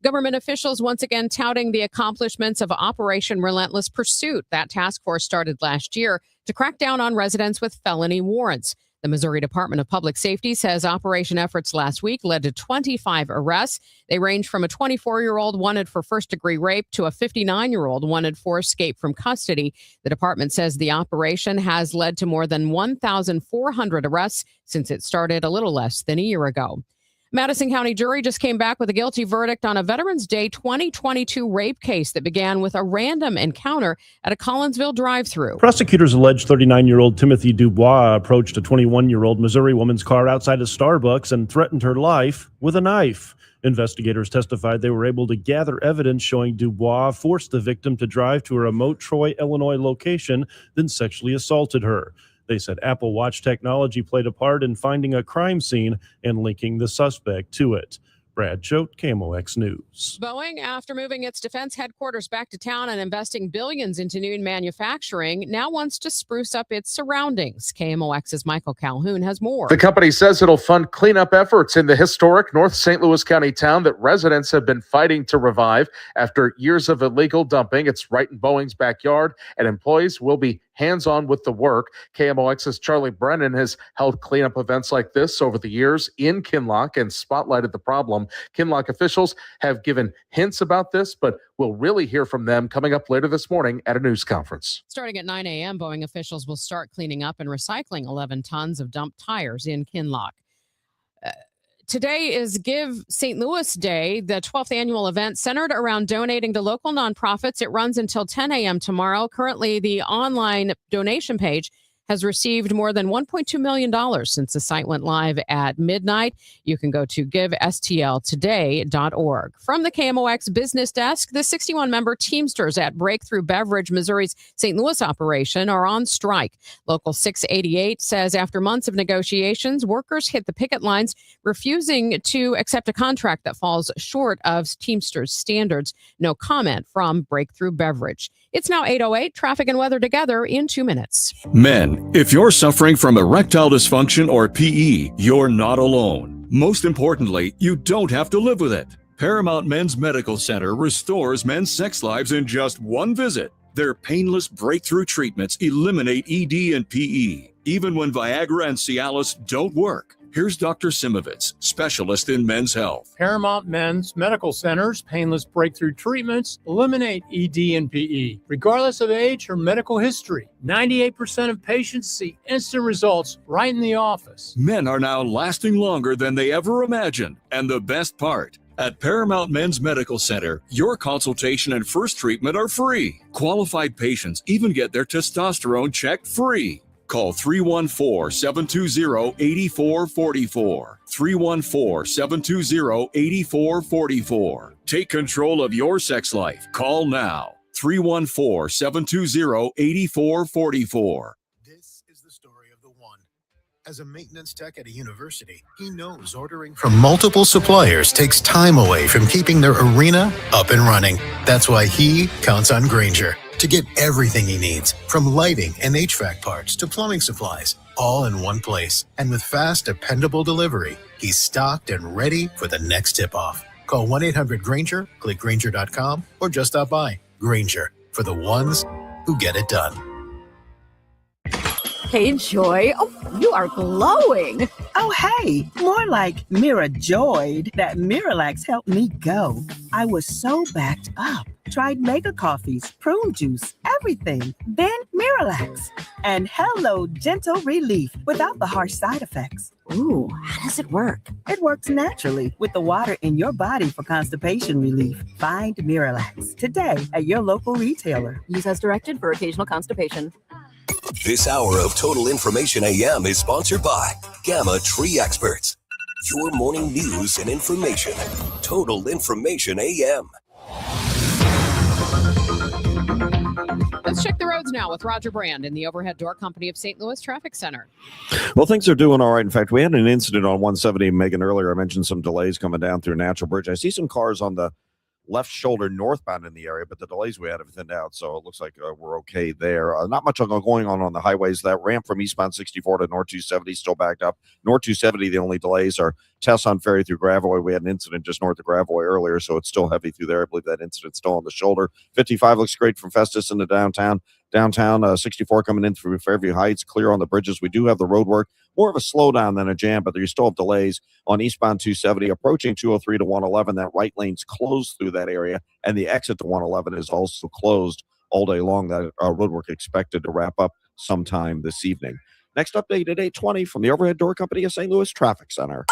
Government officials once again touting the accomplishments of Operation Relentless Pursuit. That task force started last year to crack down on residents with felony warrants. The Missouri Department of Public Safety says operation efforts last week led to 25 arrests. They range from a 24-year-old wanted for first-degree rape to a 59-year-old wanted for escape from custody. The department says the operation has led to more than 1,400 arrests since it started a little less than a year ago. Madison County jury just came back with a guilty verdict on a Veterans Day 2022 rape case that began with a random encounter at a Collinsville drive-thru. Prosecutors allege 39-year-old Timothy Dubois approached a 21-year-old Missouri woman's car outside a Starbucks and threatened her life with a knife. Investigators testified they were able to gather evidence showing Dubois forced the victim to drive to a remote Troy, Illinois location, then sexually assaulted her. They said Apple Watch technology played a part in finding a crime scene and linking the suspect to it. Brad Choate, KMOX News. Boeing, after moving its defense headquarters back to town and investing billions into new manufacturing, now wants to spruce up its surroundings. KMOX's Michael Calhoun has more. The company says it'll fund cleanup efforts in the historic North St. Louis County town that residents have been fighting to revive after years of illegal dumping. It's right in Boeing's backyard, and employees will be hands-on with the work. KMOX's Charlie Brennan has held cleanup events like this over the years in Kinloch and spotlighted the problem. Kinloch officials have given hints about this, but we'll really hear from them coming up later this morning at a news conference. Starting at 9 a.m., Boeing officials will start cleaning up and recycling 11 tons of dumped tires in Kinloch. Today is Give St. Louis Day, the 12th annual event centered around donating to local nonprofits. It runs until 10 a.m. tomorrow. Currently, the online donation page has received more than $1.2 million since the site went live at midnight. You can go to givestltoday.org. From the KMOX business desk, the 61-member Teamsters at Breakthrough Beverage, Missouri's St. Louis operation, are on strike. Local 688 says after months of negotiations, workers hit the picket lines, refusing to accept a contract that falls short of Teamsters standards. No comment from Breakthrough Beverage. It's now 8:08. Traffic and weather together in 2 minutes. Men, if you're suffering from erectile dysfunction or PE, you're not alone. Most importantly, you don't have to live with it. Paramount Men's Medical Center restores men's sex lives in just one visit. Their painless breakthrough treatments eliminate ED and PE, even when Viagra and Cialis don't work. Here's Dr. Simovitz, specialist in men's health. Paramount Men's Medical Center's painless breakthrough treatments eliminate ED and PE, regardless of age or medical history. 98% of patients see instant results right in the office. Men are now lasting longer than they ever imagined. And the best part, at Paramount Men's Medical Center, your consultation and first treatment are free. Qualified patients even get their testosterone checked free. Call 314-720-8444. 314-720-8444. Take control of your sex life. Call now. 314-720-8444. This is the story of the one. As a maintenance tech at a university, he knows ordering from multiple suppliers takes time away from keeping their arena up and running. That's why he counts on Grainger to get everything he needs, from lighting and HVAC parts to plumbing supplies, all in one place. And with fast, dependable delivery, he's stocked and ready for the next tip-off. Call 1-800-GRAINGER, click Grainger.com, or just stop by. Grainger, for the ones who get it done. Hey, Joy. Oh, you are glowing. Oh, hey, more like Mira joyed that Miralax helped me go. I was so backed up. Tried mega coffees, prune juice, everything. Then Miralax. And hello, gentle relief without the harsh side effects. Ooh, how does it work? It works naturally with the water in your body for constipation relief. Find Miralax today at your local retailer. Use as directed for occasional constipation. This hour of Total Information AM is sponsored by Gamma Tree Experts. Your morning news and information. Total Information AM. Let's check the roads now with Roger Brand in the Overhead Door Company of St. Louis Traffic Center. Well, things are doing all right. In fact, we had an incident on 170, Megan, earlier. I mentioned some delays coming down through Natural Bridge. I see some cars on the left shoulder northbound in the area, but the delays we had have thinned out, so it looks like we're okay there. Not much going on the highways. That ramp from eastbound 64 to North 270 still backed up. North 270, the only delays are Tesson Ferry through Gravois. We had an incident just north of Gravois earlier, so it's still heavy through there. I believe that incident's still on the shoulder. 55 looks great from Festus into downtown. 64 coming in through Fairview Heights, clear on the bridges. We do have the road work, more of a slowdown than a jam, but you still have delays on eastbound 270, approaching 203 to 111. That right lane's closed through that area, and the exit to 111 is also closed all day long. That road work expected to wrap up sometime this evening. Next update at 8:20 from the Overhead Door Company of St. Louis Traffic Center.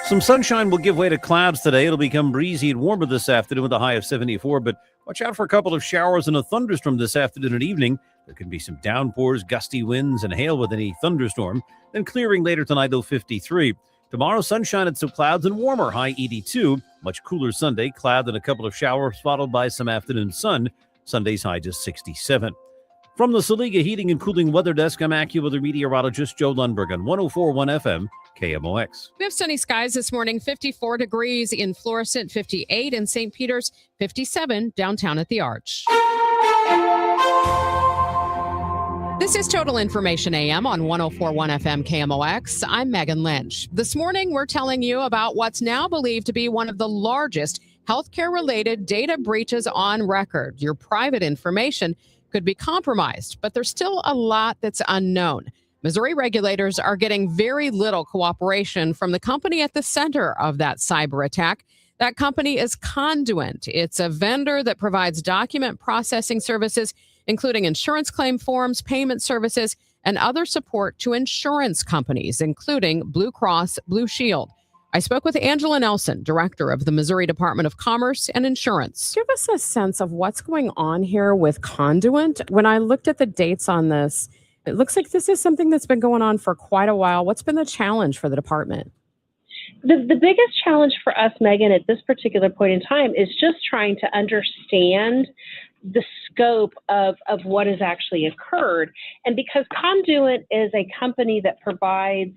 Some sunshine will give way to clouds today. It'll become breezy and warmer this afternoon with a high of 74, but watch out for a couple of showers and a thunderstorm this afternoon and evening. There can be some downpours, gusty winds, and hail with any thunderstorm. Then clearing later tonight, low 53. Tomorrow, sunshine and some clouds and warmer, high 82. Much cooler Sunday, cloud and a couple of showers followed by some afternoon sun. Sunday's high just 67. From the Saliga Heating and Cooling Weather Desk, I'm AccuWeather meteorologist Joe Lundberg on 104.1 FM. KMOX. We have sunny skies this morning, 54 degrees in Florissant, 58 in St. Peter's, 57 downtown at the Arch. This is Total Information AM on 104.1 FM KMOX. I'm Megan Lynch. This morning, we're telling you about what's now believed to be one of the largest healthcare-related data breaches on record. Your private information could be compromised, but there's still a lot that's unknown. Missouri regulators are getting very little cooperation from the company at the center of that cyber attack. That company is Conduent. It's a vendor that provides document processing services, including insurance claim forms, payment services, and other support to insurance companies, including Blue Cross Blue Shield. I spoke with Angela Nelson, director of the Missouri Department of Commerce and Insurance. Give us a sense of what's going on here with Conduent. When I looked at the dates on this, it looks like this is something that's been going on for quite a while. What's been the challenge for the department? The biggest challenge for us, Megan, at this particular point in time is just trying to understand the scope of what has actually occurred. And because Conduent is a company that provides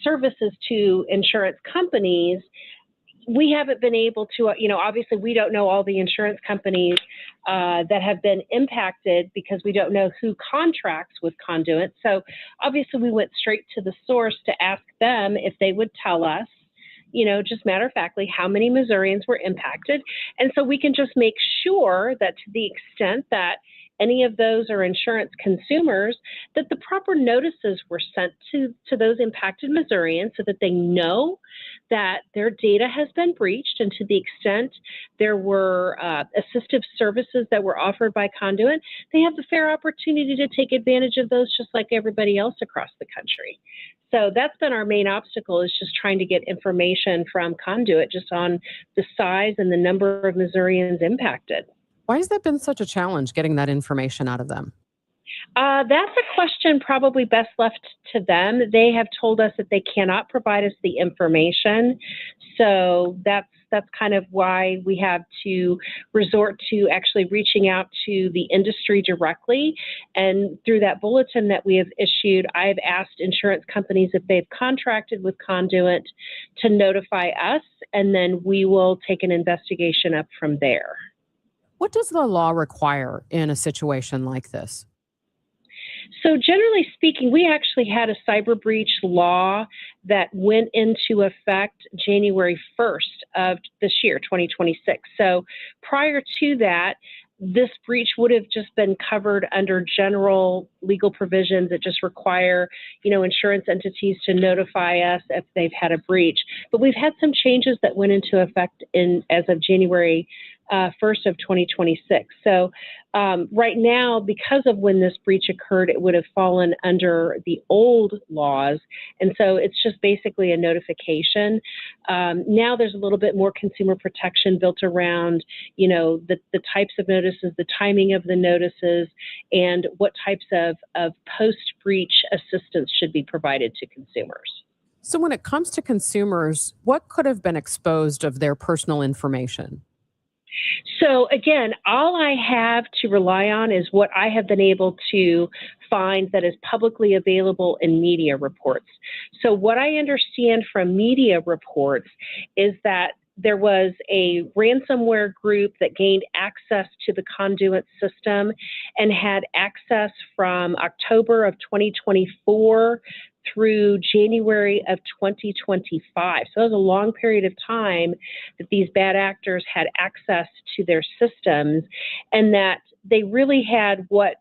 services to insurance companies, we haven't been able to, obviously we don't know all the insurance companies that have been impacted because we don't know who contracts with Conduent. So obviously we went straight to the source to ask them if they would tell us, just matter-of-factly, how many Missourians were impacted. And so we can just make sure that to the extent that any of those are insurance consumers, that the proper notices were sent to those impacted Missourians so that they know that their data has been breached, and to the extent there were assistive services that were offered by Conduent, they have the fair opportunity to take advantage of those just like everybody else across the country. So that's been our main obstacle, is just trying to get information from Conduent just on the size and the number of Missourians impacted. Why has that been such a challenge, getting that information out of them? That's a question probably best left to them. They have told us that they cannot provide us the information. So that's kind of why we have to resort to actually reaching out to the industry directly. And through that bulletin that we have issued, I have asked insurance companies if they've contracted with Conduent to notify us, and then we will take an investigation up from there. What does the law require in a situation like this? So generally speaking, we actually had a cyber breach law that went into effect January 1st of this year, 2026. So prior to that, this breach would have just been covered under general legal provisions that just require, insurance entities to notify us if they've had a breach. But we've had some changes that went into effect as of January 1st of 2026. So right now, because of when this breach occurred, it would have fallen under the old laws. And so it's just basically a notification. Now there's a little bit more consumer protection built around, the types of notices, the timing of the notices, and what types of post-breach assistance should be provided to consumers. So when it comes to consumers, what could have been exposed of their personal information? So again, all I have to rely on is what I have been able to find that is publicly available in media reports. So what I understand from media reports is that there was a ransomware group that gained access to the Conduent system and had access from October of 2024 through January of 2025. So it was a long period of time that these bad actors had access to their systems, and that they really had what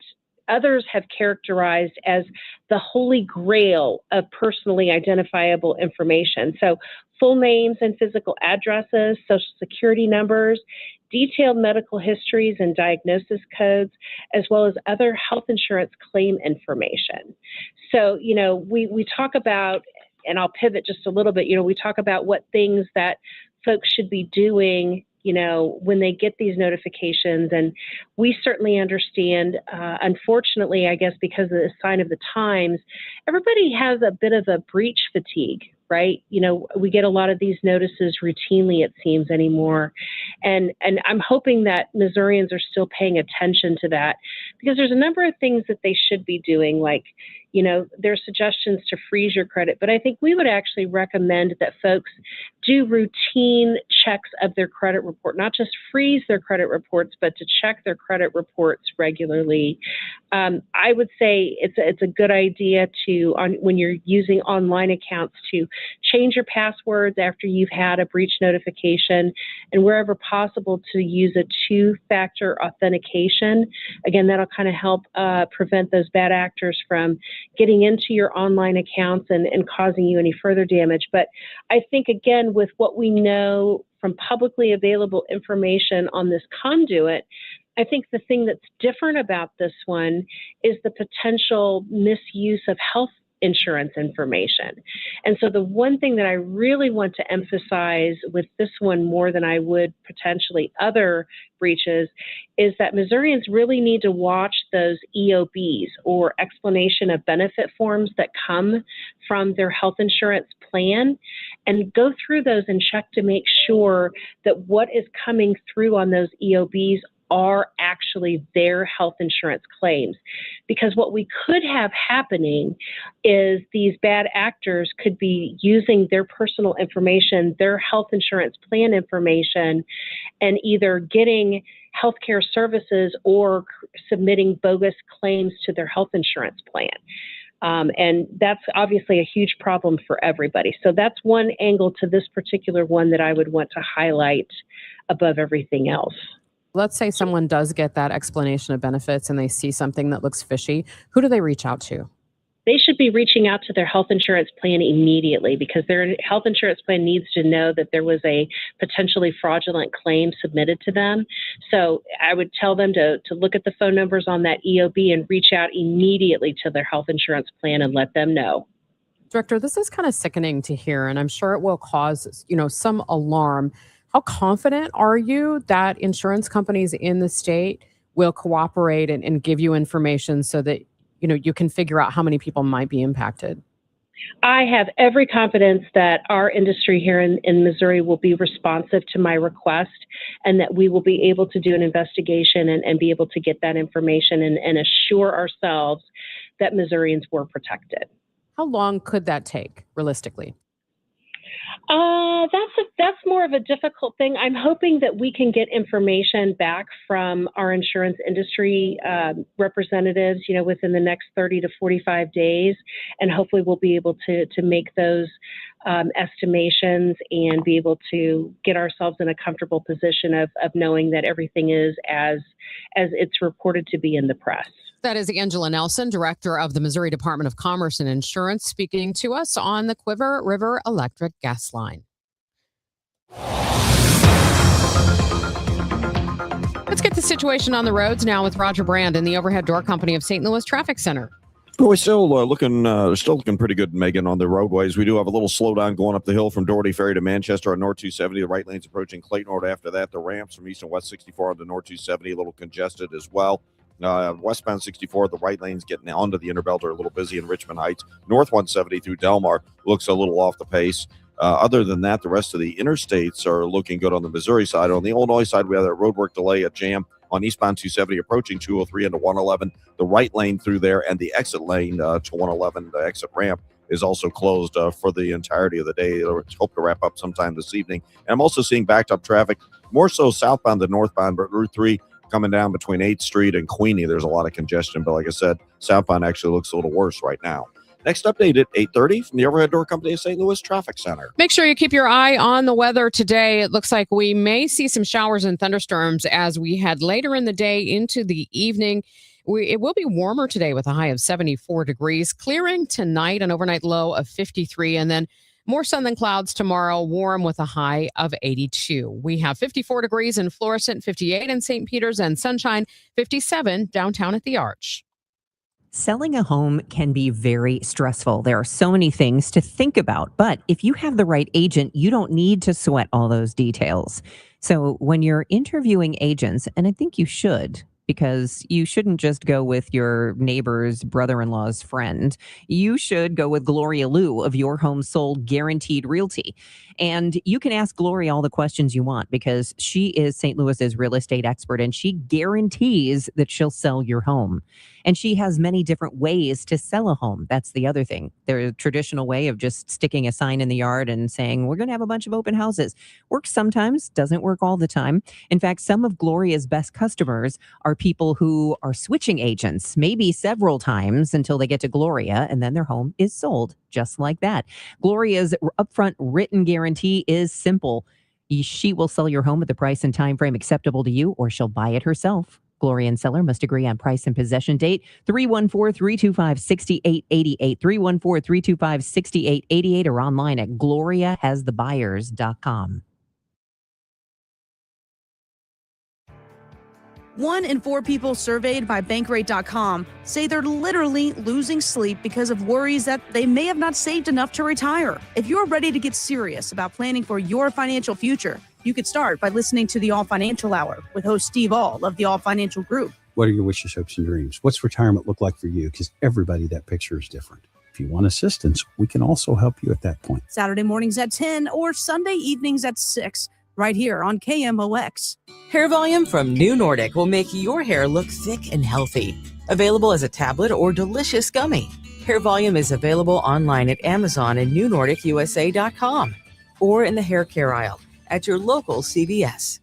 others have characterized as the holy grail of personally identifiable information. So full names and physical addresses, social security numbers, detailed medical histories and diagnosis codes, as well as other health insurance claim information. So, we talk about and I'll pivot just a little bit. We talk about what things that folks should be doing, when they get these notifications. And we certainly understand, unfortunately, I guess, because of the sign of the times, everybody has a bit of a breach fatigue, right? We get a lot of these notices routinely, it seems, anymore. And I'm hoping that Missourians are still paying attention to that, because there's a number of things that they should be doing, like, there's suggestions to freeze your credit, but I think we would actually recommend that folks do routine checks of their credit report, not just freeze their credit reports, but to check their credit reports regularly. I would say it's a good idea when you're using online accounts, to change your passwords after you've had a breach notification, and wherever possible to use a two-factor authentication. Again, that'll kind of help prevent those bad actors from getting into your online accounts and causing you any further damage. But I think, again, with what we know from publicly available information on this conduit, I think the thing that's different about this one is the potential misuse of health insurance information. And so the one thing that I really want to emphasize with this one more than I would potentially other breaches is that Missourians really need to watch those EOBs, or explanation of benefit forms, that come from their health insurance plan, and go through those and check to make sure that what is coming through on those EOBs are actually their health insurance claims. Because what we could have happening is these bad actors could be using their personal information, their health insurance plan information, and either getting healthcare services or submitting bogus claims to their health insurance plan. And that's obviously a huge problem for everybody. So that's one angle to this particular one that I would want to highlight above everything else. Let's say someone does get that explanation of benefits and they see something that looks fishy. Who do they reach out to? They should be reaching out to their health insurance plan immediately, because their health insurance plan needs to know that there was a potentially fraudulent claim submitted to them. So I would tell them to look at the phone numbers on that EOB and reach out immediately to their health insurance plan and let them know. Director, this is kind of sickening to hear, and I'm sure it will cause, some alarm. How confident are you that insurance companies in the state will cooperate and give you information so that, you can figure out how many people might be impacted? I have every confidence that our industry here in Missouri will be responsive to my request, and that we will be able to do an investigation and be able to get that information and assure ourselves that Missourians were protected. How long could that take, realistically? That's more of a difficult thing. I'm hoping that we can get information back from our insurance industry representatives, within the next 30 to 45 days, and hopefully we'll be able to make those estimations and be able to get ourselves in a comfortable position of knowing that everything is as it's reported to be in the press. That is Angela Nelson, Director of the Missouri Department of Commerce and Insurance, speaking to us on the Quiver River Electric Gas Line. Let's get the situation on the roads now with Roger Brand and the Overhead Door Company of St. Louis Traffic Center. Well, we're still looking pretty good, Megan, on the roadways. We do have a little slowdown going up the hill from Doherty Ferry to Manchester on North 270. The right lane's approaching Clayton Road. After that, the ramps from East and West 64 on to North 270, a little congested as well. Westbound 64, the right lane's getting onto the Interbelt, are a little busy in Richmond Heights. North 170 through Delmar looks a little off the pace. Other than that, the rest of the interstates are looking good on the Missouri side. On the Illinois side, we have that roadwork delay, a jam on eastbound 270 approaching 203 into 111. The right lane through there and the exit lane to 111, the exit ramp, is also closed for the entirety of the day. Hope to wrap up sometime this evening. And I'm also seeing backed up traffic, more so southbound than northbound, but Route 3 coming down between 8th Street and Queenie. There's a lot of congestion, but like I said, southbound actually looks a little worse right now. Next update at 8:30 from the Overhead Door Company of St. Louis Traffic Center. Make sure you keep your eye on the weather today. It looks like we may see some showers and thunderstorms as we head later in the day into the evening. It will be warmer today with a high of 74 degrees, clearing tonight, an overnight low of 53, and then more sun than clouds tomorrow, warm with a high of 82. We have 54 degrees in Florissant, 58 in St. Peters, and sunshine, 57 downtown at the Arch. Selling a home can be very stressful. There are so many things to think about, but if you have the right agent, you don't need to sweat all those details. So when you're interviewing agents, and I think you should, because you shouldn't just go with your neighbor's brother-in-law's friend. You should go with Gloria Liu of Your Home Sold Guaranteed Realty. And you can ask Gloria all the questions you want because she is St. Louis's real estate expert and she guarantees that she'll sell your home. And she has many different ways to sell a home. That's the other thing. There's a traditional way of just sticking a sign in the yard and saying, we're going to have a bunch of open houses. Works sometimes, doesn't work all the time. In fact, some of Gloria's best customers are people who are switching agents, maybe several times until they get to Gloria, and then their home is sold just like that. Gloria's upfront written guarantee is simple. She will sell your home at the price and time frame acceptable to you, or she'll buy it herself. Gloria and seller must agree on price and possession date. 314-325-6888. 314-325-6888 or online at gloriahasthebuyers.com. 1 in 4 people surveyed by Bankrate.com say they're literally losing sleep because of worries that they may have not saved enough to retire. If you're ready to get serious about planning for your financial future, you could start by listening to the All Financial Hour with host Steve All of the All Financial Group. What are your wishes, hopes, and dreams? What's retirement look like for you? Because everybody, that picture is different. If you want assistance, we can also help you at that point. Saturday mornings at 10 or Sunday evenings at 6, right here on KMOX. Hair Volume from New Nordic will make your hair look thick and healthy. Available as a tablet or delicious gummy. Hair Volume is available online at Amazon and NewNordicUSA.com or in the hair care aisle at your local CVS.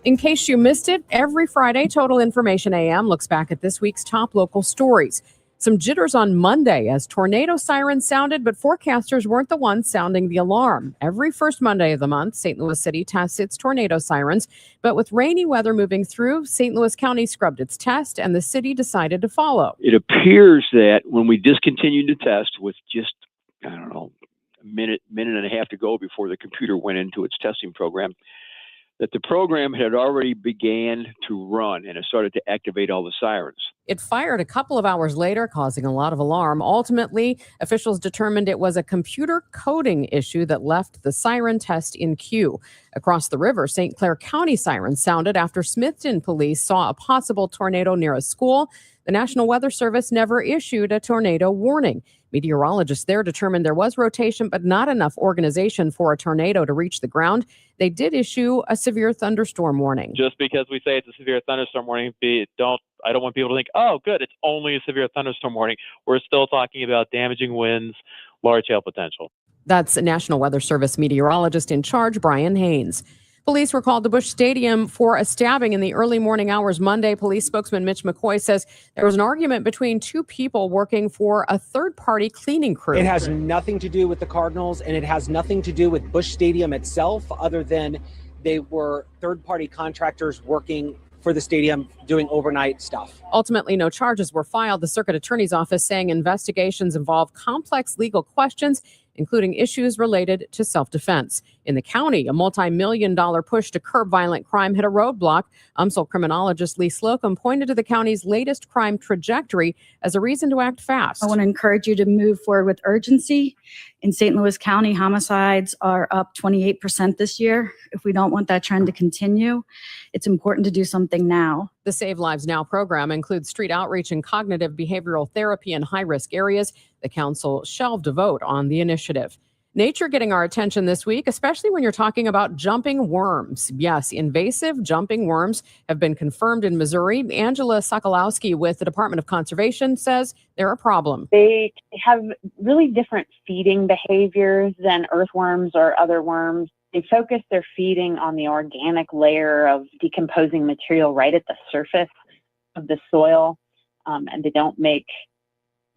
In case you missed it, every Friday, Total Information AM looks back at this week's top local stories. Some jitters on Monday as tornado sirens sounded, but forecasters weren't the ones sounding the alarm. Every first Monday of the month, St. Louis City tests its tornado sirens, but with rainy weather moving through, St. Louis County scrubbed its test and the city decided to follow. It appears that when we discontinued the test with just, a minute and a half to go before the computer went into its testing program, that the program had already began to run and it started to activate all the sirens. It fired a couple of hours later, causing a lot of alarm. Ultimately, officials determined it was a computer coding issue that left the siren test in queue. Across the river, St. Clair County sirens sounded after Smithton police saw a possible tornado near a school. The National Weather Service never issued a tornado warning. Meteorologists there determined there was rotation, but not enough organization for a tornado to reach the ground. They did issue a severe thunderstorm warning. Just because we say it's a severe thunderstorm warning, I don't want people to think, oh, good, it's only a severe thunderstorm warning. We're still talking about damaging winds, large hail potential. That's National Weather Service meteorologist in charge, Brian Haynes. Police were called to Busch Stadium for a stabbing in the early morning hours Monday. Police spokesman Mitch McCoy says there was an argument between two people working for a third-party cleaning crew. It has nothing to do with the Cardinals, and it has nothing to do with Busch Stadium itself, other than they were third-party contractors working for the stadium doing overnight stuff. Ultimately, no charges were filed. The circuit attorney's office saying investigations involve complex legal questions, including issues related to self-defense. In the county, a multi-million-dollar push to curb violent crime hit a roadblock. UMSL criminologist Lee Slocum pointed to the county's latest crime trajectory as a reason to act fast. I want to encourage you to move forward with urgency. In St. Louis County, homicides are up 28% this year. If we don't want that trend to continue, it's important to do something now. The Save Lives Now program includes street outreach and cognitive behavioral therapy in high-risk areas. The council shelved a vote on the initiative. Nature getting our attention this week, especially when you're talking about jumping worms. Yes, invasive jumping worms have been confirmed in Missouri. Angela Sokolowski with the Department of Conservation says they're a problem. They have really different feeding behaviors than earthworms or other worms. They focus their feeding on the organic layer of decomposing material right at the surface of the soil, and they don't make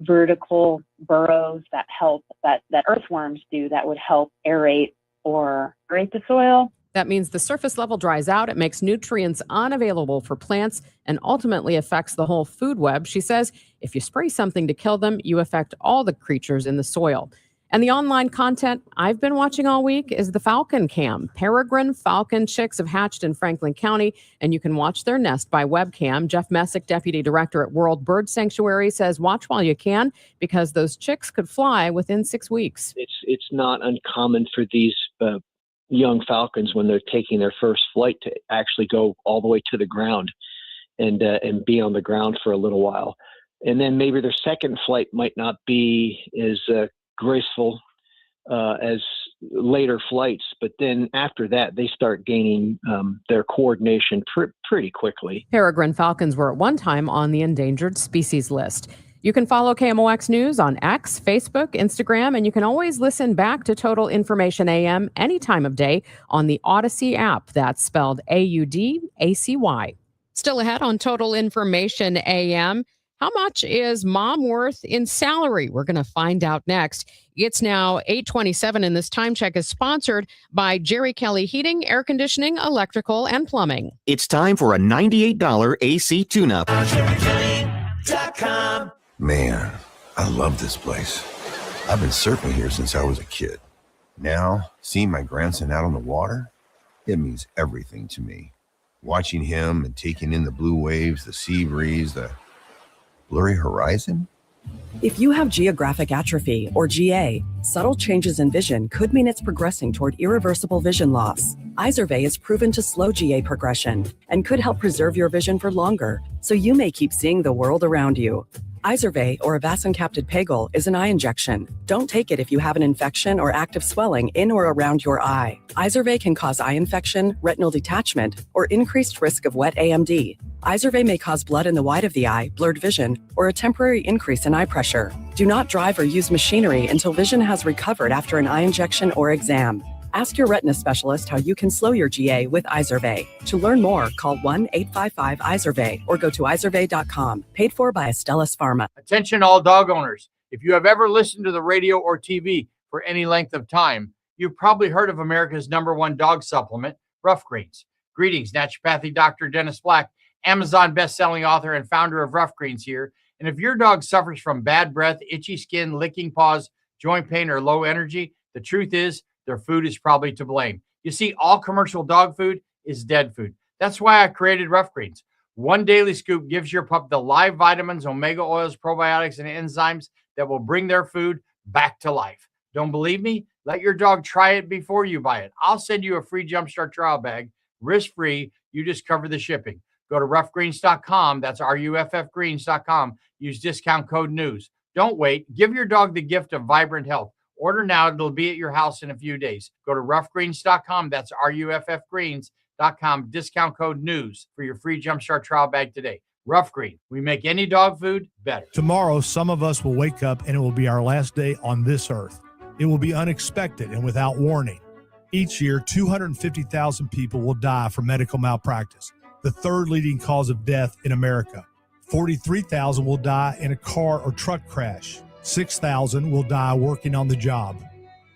vertical burrows that help that earthworms do that would help aerate the soil. That means the surface level dries out. It makes nutrients unavailable for plants and ultimately affects the whole food web. She says if you spray something to kill them, you affect all the creatures in the soil. And the online content I've been watching all week is the Falcon Cam. Peregrine falcon chicks have hatched in Franklin County, and you can watch their nest by webcam. Jeff Messick, Deputy Director at World Bird Sanctuary, says watch while you can because those chicks could fly within 6 weeks. It's not uncommon for these young falcons when they're taking their first flight to actually go all the way to the ground and be on the ground for a little while. And then maybe their second flight might not be as graceful as later flights, but then after that they start gaining their coordination pretty quickly. Peregrine falcons were at one time on the endangered species list. You can follow KMOX News on X, Facebook, Instagram, and you can always listen back to Total Information AM any time of day on the Odyssey app. That's spelled AUDACY. Still ahead on Total Information AM. How much is mom worth in salary? We're going to find out next. It's now 8:27, and this time check is sponsored by Jerry Kelly Heating, Air Conditioning, Electrical, and Plumbing. It's time for a $98 AC tune-up. Man, I love this place. I've been surfing here since I was a kid. Now, seeing my grandson out on the water, it means everything to me. Watching him and taking in the blue waves, the sea breeze, the blurry horizon? If you have geographic atrophy, or GA, subtle changes in vision could mean it's progressing toward irreversible vision loss. Izervay is proven to slow GA progression and could help preserve your vision for longer, so you may keep seeing the world around you. Izervay, or avacincaptad pegol, is an eye injection. Don't take it if you have an infection or active swelling in or around your eye. Izervay can cause eye infection, retinal detachment, or increased risk of wet AMD. Izervay may cause blood in the white of the eye, blurred vision, or a temporary increase in eye pressure. Do not drive or use machinery until vision has recovered after an eye injection or exam. Ask your retina specialist how you can slow your GA with Izervay. To learn more, call 1-855-IZERVAY or go to izervay.com. Paid for by Astellas Pharma. Attention all dog owners. If you have ever listened to the radio or TV for any length of time, you've probably heard of America's #1 dog supplement, Rough Greens. Greetings, naturopathy Dr. Dennis Black, Amazon best-selling author and founder of Rough Greens here. And if your dog suffers from bad breath, itchy skin, licking paws, joint pain, or low energy, the truth is their food is probably to blame. You see, all commercial dog food is dead food. That's why I created Rough Greens. One daily scoop gives your pup the live vitamins, omega oils, probiotics, and enzymes that will bring their food back to life. Don't believe me? Let your dog try it before you buy it. I'll send you a free Jumpstart trial bag, risk-free. You just cover the shipping. Go to roughgreens.com. That's RUFFgreens.com. Use discount code NEWS. Don't wait. Give your dog the gift of vibrant health. Order now. It'll be at your house in a few days. Go to roughgreens.com. That's RUFFgreens.com. Discount code NEWS for your free Jumpstart trial bag today. Rough Green. We make any dog food better. Tomorrow, some of us will wake up and it will be our last day on this earth. It will be unexpected and without warning. Each year, 250,000 people will die from medical malpractice, the third leading cause of death in America. 43,000 will die in a car or truck crash. 6,000 will die working on the job.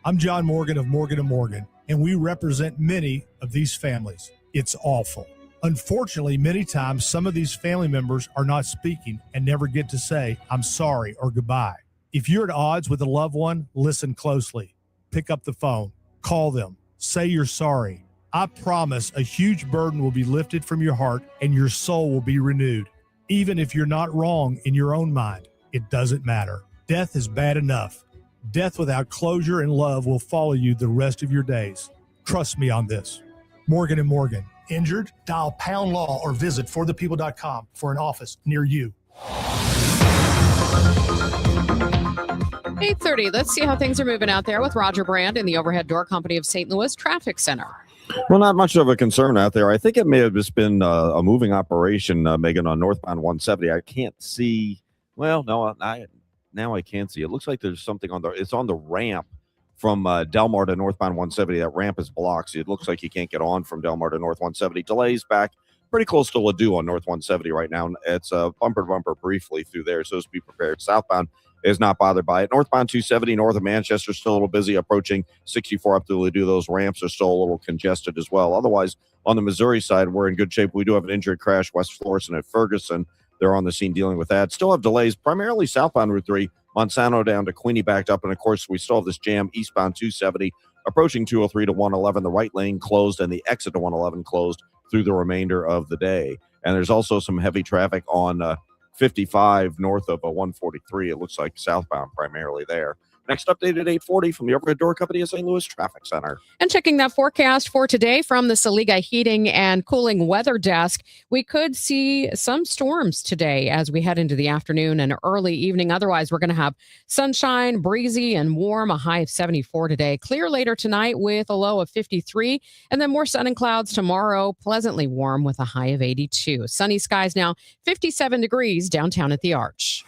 I'm John Morgan of Morgan & Morgan, and we represent many of these families. It's awful. Unfortunately, many times some of these family members are not speaking and never get to say, I'm sorry or goodbye. If you're at odds with a loved one, listen closely. Pick up the phone, call them, say you're sorry. I promise a huge burden will be lifted from your heart and your soul will be renewed. Even if you're not wrong in your own mind, it doesn't matter. Death is bad enough. Death without closure and love will follow you the rest of your days. Trust me on this. Morgan & Morgan. Injured? Dial pound law or visit forthepeople.com for an office near you. 8:30. Let's see how things are moving out there with Roger Brand in the Overhead Door Company of St. Louis Traffic Center. Well, not much of a concern out there. I think it may have just been a moving operation, Megan, on northbound 170. I can't see. Well, no, now I can't see. It looks like there's something it's on the ramp from Delmar to northbound 170. That ramp is blocked. So it looks like you can't get on from Delmar to north 170. Delays back pretty close to Ladue on north 170 right now. It's bumper to bumper briefly through there, so just be prepared. Southbound is not bothered by it. Northbound 270 north of Manchester still a little busy, approaching 64 up to Ladue. Those ramps are still a little congested as well. Otherwise, on the Missouri side, we're in good shape. We do have an injury crash, West Florissant at Ferguson. They're on the scene dealing with that. Still have delays, primarily southbound Route 3, Monsanto down to Queenie backed up. And of course, we still have this jam eastbound 270 approaching 203 to 111. The right lane closed and the exit to 111 closed through the remainder of the day. And there's also some heavy traffic on 55 north of 143. It looks like southbound primarily there. Next update at 8:40 from the Overhead Door Company of St. Louis Traffic Center. And checking that forecast for today from the Saliga Heating and Cooling Weather Desk, we could see some storms today as we head into the afternoon and early evening. Otherwise, we're going to have sunshine, breezy and warm, a high of 74 today. Clear later tonight with a low of 53, and then more sun and clouds tomorrow, pleasantly warm with a high of 82. Sunny skies now, 57 degrees downtown at the Arch.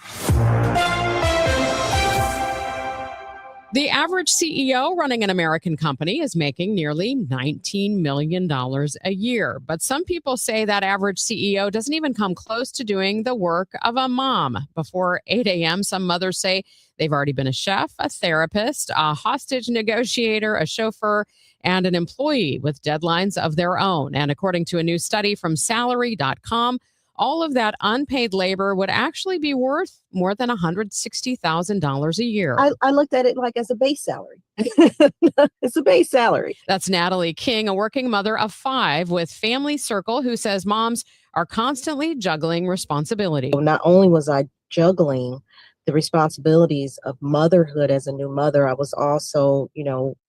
The average CEO running an American company is making nearly $19 million a year. But some people say that average CEO doesn't even come close to doing the work of a mom. Before 8 a.m., some mothers say they've already been a chef, a therapist, a hostage negotiator, a chauffeur, and an employee with deadlines of their own. And according to a new study from salary.com, all of that unpaid labor would actually be worth more than $160,000 a year. I looked at it like as a base salary. It's a base salary. That's Natalie King, a working mother of 5 with Family Circle, who says moms are constantly juggling responsibility. Not only was I juggling the responsibilities of motherhood as a new mother, I was also,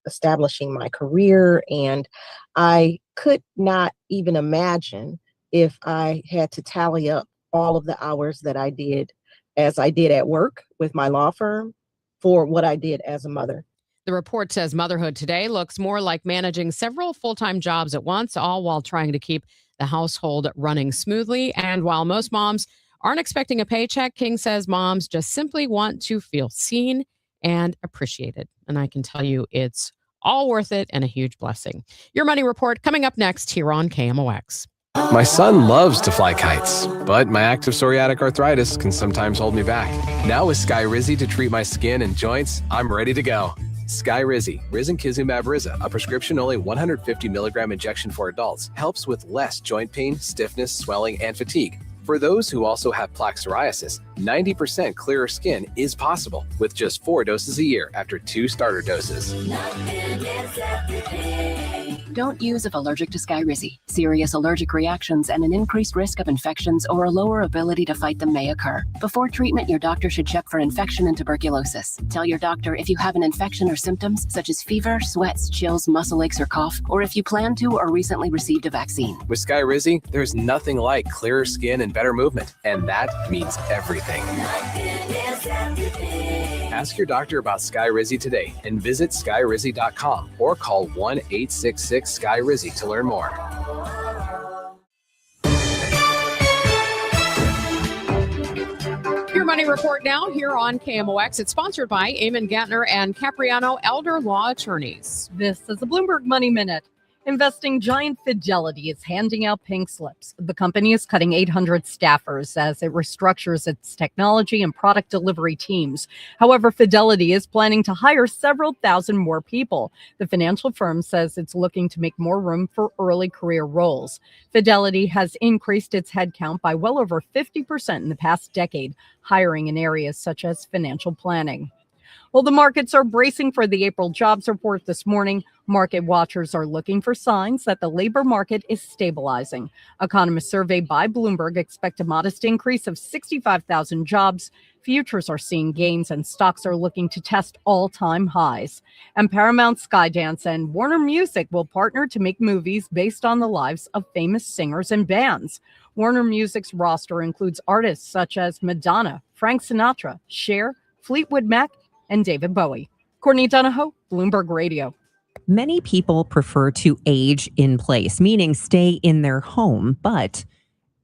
establishing my career, and I could not even imagine if I had to tally up all of the hours that I did as I did at work with my law firm for what I did as a mother. The report says motherhood today looks more like managing several full-time jobs at once, all while trying to keep the household running smoothly. And while most moms aren't expecting a paycheck, King says moms just simply want to feel seen and appreciated. And I can tell you it's all worth it and a huge blessing. Your Money Report coming up next here on KMOX. My son loves to fly kites, but my active psoriatic arthritis can sometimes hold me back. Now with Skyrizi to treat my skin and joints, I'm ready to go. Skyrizi, risankizumab Riza, a prescription-only 150 milligram injection for adults, helps with less joint pain, stiffness, swelling, and fatigue. For those who also have plaque psoriasis, 90% clearer skin is possible with just 4 doses a year after 2 starter doses. Don't use if allergic to Skyrizi. Serious allergic reactions and an increased risk of infections or a lower ability to fight them may occur. Before treatment, your doctor should check for infection and tuberculosis. Tell your doctor if you have an infection or symptoms such as fever, sweats, chills, muscle aches, or cough, or if you plan to or recently received a vaccine. With Skyrizi, there's nothing like clearer skin and better movement, and that means everything. Ask your doctor about Skyrizi today and visit skyrizi.com or call 1-866-SKY-RIZZI to learn more. Your Money Report now here on KMOX. It's sponsored by Eamon Gantner and Capriano Elder Law Attorneys. This is the Bloomberg Money Minute. Investing giant Fidelity is handing out pink slips. The company is cutting 800 staffers as it restructures its technology and product delivery teams. However, Fidelity is planning to hire several thousand more people. The financial firm says it's looking to make more room for early career roles. Fidelity has increased its headcount by well over 50% in the past decade, hiring in areas such as financial planning. Well, the markets are bracing for the April jobs report this morning. Market watchers are looking for signs that the labor market is stabilizing. Economists surveyed by Bloomberg expect a modest increase of 65,000 jobs. Futures are seeing gains and stocks are looking to test all-time highs. And Paramount, Skydance, and Warner Music will partner to make movies based on the lives of famous singers and bands. Warner Music's roster includes artists such as Madonna, Frank Sinatra, Cher, Fleetwood Mac, and David Bowie. Courtney Donahoe, Bloomberg Radio. Many people prefer to age in place, meaning stay in their home. But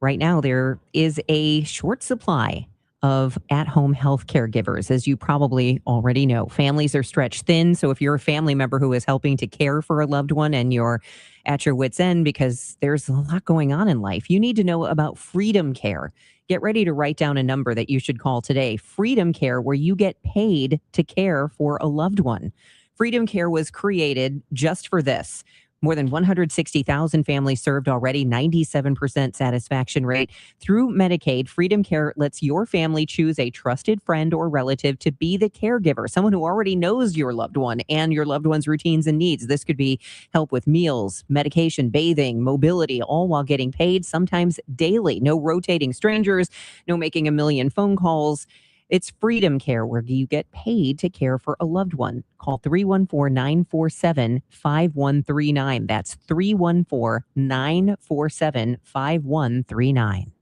right now there is a short supply of at-home health caregivers, as you probably already know. Families are stretched thin. So if you're a family member who is helping to care for a loved one and you're at your wit's end because there's a lot going on in life, you need to know about Freedom Care. Get ready to write down a number that you should call today. Freedom Care, where you get paid to care for a loved one. Freedom Care was created just for this. More than 160,000 families served already, 97% satisfaction rate. Through Medicaid, Freedom Care lets your family choose a trusted friend or relative to be the caregiver, someone who already knows your loved one and your loved one's routines and needs. This could be help with meals, medication, bathing, mobility, all while getting paid, sometimes daily. No rotating strangers, no making a million phone calls. It's Freedom Care, where you get paid to care for a loved one. Call 314-947-5139. That's 314-947-5139.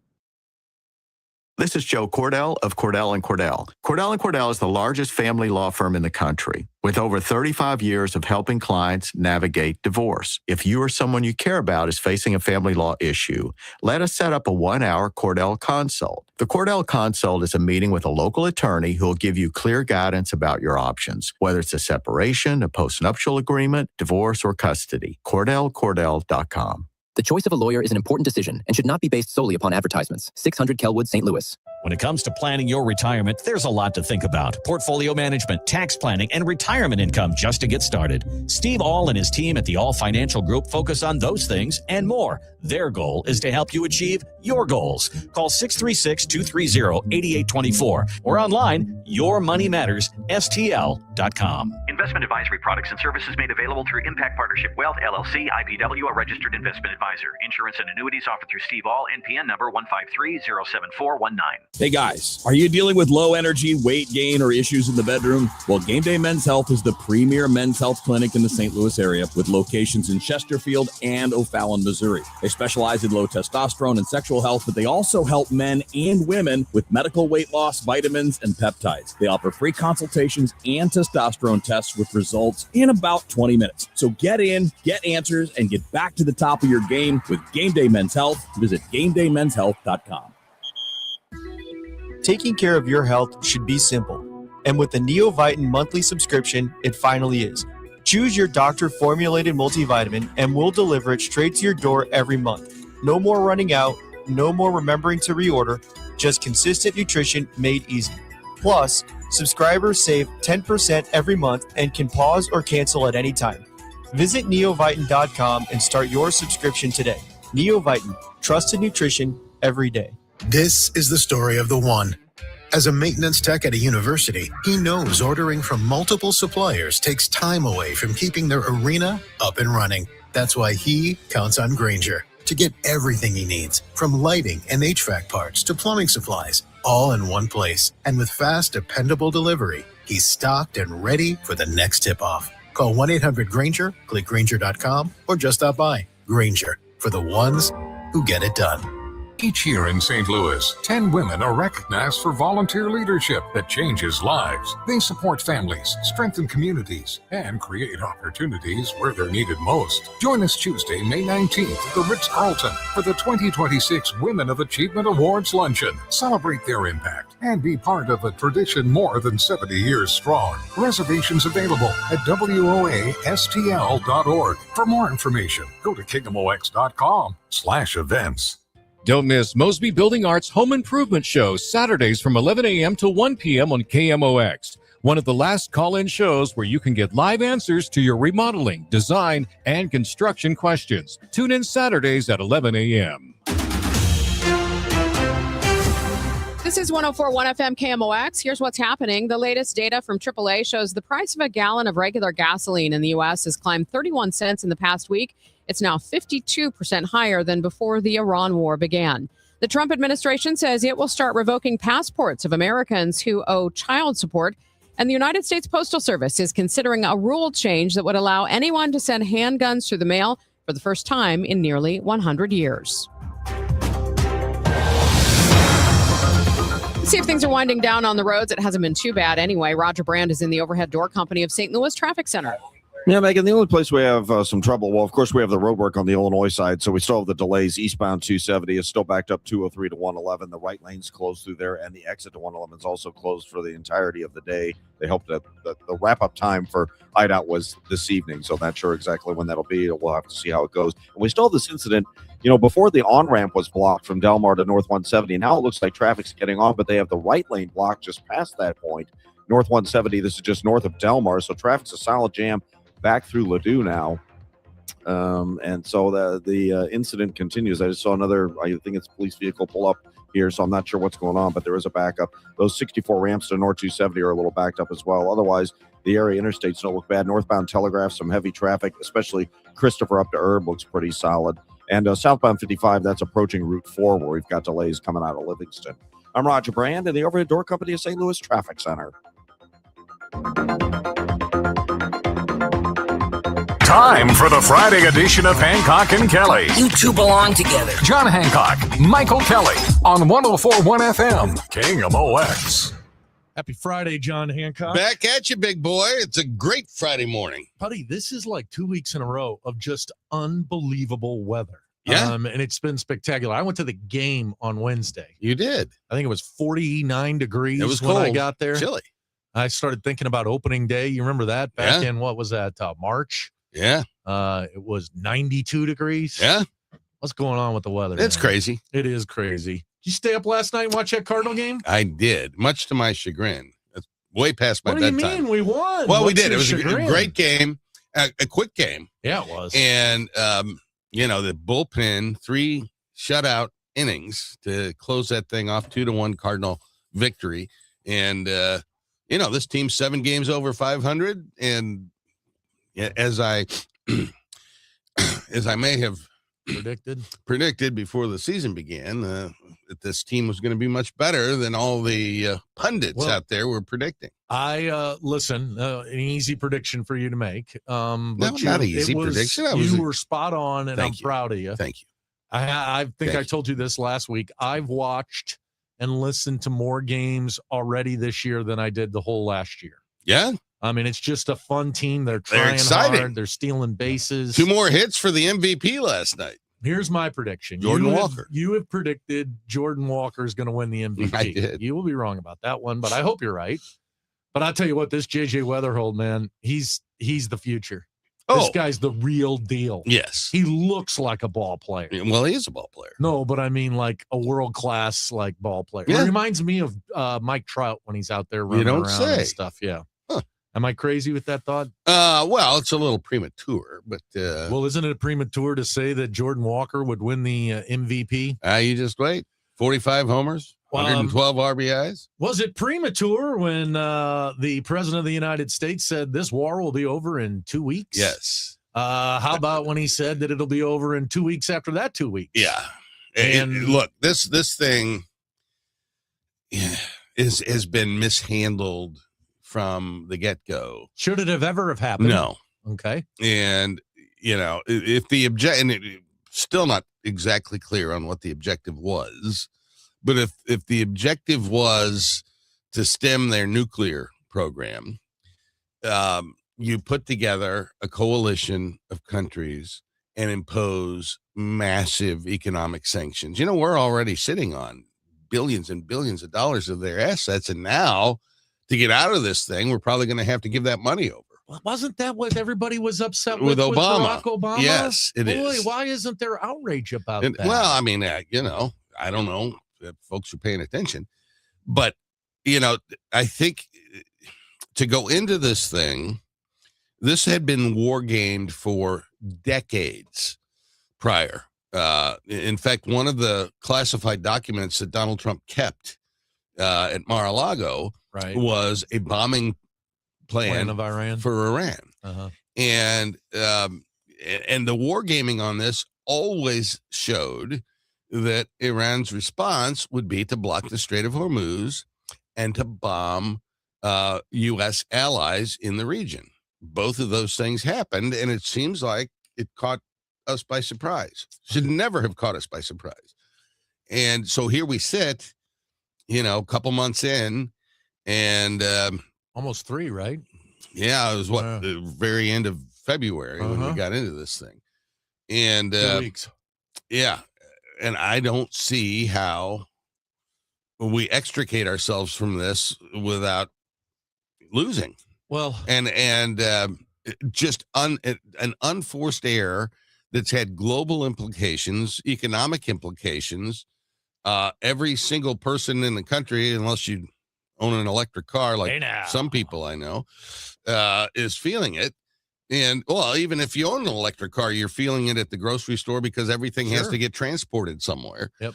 This is Joe Cordell of Cordell & Cordell. Cordell & Cordell is the largest family law firm in the country with over 35 years of helping clients navigate divorce. If you or someone you care about is facing a family law issue, let us set up a 1-hour Cordell Consult. The Cordell Consult is a meeting with a local attorney who will give you clear guidance about your options, whether it's a separation, a postnuptial agreement, divorce, or custody. CordellCordell.com. The choice of a lawyer is an important decision and should not be based solely upon advertisements. 600 Kelwood, St. Louis. When it comes to planning your retirement, there's a lot to think about. Portfolio management, tax planning, and retirement income just to get started. Steve All and his team at the All Financial Group focus on those things and more. Their goal is to help you achieve your goals. Call 636-230-8824 or online, yourmoneymattersstl.com. Investment advisory products and services made available through Impact Partnership Wealth, LLC, IPW, a registered investment advisor. Insurance and annuities offered through Steve All, NPN number 153-07419. Hey guys, are you dealing with low energy, weight gain, or issues in the bedroom? Well, Game Day Men's Health is the premier men's health clinic in the St. Louis area with locations in Chesterfield and O'Fallon, Missouri. They specialize in low testosterone and sexual health, but they also help men and women with medical weight loss, vitamins, and peptides. They offer free consultations and testosterone tests with results in about 20 minutes. So get in, get answers, and get back to the top of your game with Game Day Men's Health. Visit GameDayMen'sHealth.com. Taking care of your health should be simple. And with the NeoVitan monthly subscription, it finally is. Choose your doctor-formulated multivitamin and we'll deliver it straight to your door every month. No more running out, no more remembering to reorder, just consistent nutrition made easy. Plus, subscribers save 10% every month and can pause or cancel at any time. Visit neovitan.com and start your subscription today. NeoVitan, trusted nutrition every day. This is the story of the one. As a maintenance tech at a university, he knows ordering from multiple suppliers takes time away from keeping their arena up and running. That's why he counts on Grainger to get everything he needs, from lighting and HVAC parts to plumbing supplies, all in one place. And with fast, dependable delivery, he's stocked and ready for the next tip-off. Call 1-800-GRAINGER, click Grainger.com, or just stop by. Grainger, for the ones who get it done. Each year in St. Louis, 10 women are recognized for volunteer leadership that changes lives. They support families, strengthen communities, and create opportunities where they're needed most. Join us Tuesday, May 19th at the Ritz-Carlton for the 2026 Women of Achievement Awards Luncheon. Celebrate their impact and be part of a tradition more than 70 years strong. Reservations available at WOASTL.org. For more information, go to KingdomOX.com/events. Don't miss Mosby Building Arts Home Improvement Show, Saturdays from 11 a.m. to 1 p.m. on KMOX. One of the last call-in shows where you can get live answers to your remodeling, design, and construction questions. Tune in Saturdays at 11 a.m. This is 104.1 FM KMOX. Here's what's happening. The latest data from AAA shows the price of a gallon of regular gasoline in the U.S. has climbed 31 cents in the past week. It's now 52% higher than before the Iran war began. The Trump administration says it will start revoking passports of Americans who owe child support. And the United States Postal Service is considering a rule change that would allow anyone to send handguns through the mail for the first time in nearly 100 years. See if things are winding down on the roads. It hasn't been too bad anyway. Roger Brand is in the Overhead Door Company of St. Louis Traffic Center. Yeah, Megan, the only place we have some trouble, well, of course, we have the road work on the Illinois side, so we still have the delays. Eastbound 270 is still backed up 203 to 111. The right lane's closed through there, and the exit to 111 is also closed for the entirety of the day. They hope that the wrap-up time for IDOT was this evening, so not sure exactly when that'll be. We'll have to see how it goes. And we still have this incident, before the on-ramp was blocked from Delmar to North 170. Now it looks like traffic's getting off, but they have the right lane blocked just past that point. North 170, this is just north of Delmar, so traffic's a solid jam back through Ladue now. And so the incident continues. I just saw another, I think it's a police vehicle pull up here, so I'm not sure what's going on, but there is a backup. Those 64 ramps to North 270 are a little backed up as well. Otherwise, the area interstates don't look bad. Northbound Telegraph, some heavy traffic, especially Christopher up to Herb looks pretty solid. And southbound 55, that's approaching Route 4, where we've got delays coming out of Livingston. I'm Roger Brand in the Overhead Door Company of St. Louis Traffic Center. Time for the Friday edition of Hancock and Kelly. You two belong together. John Hancock, Michael Kelly on 104.1 FM, KMOX. Happy Friday, John Hancock. Back at you, big boy. It's a great Friday morning. Buddy, this is like 2 weeks in a row of just unbelievable weather. Yeah. And it's been spectacular. I went to the game on Wednesday. You did? I think it was 49 degrees It was when cold. I got there. Chilly. I started thinking about opening day. You remember that? Back in, what was that, March? Yeah. It was 92 degrees. Yeah. What's going on with the weather? It's crazy. It is crazy. Did you stay up last night and watch that Cardinal game? I did, much to my chagrin. That's way past my What do you bedtime. mean? We won. Well, we What's did. your It was chagrin? a great game, a quick game. Yeah, it was. And, the bullpen, 3 shutout innings to close that thing off, 2-1 Cardinal victory. And, this team's 7 games over 500. And as I may have predicted before the season began, that this team was going to be much better than all the pundits out there were predicting. Listen, an easy prediction for you to make. But not an easy prediction. You were spot on, and I'm Thank you. proud of you. Thank you. I think Thank I told you this last week. I've watched and listened to more games already this year than I did the whole last year. Yeah. I mean, it's just a fun team. They're trying exciting. hard. They're stealing bases. 2 more hits for the MVP last night. Here's my prediction. Jordan Walker. You have predicted Jordan Walker is going to win the MVP. I did. You will be wrong about that one, but I hope you're right. But I'll tell you what, this JJ Weatherhold, man, he's the future. This guy's the real deal. Yes. He looks like a ball player. Well, he is a ball player. No, but I mean like a world-class ball player. Yeah. It reminds me of Mike Trout when he's out there running don't around say. and stuff. Yeah. Huh. Am I crazy with that thought? Well, it's a little premature, but well, isn't it premature to say that Jordan Walker would win the MVP? You just wait. 45 homers, 112 RBIs. Was it premature when the president of the United States said this war will be over in 2 weeks? Yes. How about when he said that it'll be over in 2 weeks after that 2 weeks? Yeah. And look, this thing has been mishandled from the get-go. Should it have ever have happened? No. Okay. And, if the still not exactly clear on what the objective was, but if the objective was to stem their nuclear program, you put together a coalition of countries and impose massive economic sanctions. We're already sitting on billions and billions of dollars of their assets, and now to get out of this thing, we're probably going to have to give that money over. Wasn't that what everybody was upset With Obama. Barack Obama? Yes, it is. Why isn't there outrage about that? Well, I mean, I don't know if folks are paying attention, but, I think to go into this thing, this had been war gamed for decades prior. In fact, one of the classified documents that Donald Trump kept at Mar-a-Lago was a bombing plan of Iran for Iran. Uh-huh. And the war gaming on this always showed that Iran's response would be to block the Strait of Hormuz and to bomb U.S. allies in the region. Both of those things happened, and it seems like it caught us by surprise. Should never have caught us by surprise. And so here we sit, a couple months in, and almost 3, right? Yeah, it was the very end of February when we got into this thing. And 2 weeks. Yeah. And I don't see how we extricate ourselves from this without losing. Well, and just an unforced error that's had global implications, economic implications. Every single person in the country, unless you own an electric car like some people I know, is feeling it. And well, even if you own an electric car, you're feeling it at the grocery store because everything has to get transported somewhere. Yep.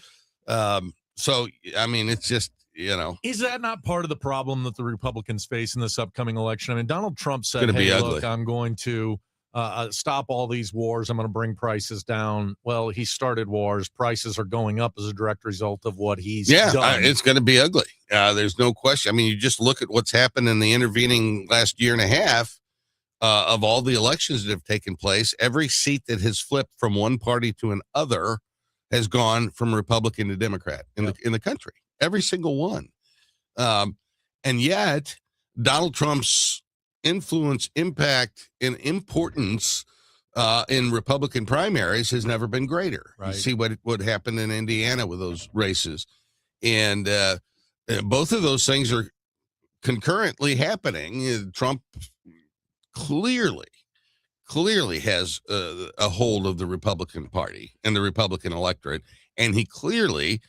So, I mean, it's just, Is that not part of the problem that the Republicans face in this upcoming election? I mean, Donald Trump said, Gonna be hey, ugly. look, I'm going to stop all these wars. I'm going to bring prices down. Well, he started wars. Prices are going up as a direct result of what he's done. It's going to be ugly. There's no question. I mean, you just look at what's happened in the intervening last year and a half of all the elections that have taken place. Every seat that has flipped from one party to another has gone from Republican to Democrat in the country. Every single one. And yet, Donald Trump's influence, impact, and importance in Republican primaries has never been greater. Right. You see what happened in Indiana with those races. And both of those things are concurrently happening. Trump clearly has a hold of the Republican Party and the Republican electorate. And he clearly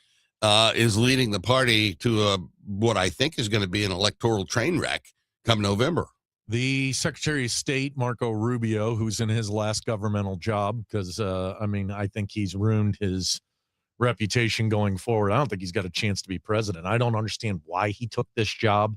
is leading the party to what I think is going to be an electoral train wreck come November. The Secretary of State, Marco Rubio, who's in his last governmental job, because, I think he's ruined his reputation going forward. I don't think he's got a chance to be president. I don't understand why he took this job.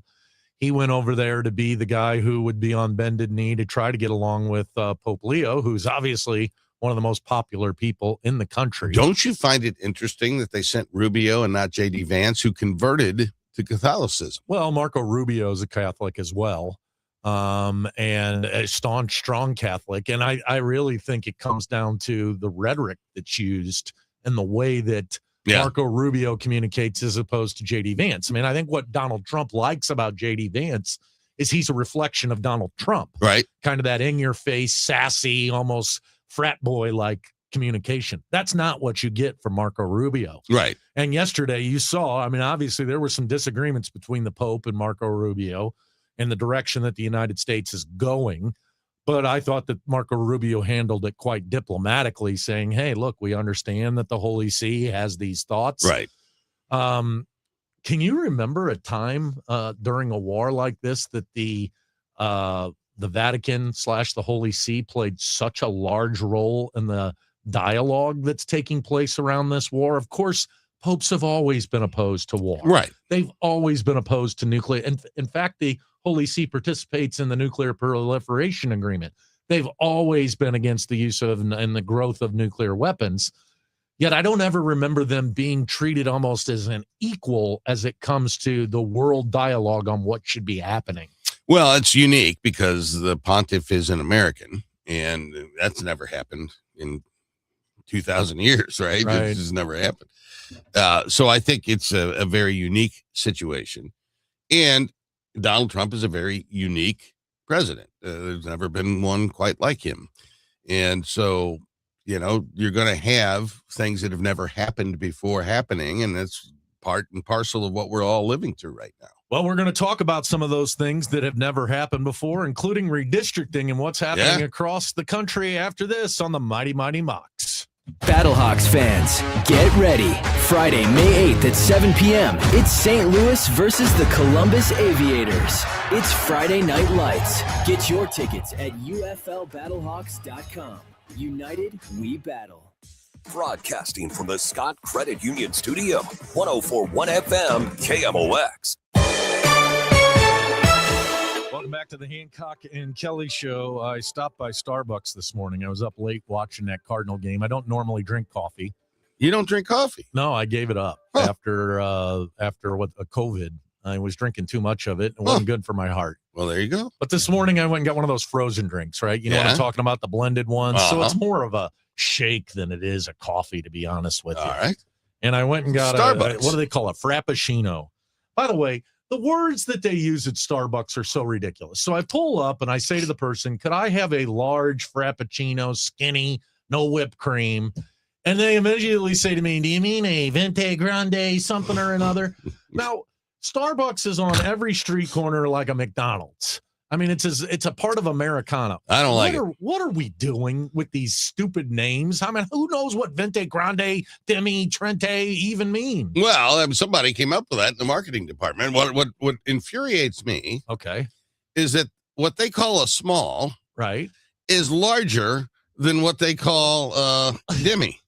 He went over there to be the guy who would be on bended knee to try to get along with Pope Leo, who's obviously one of the most popular people in the country. Don't you find it interesting that they sent Rubio and not J.D. Vance, who converted to Catholicism? Well, Marco Rubio is a Catholic as well, and a staunch, strong Catholic. And I really think it comes down to the rhetoric that's used and the way that Marco Rubio communicates as opposed to J.D. Vance. I mean, I think what Donald Trump likes about J.D. Vance is he's a reflection of Donald Trump. Right. Kind of that in-your-face, sassy, almost frat boy-like communication. That's not what you get from Marco Rubio. Right. And yesterday you saw, I mean, obviously there were some disagreements between the Pope and Marco Rubio and the direction that the United States is going. But I thought that Marco Rubio handled it quite diplomatically, saying, hey, look, we understand that the Holy See has these thoughts. Right. Can you remember a time during a war like this that the Vatican / the Holy See played such a large role in the dialogue that's taking place around this war? Of course, popes have always been opposed to war. Right. They've always been opposed to nuclear. And in fact, the Holy See participates in the nuclear proliferation agreement. They've always been against the use of and the growth of nuclear weapons. Yet I don't ever remember them being treated almost as an equal as it comes to the world dialogue on what should be happening. Well, it's unique because the pontiff is an American, and that's never happened in 2,000 years, right? It just never happened. So I think it's a very unique situation. And Donald Trump is a very unique president. There's never been one quite like him. And so, you're going to have things that have never happened before happening, and that's part and parcel of what we're all living through right now. Well, we're going to talk about some of those things that have never happened before, including redistricting and what's happening across the country after this on the Mighty Mighty Mocs. Battlehawks fans, get ready. Friday, May 8th at 7 p.m. It's St. Louis versus the Columbus Aviators. It's Friday Night Lights. Get your tickets at UFLBattlehawks.com. United, we battle. Broadcasting from the Scott Credit Union Studio, 104.1 FM, KMOX. Welcome back to the Hancock and Kelly Show. I stopped by Starbucks this morning. I was up late watching that Cardinal game. I don't normally drink coffee. You don't drink coffee? No, I gave it up after COVID. I was drinking too much of it. It wasn't good for my heart. Well, there you go. But this morning I went and got one of those frozen drinks, right? You know what I'm talking about, the blended ones. So it's more of a shake than it is a coffee, to be honest with you. All right. And I went and got Starbucks. what do they call it? Frappuccino. By the way, the words that they use at Starbucks are so ridiculous. So I pull up and I say to the person, could I have a large Frappuccino, skinny, no whipped cream? And they immediately say to me, do you mean a Venti Grande something or another? Now, Starbucks is on every street corner like a McDonald's. I mean, it's a part of Americana. I don't like it. What are we doing with these stupid names? I mean, who knows what Venti Grande, Demi, Trente even mean? Well, somebody came up with that in the marketing department. What infuriates me, okay, is that what they call a small, right, is larger than what they call Demi.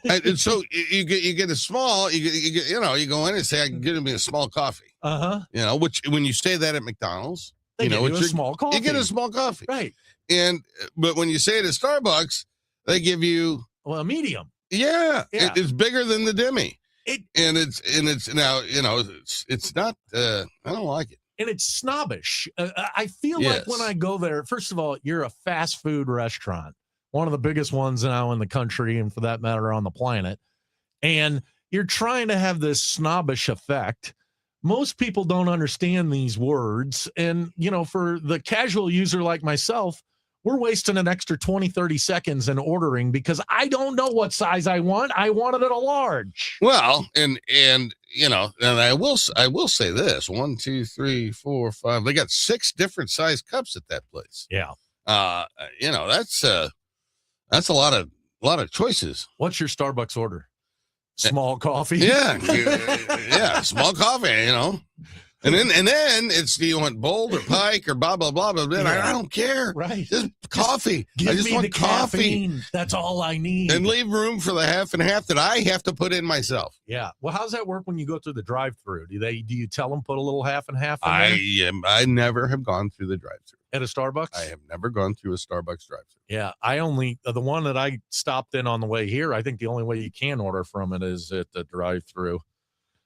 And so you get a small, you go in and say, I can get me a small coffee. Which when you say that at McDonald's, They give you a small coffee. You get a small coffee. Right. But when you say it at Starbucks, they give you a medium. Yeah. It's bigger than the Demi. It's now, it's not, I don't like it. And it's snobbish. I feel like when I go there, first of all, you're a fast food restaurant, one of the biggest ones now in the country, and for that matter, on the planet. And you're trying to have this snobbish effect. Most people don't understand these words. And, for the casual user like myself, we're wasting an extra 20, 30 seconds in ordering because I don't know what size I want. I wanted it a large. Well, and I will say this: 1, 2, 3, 4, 5. They got 6 different size cups at that place. Yeah. That's a lot of choices. What's your Starbucks order? Small coffee. Yeah. Small coffee, And then it's, do you want Bold or Pike or blah, blah, blah, blah, blah. I don't care. Right. Just coffee. Give I just me want the coffee. caffeine. That's all I need. And leave room for the half and half that I have to put in myself. Yeah. Well, how's that work when you go through the drive-through? Do you tell them put a little half and half in there? I never have gone through the drive-through. At a Starbucks? I have never gone through a Starbucks drive-through. Yeah. I only, the one that I stopped in on the way here, I think the only way you can order from it is at the drive-through.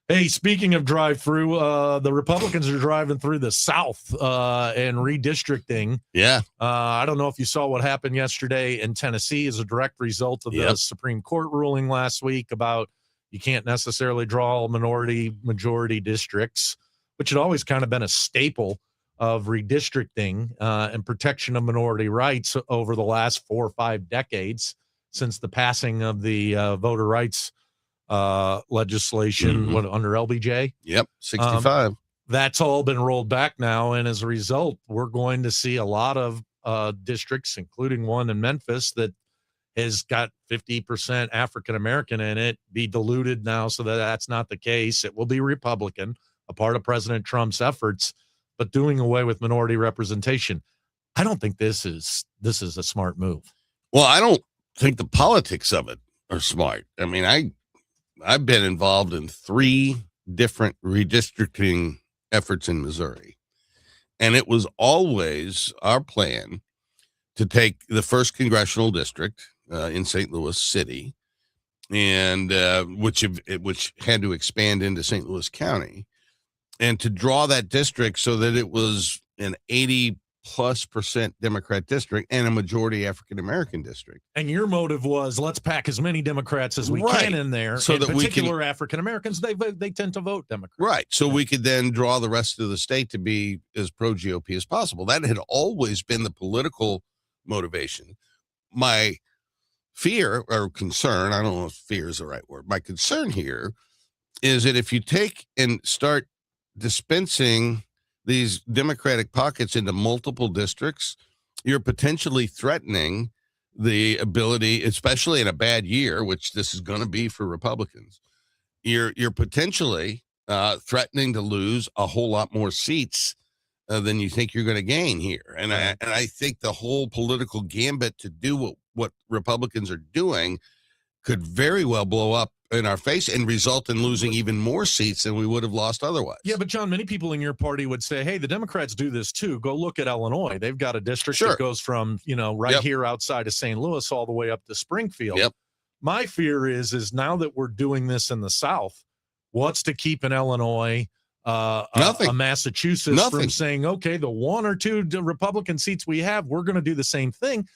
Hey, speaking of drive-through, the Republicans are driving through the South and redistricting. Yeah. I don't know if you saw what happened yesterday in Tennessee as a direct result of the Supreme Court ruling last week about you can't necessarily draw majority districts, which had always kind of been a staple of redistricting and protection of minority rights over the last 4 or 5 decades since the passing of the voter rights legislation under LBJ. Yep, 65. That's all been rolled back now, and as a result, we're going to see a lot of districts, including one in Memphis that has got 50% African American in it, be diluted now, so that's not the case. It will be Republican, a part of President Trump's efforts, but doing away with minority representation. I don't think this is a smart move. Well, I don't think the politics of it are smart. I mean, I've been involved in 3 different redistricting efforts in Missouri, and it was always our plan to take the 1st congressional district in St. Louis City, and which had to expand into St. Louis County, and to draw that district so that it was an 80+% Democrat district and a majority African-American district. And your motive was, let's pack as many Democrats as we can in there. So in that particular African-Americans, they tend to vote Democrat. Right. So we could then draw the rest of the state to be as pro-GOP as possible. That had always been the political motivation. My fear or concern, I don't know if fear is the right word. My concern here is that if you take and start dispensing these Democratic pockets into multiple districts, you're potentially threatening the ability, especially in a bad year, which this is going to be for Republicans. You're potentially threatening to lose a whole lot more seats than you think you're going to gain here. And I think the whole political gambit to do what Republicans are doing could very well blow up in our face and result in losing even more seats than we would have lost otherwise. Yeah, but John, many people in your party would say, hey, the Democrats do this too. Go look at Illinois. They've got a district that goes from, here outside of St. Louis all the way up to Springfield. Yep. My fear is now that we're doing this in the South, what's to keep in Illinois, Nothing. Massachusetts Nothing. from saying, okay, the 1 or 2 Republican seats we have, we're going to do the same thing.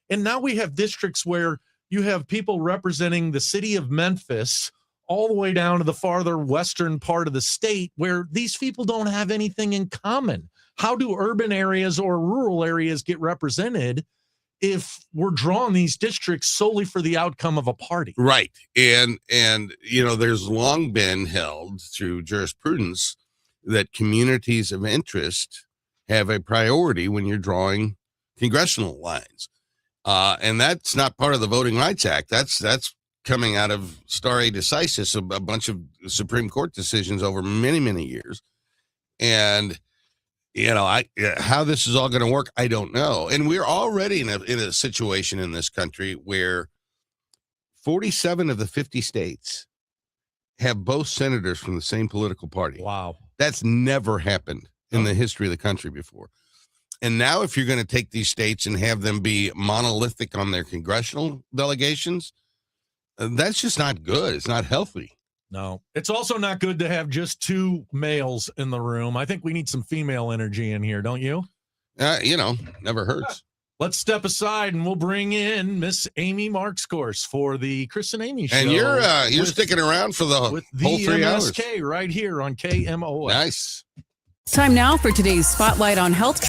And now we have districts where you have people representing the city of Memphis all the way down to the farther western part of the state where these people don't have anything in common. How do urban areas or rural areas get represented if we're drawing these districts solely for the outcome of a party? Right. And there's long been held through jurisprudence that communities of interest have a priority when you're drawing congressional lines. And that's not part of the Voting Rights Act. That's coming out of stare decisis, a bunch of Supreme Court decisions over many, many years. And how this is all going to work, I don't know. And we're already in a situation in this country where 47 of the 50 states have both senators from the same political party. Wow. That's never happened in the history of the country before. And now if you're going to take these states and have them be monolithic on their congressional delegations, that's just not good. It's not healthy. No, it's also not good to have just two males in the room. I think we need some female energy in here, don't you? Never hurts. Let's step aside and we'll bring in Miss Amy Markscourse for the Chris and Amy show. And you're sticking around for the whole 3 hours. MSK right here on KMOX. Nice. Time now for today's Spotlight on Health.